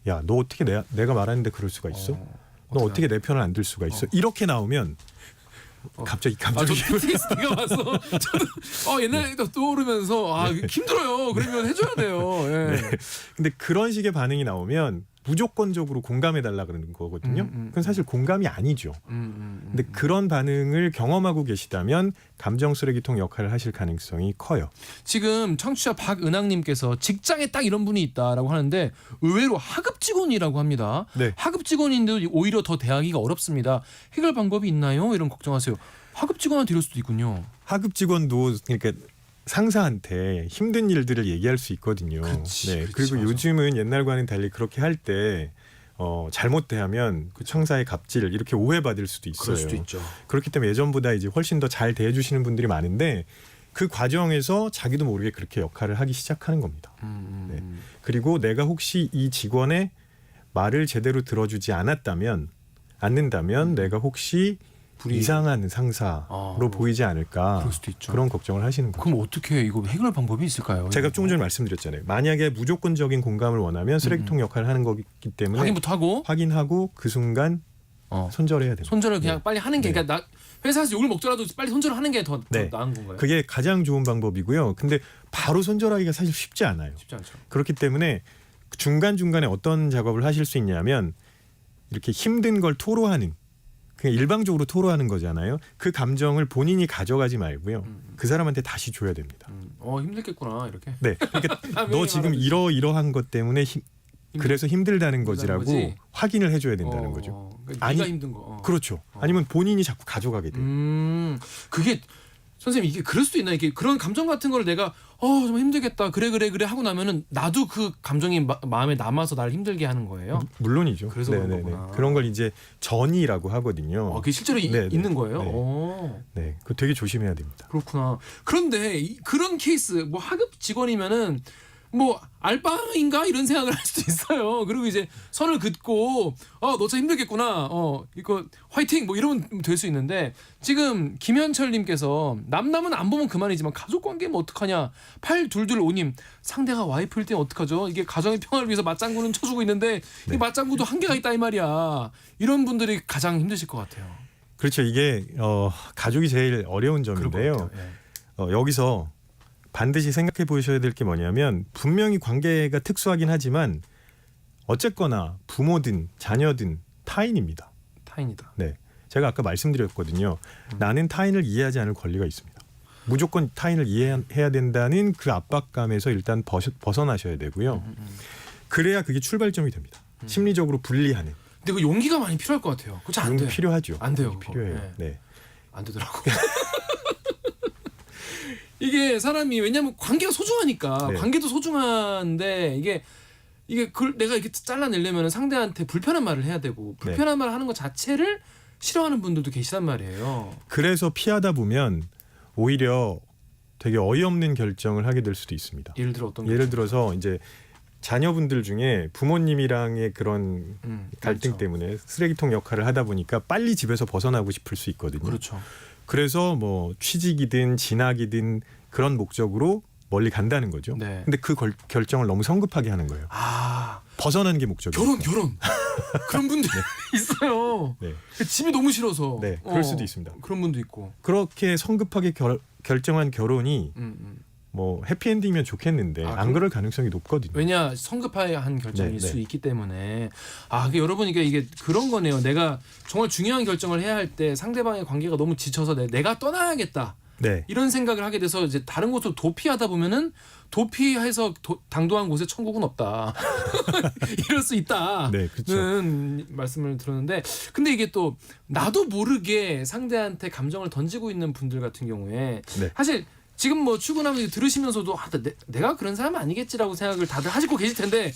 Speaker 20: 야, 너 어떻게 내가 말하는데 그럴 수가 있어? 너 어떻게 내 편을 안 들 수가 있어? 이렇게 나오면 갑자기
Speaker 6: PTSD가 와서 저도 옛날에 떠오르면서 힘들어요. 그러면 해줘야 돼요. 예.
Speaker 20: 네. 근데 그런 식의 반응이 나오면 무조건적으로 공감해달라 그러는 거거든요. 그건 사실 공감이 아니죠. 근데 그런 반응을 경험하고 계시다면 감정 쓰레기통 역할을 하실 가능성이 커요.
Speaker 6: 지금 청취자 박은학님께서 직장에 딱 이런 분이 있다라고 하는데 의외로 하급 직원이라고 합니다.
Speaker 20: 네.
Speaker 6: 하급 직원인데도 오히려 더 대하기가 어렵습니다. 해결 방법이 있나요? 이런 걱정하세요. 하급 직원한테 이럴 수도 있군요.
Speaker 20: 하급 직원도 그러니까 상사한테 힘든 일들을 얘기할 수 있거든요. 그리고
Speaker 6: 맞아.
Speaker 20: 요즘은 옛날과는 달리 그렇게 할 때 잘못 대하면 상사의 갑질 이렇게 오해받을 수도 있어요.
Speaker 6: 그럴 수도 있죠.
Speaker 20: 그렇기 때문에 예전보다 이제 훨씬 더 잘 대해주시는 분들이 많은데 그 과정에서 자기도 모르게 그렇게 역할을 하기 시작하는 겁니다. 네. 그리고 내가 혹시 이 직원의 말을 제대로 들어주지 않는다면 내가 혹시 이상한 상사로 보이지 않을까,
Speaker 6: 그럴 수도 있죠.
Speaker 20: 그런 걱정을 하시는 거죠.
Speaker 6: 그럼 어떻게 이거 해결 방법이 있을까요?
Speaker 20: 제가 조금 전에 말씀드렸잖아요. 만약에 무조건적인 공감을 원하면 쓰레기통 역할을 하는 거기 때문에
Speaker 6: 확인부터
Speaker 20: 확인하고 그 순간 손절해야 됩니다.
Speaker 6: 손절을 그냥 빨리 하는 게, 그러니까 나 회사에서 욕을 먹더라도 빨리 손절을 하는 게 더 나은 건가요?
Speaker 20: 그게 가장 좋은 방법이고요. 근데 바로 손절하기가 사실 쉽지 않아요.
Speaker 6: 쉽지 않죠.
Speaker 20: 그렇기 때문에 중간중간에 어떤 작업을 하실 수 있냐면 이렇게 힘든 걸 토로하는, 그냥 일방적으로 토로하는 거잖아요. 그 감정을 본인이 가져가지 말고요. 그 사람한테 다시 줘야 됩니다.
Speaker 6: 힘들겠구나 이렇게.
Speaker 20: 네, 그러니까 너 지금 이러한 것 때문에 그래서 힘들다는 거지라고
Speaker 6: 거지?
Speaker 20: 확인을 해줘야 된다는 거죠.
Speaker 6: 그러니까 네가 힘든 거.
Speaker 20: 그렇죠. 아니면 본인이 자꾸 가져가게 돼요.
Speaker 6: 그게 선생님 이게 그럴 수도 있나? 이게 그런 감정 같은 걸 내가 정말 힘들겠다 그래 하고 나면은 나도 그 감정이 마음에 남아서 나를 힘들게 하는 거예요.
Speaker 20: 물론이죠.
Speaker 6: 그래서 그런 거구나.
Speaker 20: 그런 걸 이제 전이라고 하거든요.
Speaker 6: 그게 실제로 있는 거예요?
Speaker 20: 네, 그거 되게 조심해야 됩니다.
Speaker 6: 그렇구나. 그런데 그런 케이스, 뭐 하급 직원이면은 뭐 알바인가 이런 생각을 할 수도 있어요. 그리고 이제 선을 긋고 너 참 힘들겠구나. 이거 화이팅 뭐 이러면 될 수 있는데, 지금 김현철님께서 남은 안 보면 그만이지만 가족 관계면 어떡하냐. 8225님 상대가 와이프일 때 어떡하죠? 이게 가정의 평화를 위해서 맞장구는 쳐주고 있는데 이 맞장구도 한계가 있다 이 말이야. 이런 분들이 가장 힘드실 것 같아요.
Speaker 20: 그렇죠. 이게 가족이 제일 어려운 점인데요. 여기서 반드시 생각해 보셔야 될 게 뭐냐면, 분명히 관계가 특수하긴 하지만 어쨌거나 부모든 자녀든 타인입니다.
Speaker 6: 타인이다.
Speaker 20: 네, 제가 아까 말씀드렸거든요. 나는 타인을 이해하지 않을 권리가 있습니다. 무조건 타인을 이해해야 된다는 그 압박감에서 일단 벗어나셔야 되고요. 그래야 그게 출발점이 됩니다. 심리적으로 분리하는.
Speaker 6: 근데 그 용기가 많이 필요할 것 같아요. 그렇지 안 돼요.
Speaker 20: 필요하죠.
Speaker 6: 안 돼요.
Speaker 20: 필요해요.
Speaker 6: 네.
Speaker 20: 네.
Speaker 6: 안 되더라고. 이게 사람이 왜냐하면 관계가 소중하니까
Speaker 20: 네.
Speaker 6: 관계도 소중한데 이게 그걸 내가 이렇게 잘라내려면 상대한테 불편한 말을 해야 되고 불편한 말을 하는 것 자체를 싫어하는 분들도 계시단 말이에요.
Speaker 20: 그래서 피하다 보면 오히려 되게 어이없는 결정을 하게 될 수도 있습니다.
Speaker 6: 예를 들어 어떤
Speaker 20: 예를 들어서 이제 자녀분들 중에 부모님이랑의 그런 갈등
Speaker 6: 그렇죠.
Speaker 20: 때문에 쓰레기통 역할을 하다 보니까 빨리 집에서 벗어나고 싶을 수 있거든요.
Speaker 6: 그렇죠.
Speaker 20: 그래서 뭐 취직이든 진학이든 그런 목적으로 멀리 간다는 거죠.
Speaker 6: 네.
Speaker 20: 근데 그 결정을 너무 성급하게 하는 거예요.
Speaker 6: 아,
Speaker 20: 벗어나는 게 목적이에요.
Speaker 6: 결혼 그런 분들 있어요.
Speaker 20: 네.
Speaker 6: 집이 너무 싫어서.
Speaker 20: 네, 그럴 수도 있습니다.
Speaker 6: 그런 분도 있고.
Speaker 20: 그렇게 성급하게 결정한 결혼이 뭐 해피엔딩이면 좋겠는데 안 그럴 가능성이 높거든요.
Speaker 6: 왜냐 성급한 결정일
Speaker 20: 네,
Speaker 6: 수
Speaker 20: 네.
Speaker 6: 있기 때문에 여러분 이게 그런 거네요. 내가 정말 중요한 결정을 해야 할 때 상대방의 관계가 너무 지쳐서 내가 떠나야겠다.
Speaker 20: 네.
Speaker 6: 이런 생각을 하게 돼서 이제 다른 곳으로 도피하다 보면은 도피해서 당도한 곳에 천국은 없다. 이럴 수 있다.
Speaker 20: 네, 그렇죠.
Speaker 6: 말씀을 들었는데 근데 이게 또 나도 모르게 상대한테 감정을 던지고 있는 분들 같은 경우에
Speaker 20: 네.
Speaker 6: 사실 지금 뭐 출근하면서 들으시면서도 내가 그런 사람 아니겠지라고 생각을 다들 하시고 계실 텐데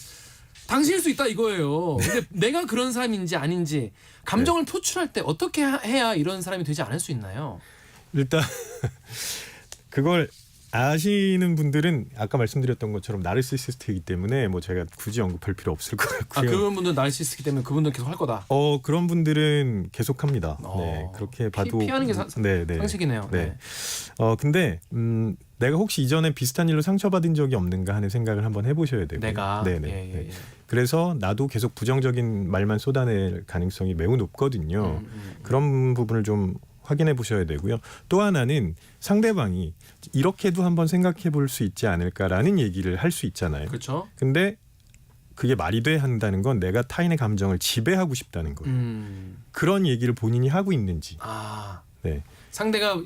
Speaker 6: 당신일 수 있다 이거예요. 근데 내가 그런 사람인지 아닌지 감정을 표출할 때 어떻게 해야 이런 사람이 되지 않을 수 있나요?
Speaker 20: 일단 그걸 아시는 분들은 아까 말씀드렸던 것처럼 나르시시스트이기 때문에 뭐 제가 굳이 언급할 필요 없을 것 같고요.
Speaker 6: 그런 분들 나르시시스트이기 때문에 그분들 계속 할 거다.
Speaker 20: 그런 분들은 계속합니다. 네, 그렇게 봐도
Speaker 6: 피하는 게 상식이네요.
Speaker 20: 네. 근데 내가 혹시 이전에 비슷한 일로 상처받은 적이 없는가 하는 생각을 한번 해보셔야 되고요.
Speaker 6: 내가
Speaker 20: 네네.
Speaker 6: 예.
Speaker 20: 그래서 나도 계속 부정적인 말만 쏟아낼 가능성이 매우 높거든요. 그런 부분을 좀 확인해 보셔야 되고요. 또 하나는 상대방이 이렇게도 한번 생각해 볼 수 있지 않을까라는 얘기를 할 수 있잖아요.
Speaker 6: 그렇죠.
Speaker 20: 근데 그게 말이 돼 한다는 건 내가 타인의 감정을 지배하고 싶다는 거예요. 그런 얘기를 본인이 하고 있는지. 네.
Speaker 6: 상대가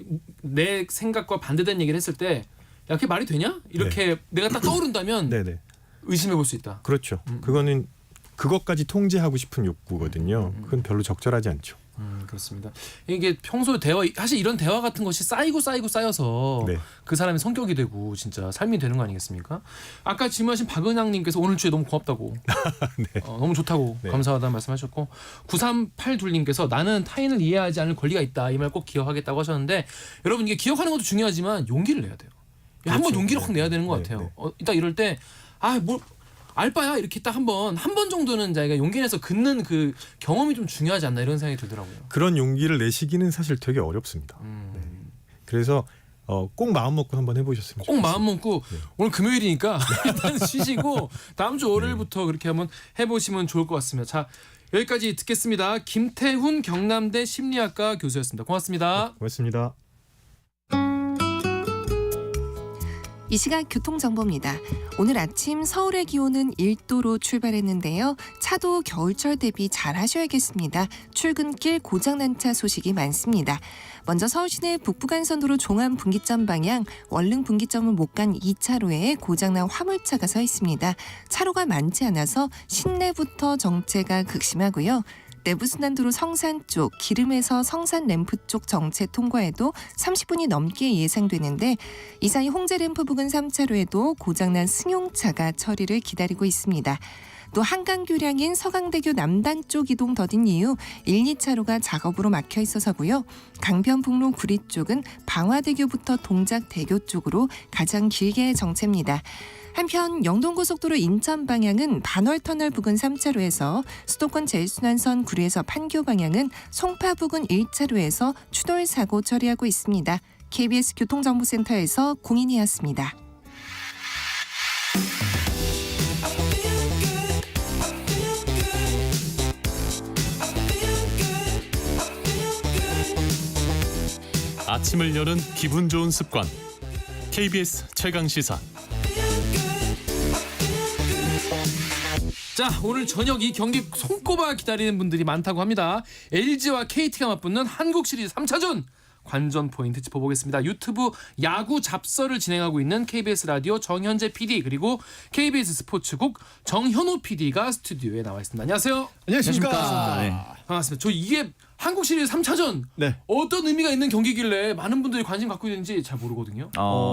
Speaker 6: 내 생각과 반대된 얘기를 했을 때 야, 그게 말이 되냐? 이렇게 내가 딱 떠오른다면
Speaker 20: 네네.
Speaker 6: 의심해 볼 수 있다.
Speaker 20: 그렇죠. 그거는 그것까지 통제하고 싶은 욕구거든요. 그건 별로 적절하지 않죠.
Speaker 6: 그렇습니다. 이게 평소 대화 사실 이런 대화 같은 것이 쌓여서
Speaker 20: 네.
Speaker 6: 그 사람의 성격이 되고 진짜 삶이 되는 거 아니겠습니까? 아까 질문하신 박은양님께서 오늘 주에 너무 고맙다고,
Speaker 20: 네.
Speaker 6: 너무 좋다고
Speaker 20: 네.
Speaker 6: 감사하다는 말씀하셨고 9382님께서 나는 타인을 이해하지 않을 권리가 있다 이 말 꼭 기억하겠다고 하셨는데 여러분 이게 기억하는 것도 중요하지만 용기를 내야 돼요. 한번
Speaker 20: 그렇죠.
Speaker 6: 용기를 확 내야 되는 것
Speaker 20: 네,
Speaker 6: 같아요.
Speaker 20: 네.
Speaker 6: 딱 이럴 때 뭘 알바야 이렇게 딱 한 번 정도는 자기가 용기 내서 긋는 그 경험이 좀 중요하지 않나 이런 생각이 들더라고요.
Speaker 20: 그런 용기를 내시기는 사실 되게 어렵습니다. 네. 그래서 꼭 마음 먹고 한번 해보셨으면 좋겠어요.
Speaker 6: 꼭 마음 먹고 오늘 금요일이니까 일단 쉬시고 다음 주 월요일부터 그렇게 한번 해보시면 좋을 것 같습니다. 자, 여기까지 듣겠습니다. 김태훈 경남대 심리학과 교수였습니다. 고맙습니다.
Speaker 20: 고맙습니다.
Speaker 11: 이 시각 교통정보입니다. 오늘 아침 서울의 기온은 1도로 출발했는데요. 차도 겨울철 대비 잘 하셔야겠습니다. 출근길 고장난 차 소식이 많습니다. 먼저 서울시내 북부간선도로 종암 분기점 방향 원릉 분기점을 못 간 2차로에 고장난 화물차가 서 있습니다. 차로가 많지 않아서 신내부터 정체가 극심하고요. 내부순환도로 성산 쪽 기름에서 성산 램프 쪽 정체 통과에도 30분이 넘게 예상되는데 이 사이 홍제 램프 부근 3차로에도 고장난 승용차가 처리를 기다리고 있습니다. 또 한강교량인 서강대교 남단 쪽 이동 더딘 이후 1, 2차로가 작업으로 막혀 있어서고요. 강변북로 구리 쪽은 방화대교부터 동작대교 쪽으로 가장 길게 정체입니다. 한편 영동고속도로 인천 방향은 반월터널 부근 3차로에서 수도권 제일순환선 구리에서 판교 방향은 송파 부근 1차로에서 추돌 사고 처리하고 있습니다. KBS 교통정보센터에서 공인이었습니다.
Speaker 12: 아침을 여는 기분 좋은 습관. KBS 최강시사.
Speaker 6: 자, 오늘 저녁 이 경기 손꼽아 기다리는 분들이 많다고 합니다. LG와 KT가 맞붙는 한국 시리즈 3차전 관전 포인트 짚어보겠습니다. 유튜브 야구 잡서를 진행하고 있는 KBS 라디오 정현재 PD 그리고 KBS 스포츠국 정현호 PD가 스튜디오에 나와 있습니다. 안녕하세요.
Speaker 19: 안녕하십니까.
Speaker 6: 네. 반갑습니다. 저 이게 한국 시리즈 3차전
Speaker 19: 네.
Speaker 6: 어떤 의미가 있는 경기길래 많은 분들이 관심 갖고 있는지 잘 모르거든요.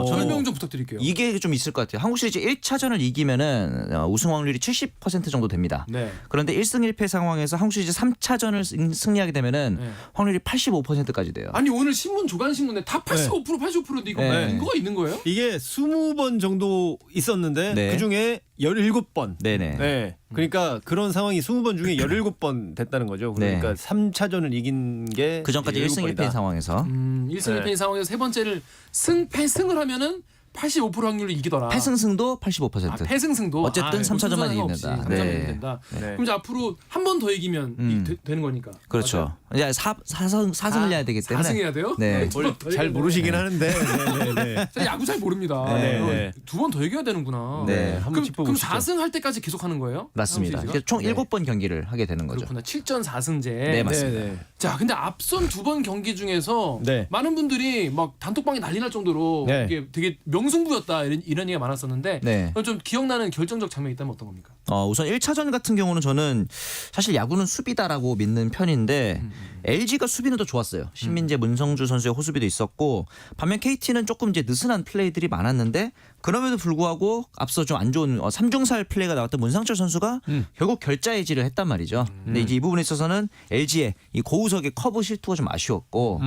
Speaker 6: 설명 좀 부탁드릴게요.
Speaker 21: 이게 좀 있을 것 같아요. 한국 시리즈 1차전을 이기면은 우승 확률이 70% 정도 됩니다.
Speaker 6: 네.
Speaker 21: 그런데 1승 1패 상황에서 한국 시리즈 3차전을 승리하게 되면은
Speaker 6: 네.
Speaker 21: 확률이 85%까지 돼요.
Speaker 6: 아니 오늘 신문 조간신문에 다 85% 85%인데 이거
Speaker 21: 네.
Speaker 6: 근거가 있는 거예요?
Speaker 19: 이게 20번 정도 있었는데
Speaker 21: 네.
Speaker 19: 그중에 17번.
Speaker 21: 네네.
Speaker 19: 네. 그러니까 그런 상황이 20번 중에 17번 됐다는 거죠. 그러니까 3차전을 이긴 게
Speaker 21: 그 전까지 1승 1패인 상황에서
Speaker 6: 1승 1패인 상황에서 세 번째를 패승을 하면은 85% 확률로 이기더라.
Speaker 21: 패승승도 85%.
Speaker 6: 패승승도
Speaker 21: 어쨌든 3차전만 이기면 된다.
Speaker 6: 3차전 이기면 된다. 그럼 이제 앞으로 한 번 더 이기면 되는 거니까.
Speaker 21: 그렇죠. 이제 4승을 해야 되기 때문에.
Speaker 6: 4승 해야 돼요?
Speaker 21: 네.
Speaker 19: 잘 모르시긴 하는데.
Speaker 6: 저 야구 잘 모릅니다.
Speaker 21: 네.
Speaker 6: 두 번 더 이겨야 되는구나.
Speaker 21: 네.
Speaker 6: 그럼 4승 할 때까지 계속 하는 거예요?
Speaker 21: 맞습니다. 총 7번 경기를 하게 되는 거죠.
Speaker 6: 그렇구나. 7전 4승제.
Speaker 21: 네, 맞습니다.
Speaker 19: 네.
Speaker 6: 자, 근데 앞선 두 번 경기 중에서
Speaker 19: 네.
Speaker 6: 많은 분들이 막 단톡방에 난리 날 정도로
Speaker 19: 네.
Speaker 6: 이게 되게 명승부였다 이런 얘기가 많았었는데
Speaker 21: 네.
Speaker 6: 좀 기억나는 결정적 장면이 있다면 어떤 겁니까?
Speaker 21: 우선 1차전 같은 경우는 저는 사실 야구는 수비다라고 믿는 편인데 LG가 수비는 더 좋았어요. 신민재, 문성주 선수의 호수비도 있었고 반면 KT는 조금 이제 느슨한 플레이들이 많았는데 그럼에도 불구하고 앞서 좀 안 좋은 3중살 플레이가 나왔던 문상철 선수가 결국 결자해지를 했단 말이죠. 근데 이제 이 부분에 있어서는 LG의 이 고우석의 커브 실투가 좀 아쉬웠고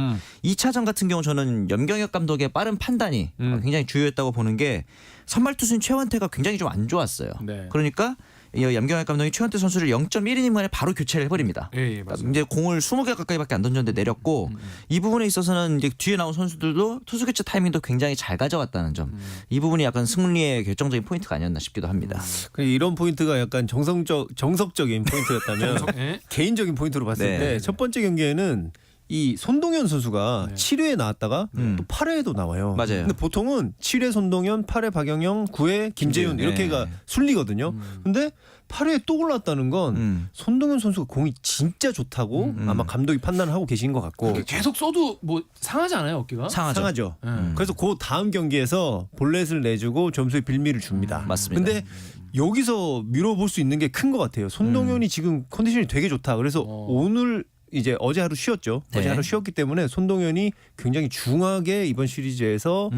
Speaker 21: 2차전 같은 경우 저는 염경엽 감독의 빠른 판단이 굉장히 중요했다고 보는 게 선발 투수인 최원태가 굉장히 좀 안 좋았어요.
Speaker 6: 네.
Speaker 21: 그러니까 이 염경엽 감독이 최원태 선수를 0.1이닝 만에 바로 교체를 해버립니다.
Speaker 6: 예,
Speaker 21: 그러니까 이제 공을 20개 가까이밖에 안 던졌는데 내렸고 이 부분에 있어서는 이제 뒤에 나온 선수들도 투수 교체 타이밍도 굉장히 잘 가져왔다는 점. 이 부분이 약간 승리의 결정적인 포인트가 아니었나 싶기도 합니다.
Speaker 19: 이런 포인트가 약간 정석적인 포인트였다면
Speaker 6: 예?
Speaker 19: 개인적인 포인트로 봤을
Speaker 21: 네.
Speaker 19: 때 첫 번째 경기에는 이 손동현 선수가 7회에 나왔다가 또 8회에도 나와요.
Speaker 21: 맞아요.
Speaker 19: 근데 보통은 7회 손동현, 8회 박영영, 9회 김재윤 이렇게가 순리거든요. 근데 8회에 또 올랐다는 건 손동현 선수가 공이 진짜 좋다고 아마 감독이 판단을 하고 계신 것 같고
Speaker 6: 계속 써도 뭐 상하지 않아요 어깨가?
Speaker 19: 상하죠. 그래서 그 다음 경기에서 볼넷을 내주고 점수의 빌미를 줍니다.
Speaker 21: 맞습니다.
Speaker 19: 근데 여기서 밀어볼 수 있는 게 큰 것 같아요. 손동현이 지금 컨디션이 되게 좋다. 그래서 오늘 이제 어제 하루 쉬었죠.
Speaker 21: 네.
Speaker 19: 어제 하루 쉬었기 때문에 손동현이 굉장히 중하게 이번 시리즈에서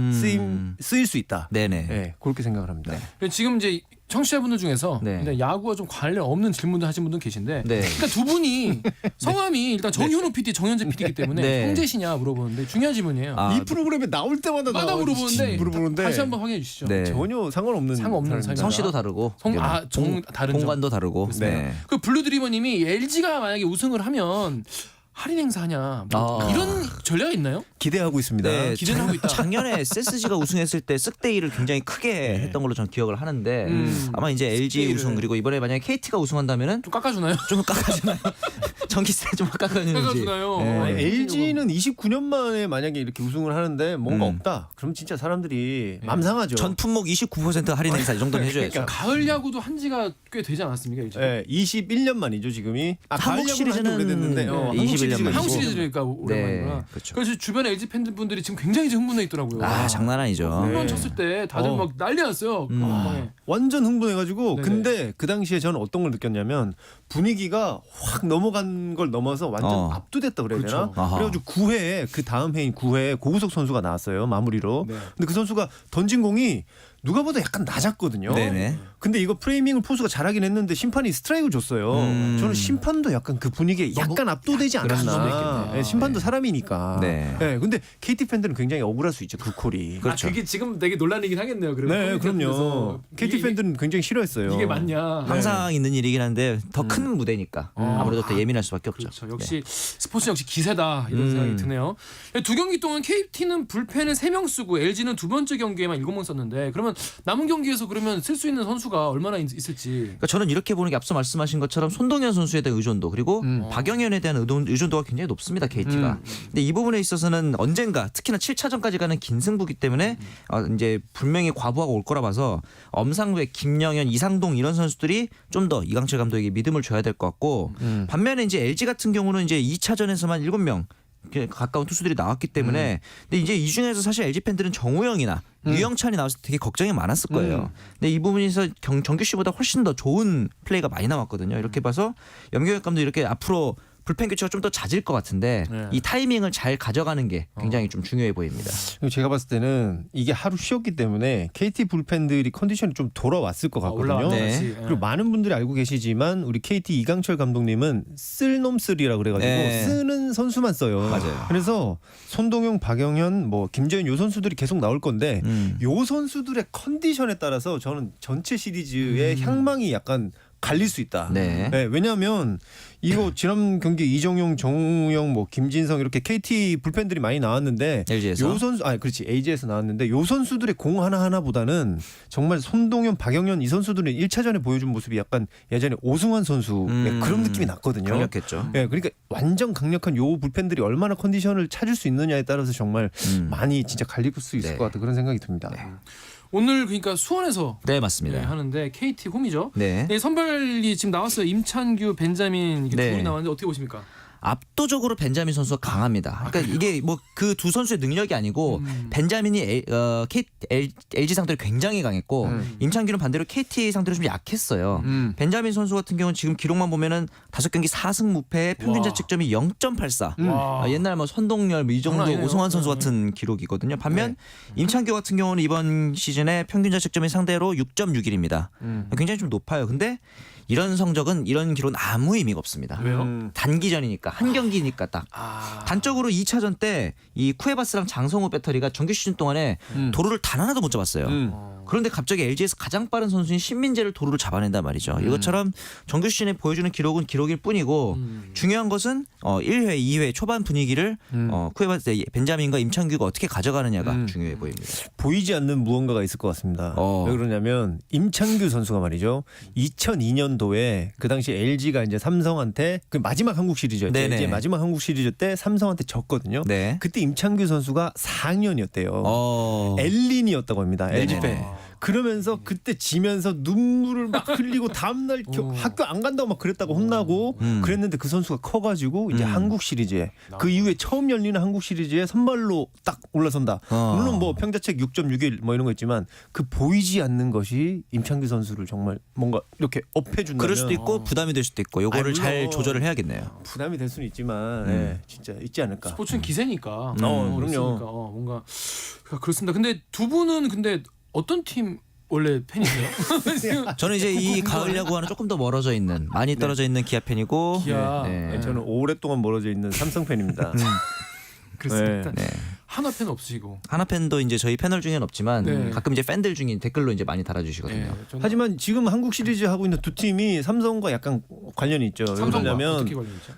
Speaker 19: 쓰일 수 있다.
Speaker 21: 네네.
Speaker 19: 네, 그렇게 생각을 합니다.
Speaker 6: 지금 이제 청취자분들 중에서
Speaker 21: 네.
Speaker 6: 근데 야구와 좀 관련 없는 질문도 하신 분들 계신데
Speaker 21: 네.
Speaker 6: 그러니까 두 분이 성함이 일단 정현호 PD, 정현재 PD이기 때문에
Speaker 21: 네.
Speaker 6: 형제시냐 물어보는데 중요한 질문이에요.
Speaker 19: 이 프로그램에 나올 때마다
Speaker 6: 물어보는데 다시 한번 확인해 주시죠.
Speaker 21: 네.
Speaker 19: 전혀 상관없는
Speaker 6: 사람입니다.
Speaker 21: 성씨도 다르고
Speaker 6: 다른
Speaker 21: 공간도 다르고.
Speaker 6: 네. 그 블루드리머님이 LG가 만약에 우승을 하면 할인 행사하냐 이런 전략이 있나요?
Speaker 19: 기대하고 있습니다.
Speaker 21: 네,
Speaker 6: 기대는 하고 있다.
Speaker 21: 작년에 SSG가 우승했을 때 쓱데이를 굉장히 크게 했던 걸로 저는 기억을 하는데 아마 이제 LG 우승 그리고 이번에 만약에 KT가 우승한다면은
Speaker 6: 좀 깎아주나요?
Speaker 21: 좀 깎아주나요? 전기세 좀 깎아주는지.
Speaker 6: 깎아주나요?
Speaker 21: 네.
Speaker 19: LG는 29년 만에 만약에 이렇게 우승을 하는데 뭔가 없다. 그럼 진짜 사람들이 맘상하죠.
Speaker 21: 전 품목 29% 할인 행사 이 정도는 해줘야죠.
Speaker 19: 그러니까
Speaker 6: 가을 야구도 한 지가 꽤 되지 않았습니까? LG?
Speaker 19: 네, 21년 만이죠 지금이.
Speaker 21: 한국 시리즈는
Speaker 19: 오래됐는데
Speaker 21: 21년 만이고.
Speaker 6: 한국 시리즈니까 오랜만이구나.
Speaker 21: 네, 그렇죠.
Speaker 6: 그래서 주변에 LG 팬분들이 지금 굉장히 흥분해 있더라고요.
Speaker 21: 장난 아니죠.
Speaker 6: 홈런 쳤을 때 다들 막 난리 났어요.
Speaker 19: 완전 흥분해가지고
Speaker 6: 네네.
Speaker 19: 근데 그 당시에 저는 어떤 걸 느꼈냐면 분위기가 확 넘어간 걸 넘어서 완전 압도됐다 그래야 되나?
Speaker 21: 그렇죠.
Speaker 19: 그래가지고 9회에 그 다음 해인 9회에 고우석 선수가 나왔어요 마무리로.
Speaker 6: 네.
Speaker 19: 근데 그 선수가 던진 공이 누가 봐도 약간 낮았거든요.
Speaker 21: 네네.
Speaker 19: 근데 이거 프레이밍을 포수가 잘하긴 했는데 심판이 스트라이크를 줬어요. 저는 심판도 약간 그 분위기에 약간 압도되지 않았나. 네, 심판도 사람이니까.
Speaker 21: 네.
Speaker 19: 네, 근데 KT 팬들은 굉장히 억울할 수 있죠. 그 콜이.
Speaker 21: 그렇죠.
Speaker 6: 그게 지금 되게 논란이긴 하겠네요.
Speaker 19: 네, 그럼요. KT 팬들은 굉장히 싫어했어요.
Speaker 6: 이게 맞냐?
Speaker 21: 항상 있는 일이긴 한데 더 큰 무대니까 아무래도 더 예민할 수밖에 없죠.
Speaker 6: 그렇죠. 역시 스포츠 역시 기세다 이런 생각이 드네요. 두 경기 동안 KT는 불펜을 3명 쓰고 LG는 두 번째 경기에만 7명 썼는데 그러면 남은 경기에서 그러면 쓸 수 있는 선수가 얼마나 있을지.
Speaker 21: 그러니까 저는 이렇게 보는 게 앞서 말씀하신 것처럼 손동현 선수에 대한 의존도 그리고 박영현에 대한 의존도가 굉장히 높습니다. KT가. 근데 이 부분에 있어서는 언젠가 특히나 7차전까지 가는 긴 승부기 때문에 이제 분명히 과부하가 올 거라 봐서 엄상백, 김영현, 이상동 이런 선수들이 좀 더 이강철 감독에게 믿음을 줘야 될 것 같고 반면에 이제 LG 같은 경우는 이제 2차전에서만 7명 가까운 투수들이 나왔기 때문에 근데 이제 이 중에서 사실 LG 팬들은 정우영이나 유영찬이 나왔을 때 되게 걱정이 많았을 거예요. 근데 이 부분에서 정규 시보다 훨씬 더 좋은 플레이가 많이 나왔거든요. 이렇게 봐서 염경엽 감독 이렇게 앞으로 불펜 교체가 좀 더 잦을 것 같은데 이 타이밍을 잘 가져가는 게 굉장히 좀 중요해 보입니다.
Speaker 19: 제가 봤을 때는 이게 하루 쉬었기 때문에 KT 불펜들이 컨디션이 좀 돌아왔을 것 같거든요.
Speaker 21: 네.
Speaker 19: 그리고 많은 분들이 알고 계시지만 우리 KT 이강철 감독님은 쓸놈쓸이라고 그래가지고 쓰는 선수만 써요.
Speaker 21: 맞아요.
Speaker 19: 그래서 손동영, 박영현, 뭐 김재현 요 선수들이 계속 나올 건데 요 선수들의 컨디션에 따라서 저는 전체 시리즈의 향망이 약간 갈릴 수 있다.
Speaker 21: 네.
Speaker 19: 왜냐하면 이거 지난 경기 이정용, 정우영, 뭐 김진성 이렇게 KT 불펜들이 많이 나왔는데
Speaker 21: LG에서
Speaker 19: 요 선수 그렇지 LG에서 나왔는데 요 선수들의 공 하나하나보다는 정말 손동현, 박영현 이 선수들은 1차전에 보여준 모습이 약간 예전에 오승환 선수의 그런 느낌이 났거든요.
Speaker 21: 강력했죠.
Speaker 19: 그러니까 완전 강력한 요 불펜들이 얼마나 컨디션을 찾을 수 있느냐에 따라서 정말 많이 진짜 갈릴 수 있을 것 같다 그런 생각이 듭니다.
Speaker 6: 오늘 그러니까 수원에서
Speaker 21: 맞습니다.
Speaker 6: 하는데 KT 홈이죠.
Speaker 21: 네.
Speaker 6: 선발이 지금 나왔어요. 임찬규, 벤자민 이렇게 둘이 나왔는데 어떻게 보십니까?
Speaker 21: 압도적으로 벤자민 선수가 강합니다. 그러니까 이게 뭐 그 두 선수의 능력이 아니고 벤자민이 LG 상대로 굉장히 강했고 임창규는 반대로 KT 상대로 좀 약했어요. 벤자민 선수 같은 경우는 지금 기록만 보면은 5경기 4승 무패 평균 자책점이 0.84. 옛날 뭐 선동열 이 정도 오성환 선수 같은 기록이거든요. 반면 임창규 같은 경우는 이번 시즌에 평균 자책점이 상대로 6.61입니다. 굉장히 좀 높아요. 근데 이런 성적은 이런 기록은 아무 의미가 없습니다.
Speaker 6: 왜요?
Speaker 21: 단기전이니까 한 경기니까 딱. 단적으로 2차전 때 이 쿠에바스랑 장성호 배터리가 정규 시즌 동안에 도루를 단 하나도 못 잡았어요. 그런데 갑자기 LG에서 가장 빠른 선수인 신민재를 도루를 잡아낸단 말이죠. 이것처럼 정규 시즌에 보여주는 기록은 기록일 뿐이고 중요한 것은 1회, 2회 초반 분위기를 쿠에바스 벤자민과 임창규가 어떻게 가져가느냐가 중요해 보입니다.
Speaker 19: 보이지 않는 무언가가 있을 것 같습니다. 왜 그러냐면 임창규 선수가 말이죠. 2002년도에 그 당시 LG가 이제 삼성한테 그 마지막 한국 시리즈였죠. LG의 마지막 한국 시리즈 때 삼성한테 졌거든요.
Speaker 21: 네.
Speaker 19: 그때 임창규 선수가 4학년이었대요. 엘린이었다고 합니다. LG 팬. 그러면서 그때 지면서 눈물을 막 흘리고 다음날 학교 안 간다고 막 그랬다고 혼나고 그랬는데 그 선수가 커가지고 이제 한국 시리즈에 그 이후에 처음 열리는 한국 시리즈에 선발로 딱 올라선다. 물론 뭐 평자책 6.61 뭐 이런 거 있지만 그 보이지 않는 것이 임창규 선수를 정말 뭔가 이렇게 업해준다면
Speaker 21: 그럴 수도 있고 부담이 될 수도 있고 요거를 잘 조절을 해야겠네요.
Speaker 19: 부담이 될 수는 있지만 진짜 있지 않을까.
Speaker 6: 스포츠는 기세니까.
Speaker 19: 그럼요.
Speaker 6: 뭔가 그렇습니다. 근데 두 분은 근데 어떤 팀 원래 팬이세요?
Speaker 21: 저는 이제 이 가을 야구와는 조금 더 멀어져 있는 많이 떨어져 있는 기아 팬이고
Speaker 6: 기아.
Speaker 19: 저는 오랫동안 멀어져 있는 삼성 팬입니다.
Speaker 6: 그렇습니다. 하나 팬 없으시고.
Speaker 21: 하나 팬도 이제 저희 패널 중에는 없지만 가끔 이제 팬들 중에 댓글로 이제 많이 달아주시거든요.
Speaker 19: 하지만 지금 한국 시리즈 하고 있는 두 팀이 삼성과 약간 관련이 있죠. 왜냐하면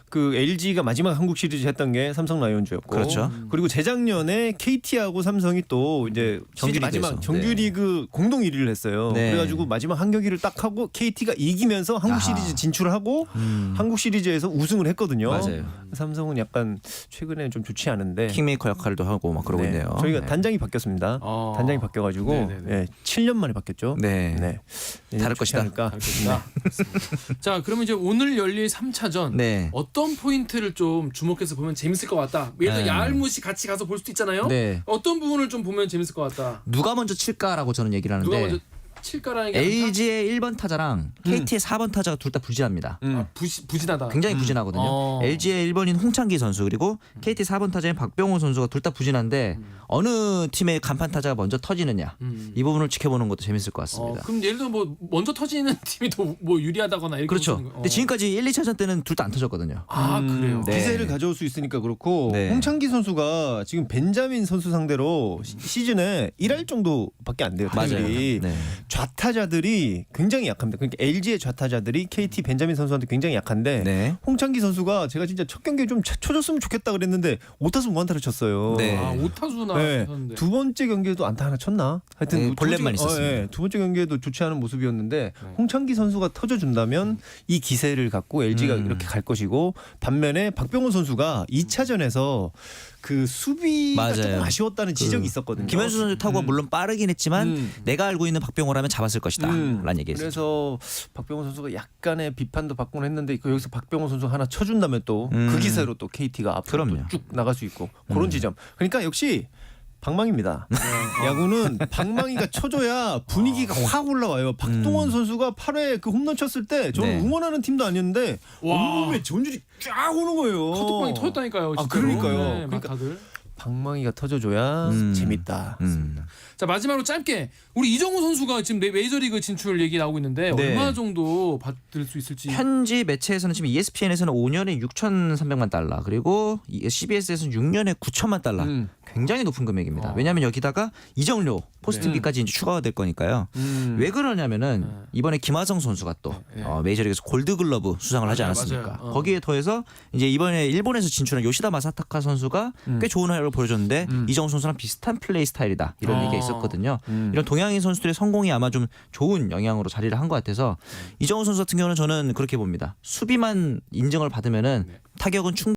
Speaker 19: 그 LG가 마지막 한국 시리즈 했던 게 삼성 라이온즈였고,
Speaker 21: 그렇죠.
Speaker 19: 그리고 재작년에 KT하고 삼성이 또 이제 마지막 정규리그 공동 1위를 했어요. 그래가지고 마지막 한 경기를 딱 하고 KT가 이기면서 한국 시리즈 진출하고 한국 시리즈에서 우승을 했거든요.
Speaker 21: 맞아요.
Speaker 19: 삼성은 약간 최근에 좀 좋지 않은데
Speaker 21: 킹메이커 역할도 하고 막 그러고 있네요.
Speaker 19: 저희가 단장이 바뀌었습니다. 단장이 바뀌어가지고 7년 만에 바뀌었죠.
Speaker 21: 다를 것이다.
Speaker 6: 자, 그러면 이제 오늘 열릴 3차전 어떤 포인트를 좀 주목해서 보면 재밌을 것 같다. 예를 들어 야알무시 같이 가서 볼 수도 있잖아요. 어떤 부분을 좀 보면 재밌을 것 같다.
Speaker 21: 누가 먼저 칠까라고 저는 얘기를 하는데.
Speaker 6: 누가 먼저 칠까라는 게
Speaker 21: LG의 1번 타자랑 KT의 4번 타자가 둘 다 부진합니다.
Speaker 6: 부진하다.
Speaker 21: 굉장히 부진하거든요. LG의 1번인 홍창기 선수 그리고 KT 4번 타자인 박병호 선수가 둘 다 부진한데 어느 팀의 간판 타자가 먼저 터지느냐 이 부분을 지켜보는 것도 재밌을 것 같습니다.
Speaker 6: 그럼 예를 들어 뭐 먼저 터지는 팀이 더 뭐 유리하다거나 이렇게
Speaker 21: 그렇죠. 근데 지금까지 1, 2차전 때는 둘 다 안 터졌거든요.
Speaker 6: 그래요.
Speaker 19: 기세를 가져올 수 있으니까 그렇고 홍창기 선수가 지금 벤자민 선수 상대로 시즌에 1할 정도밖에 안 돼요. 타율이. 좌타자들이 굉장히 약합니다. 그러니까 LG의 좌타자들이 KT 벤자민 선수한테 굉장히 약한데 홍창기 선수가 제가 진짜 첫 경기에 좀 쳐줬으면 좋겠다 그랬는데 5타수 무안타를 쳤어요.
Speaker 6: 5타수나
Speaker 19: 두 번째 경기에도 안타 하나 쳤나? 하여튼
Speaker 21: 볼넷만 있었습니다.
Speaker 19: 두 번째 경기에도 좋지 않은 모습이었는데 홍창기 선수가 터져준다면 이 기세를 갖고 LG가 이렇게 갈 것이고 반면에 박병호 선수가 2차전에서 그 수비가
Speaker 21: 맞아요.
Speaker 19: 조금 아쉬웠다는 지적이 있었거든요.
Speaker 21: 김현수 선수 타구가 물론 빠르긴 했지만 내가 알고 있는 박병호라면 잡았을 것이다 라는 얘기했어요.
Speaker 19: 그래서 박병호 선수가 약간의 비판도 받곤 했는데 여기서 박병호 선수 하나 쳐준다면 또 그 기세로 또 KT가 앞으로 또 쭉 나갈 수 있고 그런 지점. 그러니까 역시 방망입니다. 야구는 방망이가 쳐줘야 분위기가 확 올라와요. 박동원 선수가 8회 그 홈런 쳤을 때 저는 응원하는 팀도 아니었는데 온몸에 전율이 쫙 오는 거예요.
Speaker 6: 카톡방이 터졌다니까요. 진짜로.
Speaker 19: 그러니까요.
Speaker 6: 네,
Speaker 19: 그러니까
Speaker 6: 다들.
Speaker 19: 방망이가 터져줘야 재밌다.
Speaker 6: 자 마지막으로 짧게 우리 이정우 선수가 지금 메이저리그 진출 얘기 나오고 있는데
Speaker 21: 네.
Speaker 6: 얼마 정도 받을 수 있을지.
Speaker 21: 현지 매체에서는 지금 ESPN에서는 5년에 6,300만 달러 그리고 CBS에서는 6년에 9천만 달러. 굉장히 높은 금액입니다. 왜냐하면 여기다가 이정료 포스팅비까지 이제 추가가 될 거니까요. 왜 그러냐면은 이번에 김하성 선수가 또 메이저리그에서 골드글러브 수상을 하지 않았습니까? 거기에 더해서 이제 이번에 일본에서 진출한 요시다 마사타카 선수가 꽤 좋은 활약을 보여줬는데 이정우 선수랑 비슷한 플레이 스타일이다 이런 얘기가 있었거든요. 이런 동양인 선수들의 성공이 아마 좀 좋은 영향으로 자리를 한 것 같아서 이정우 선수 같은 경우는 저는 그렇게 봅니다. 수비만 인정을 받으면은 타격은 충분히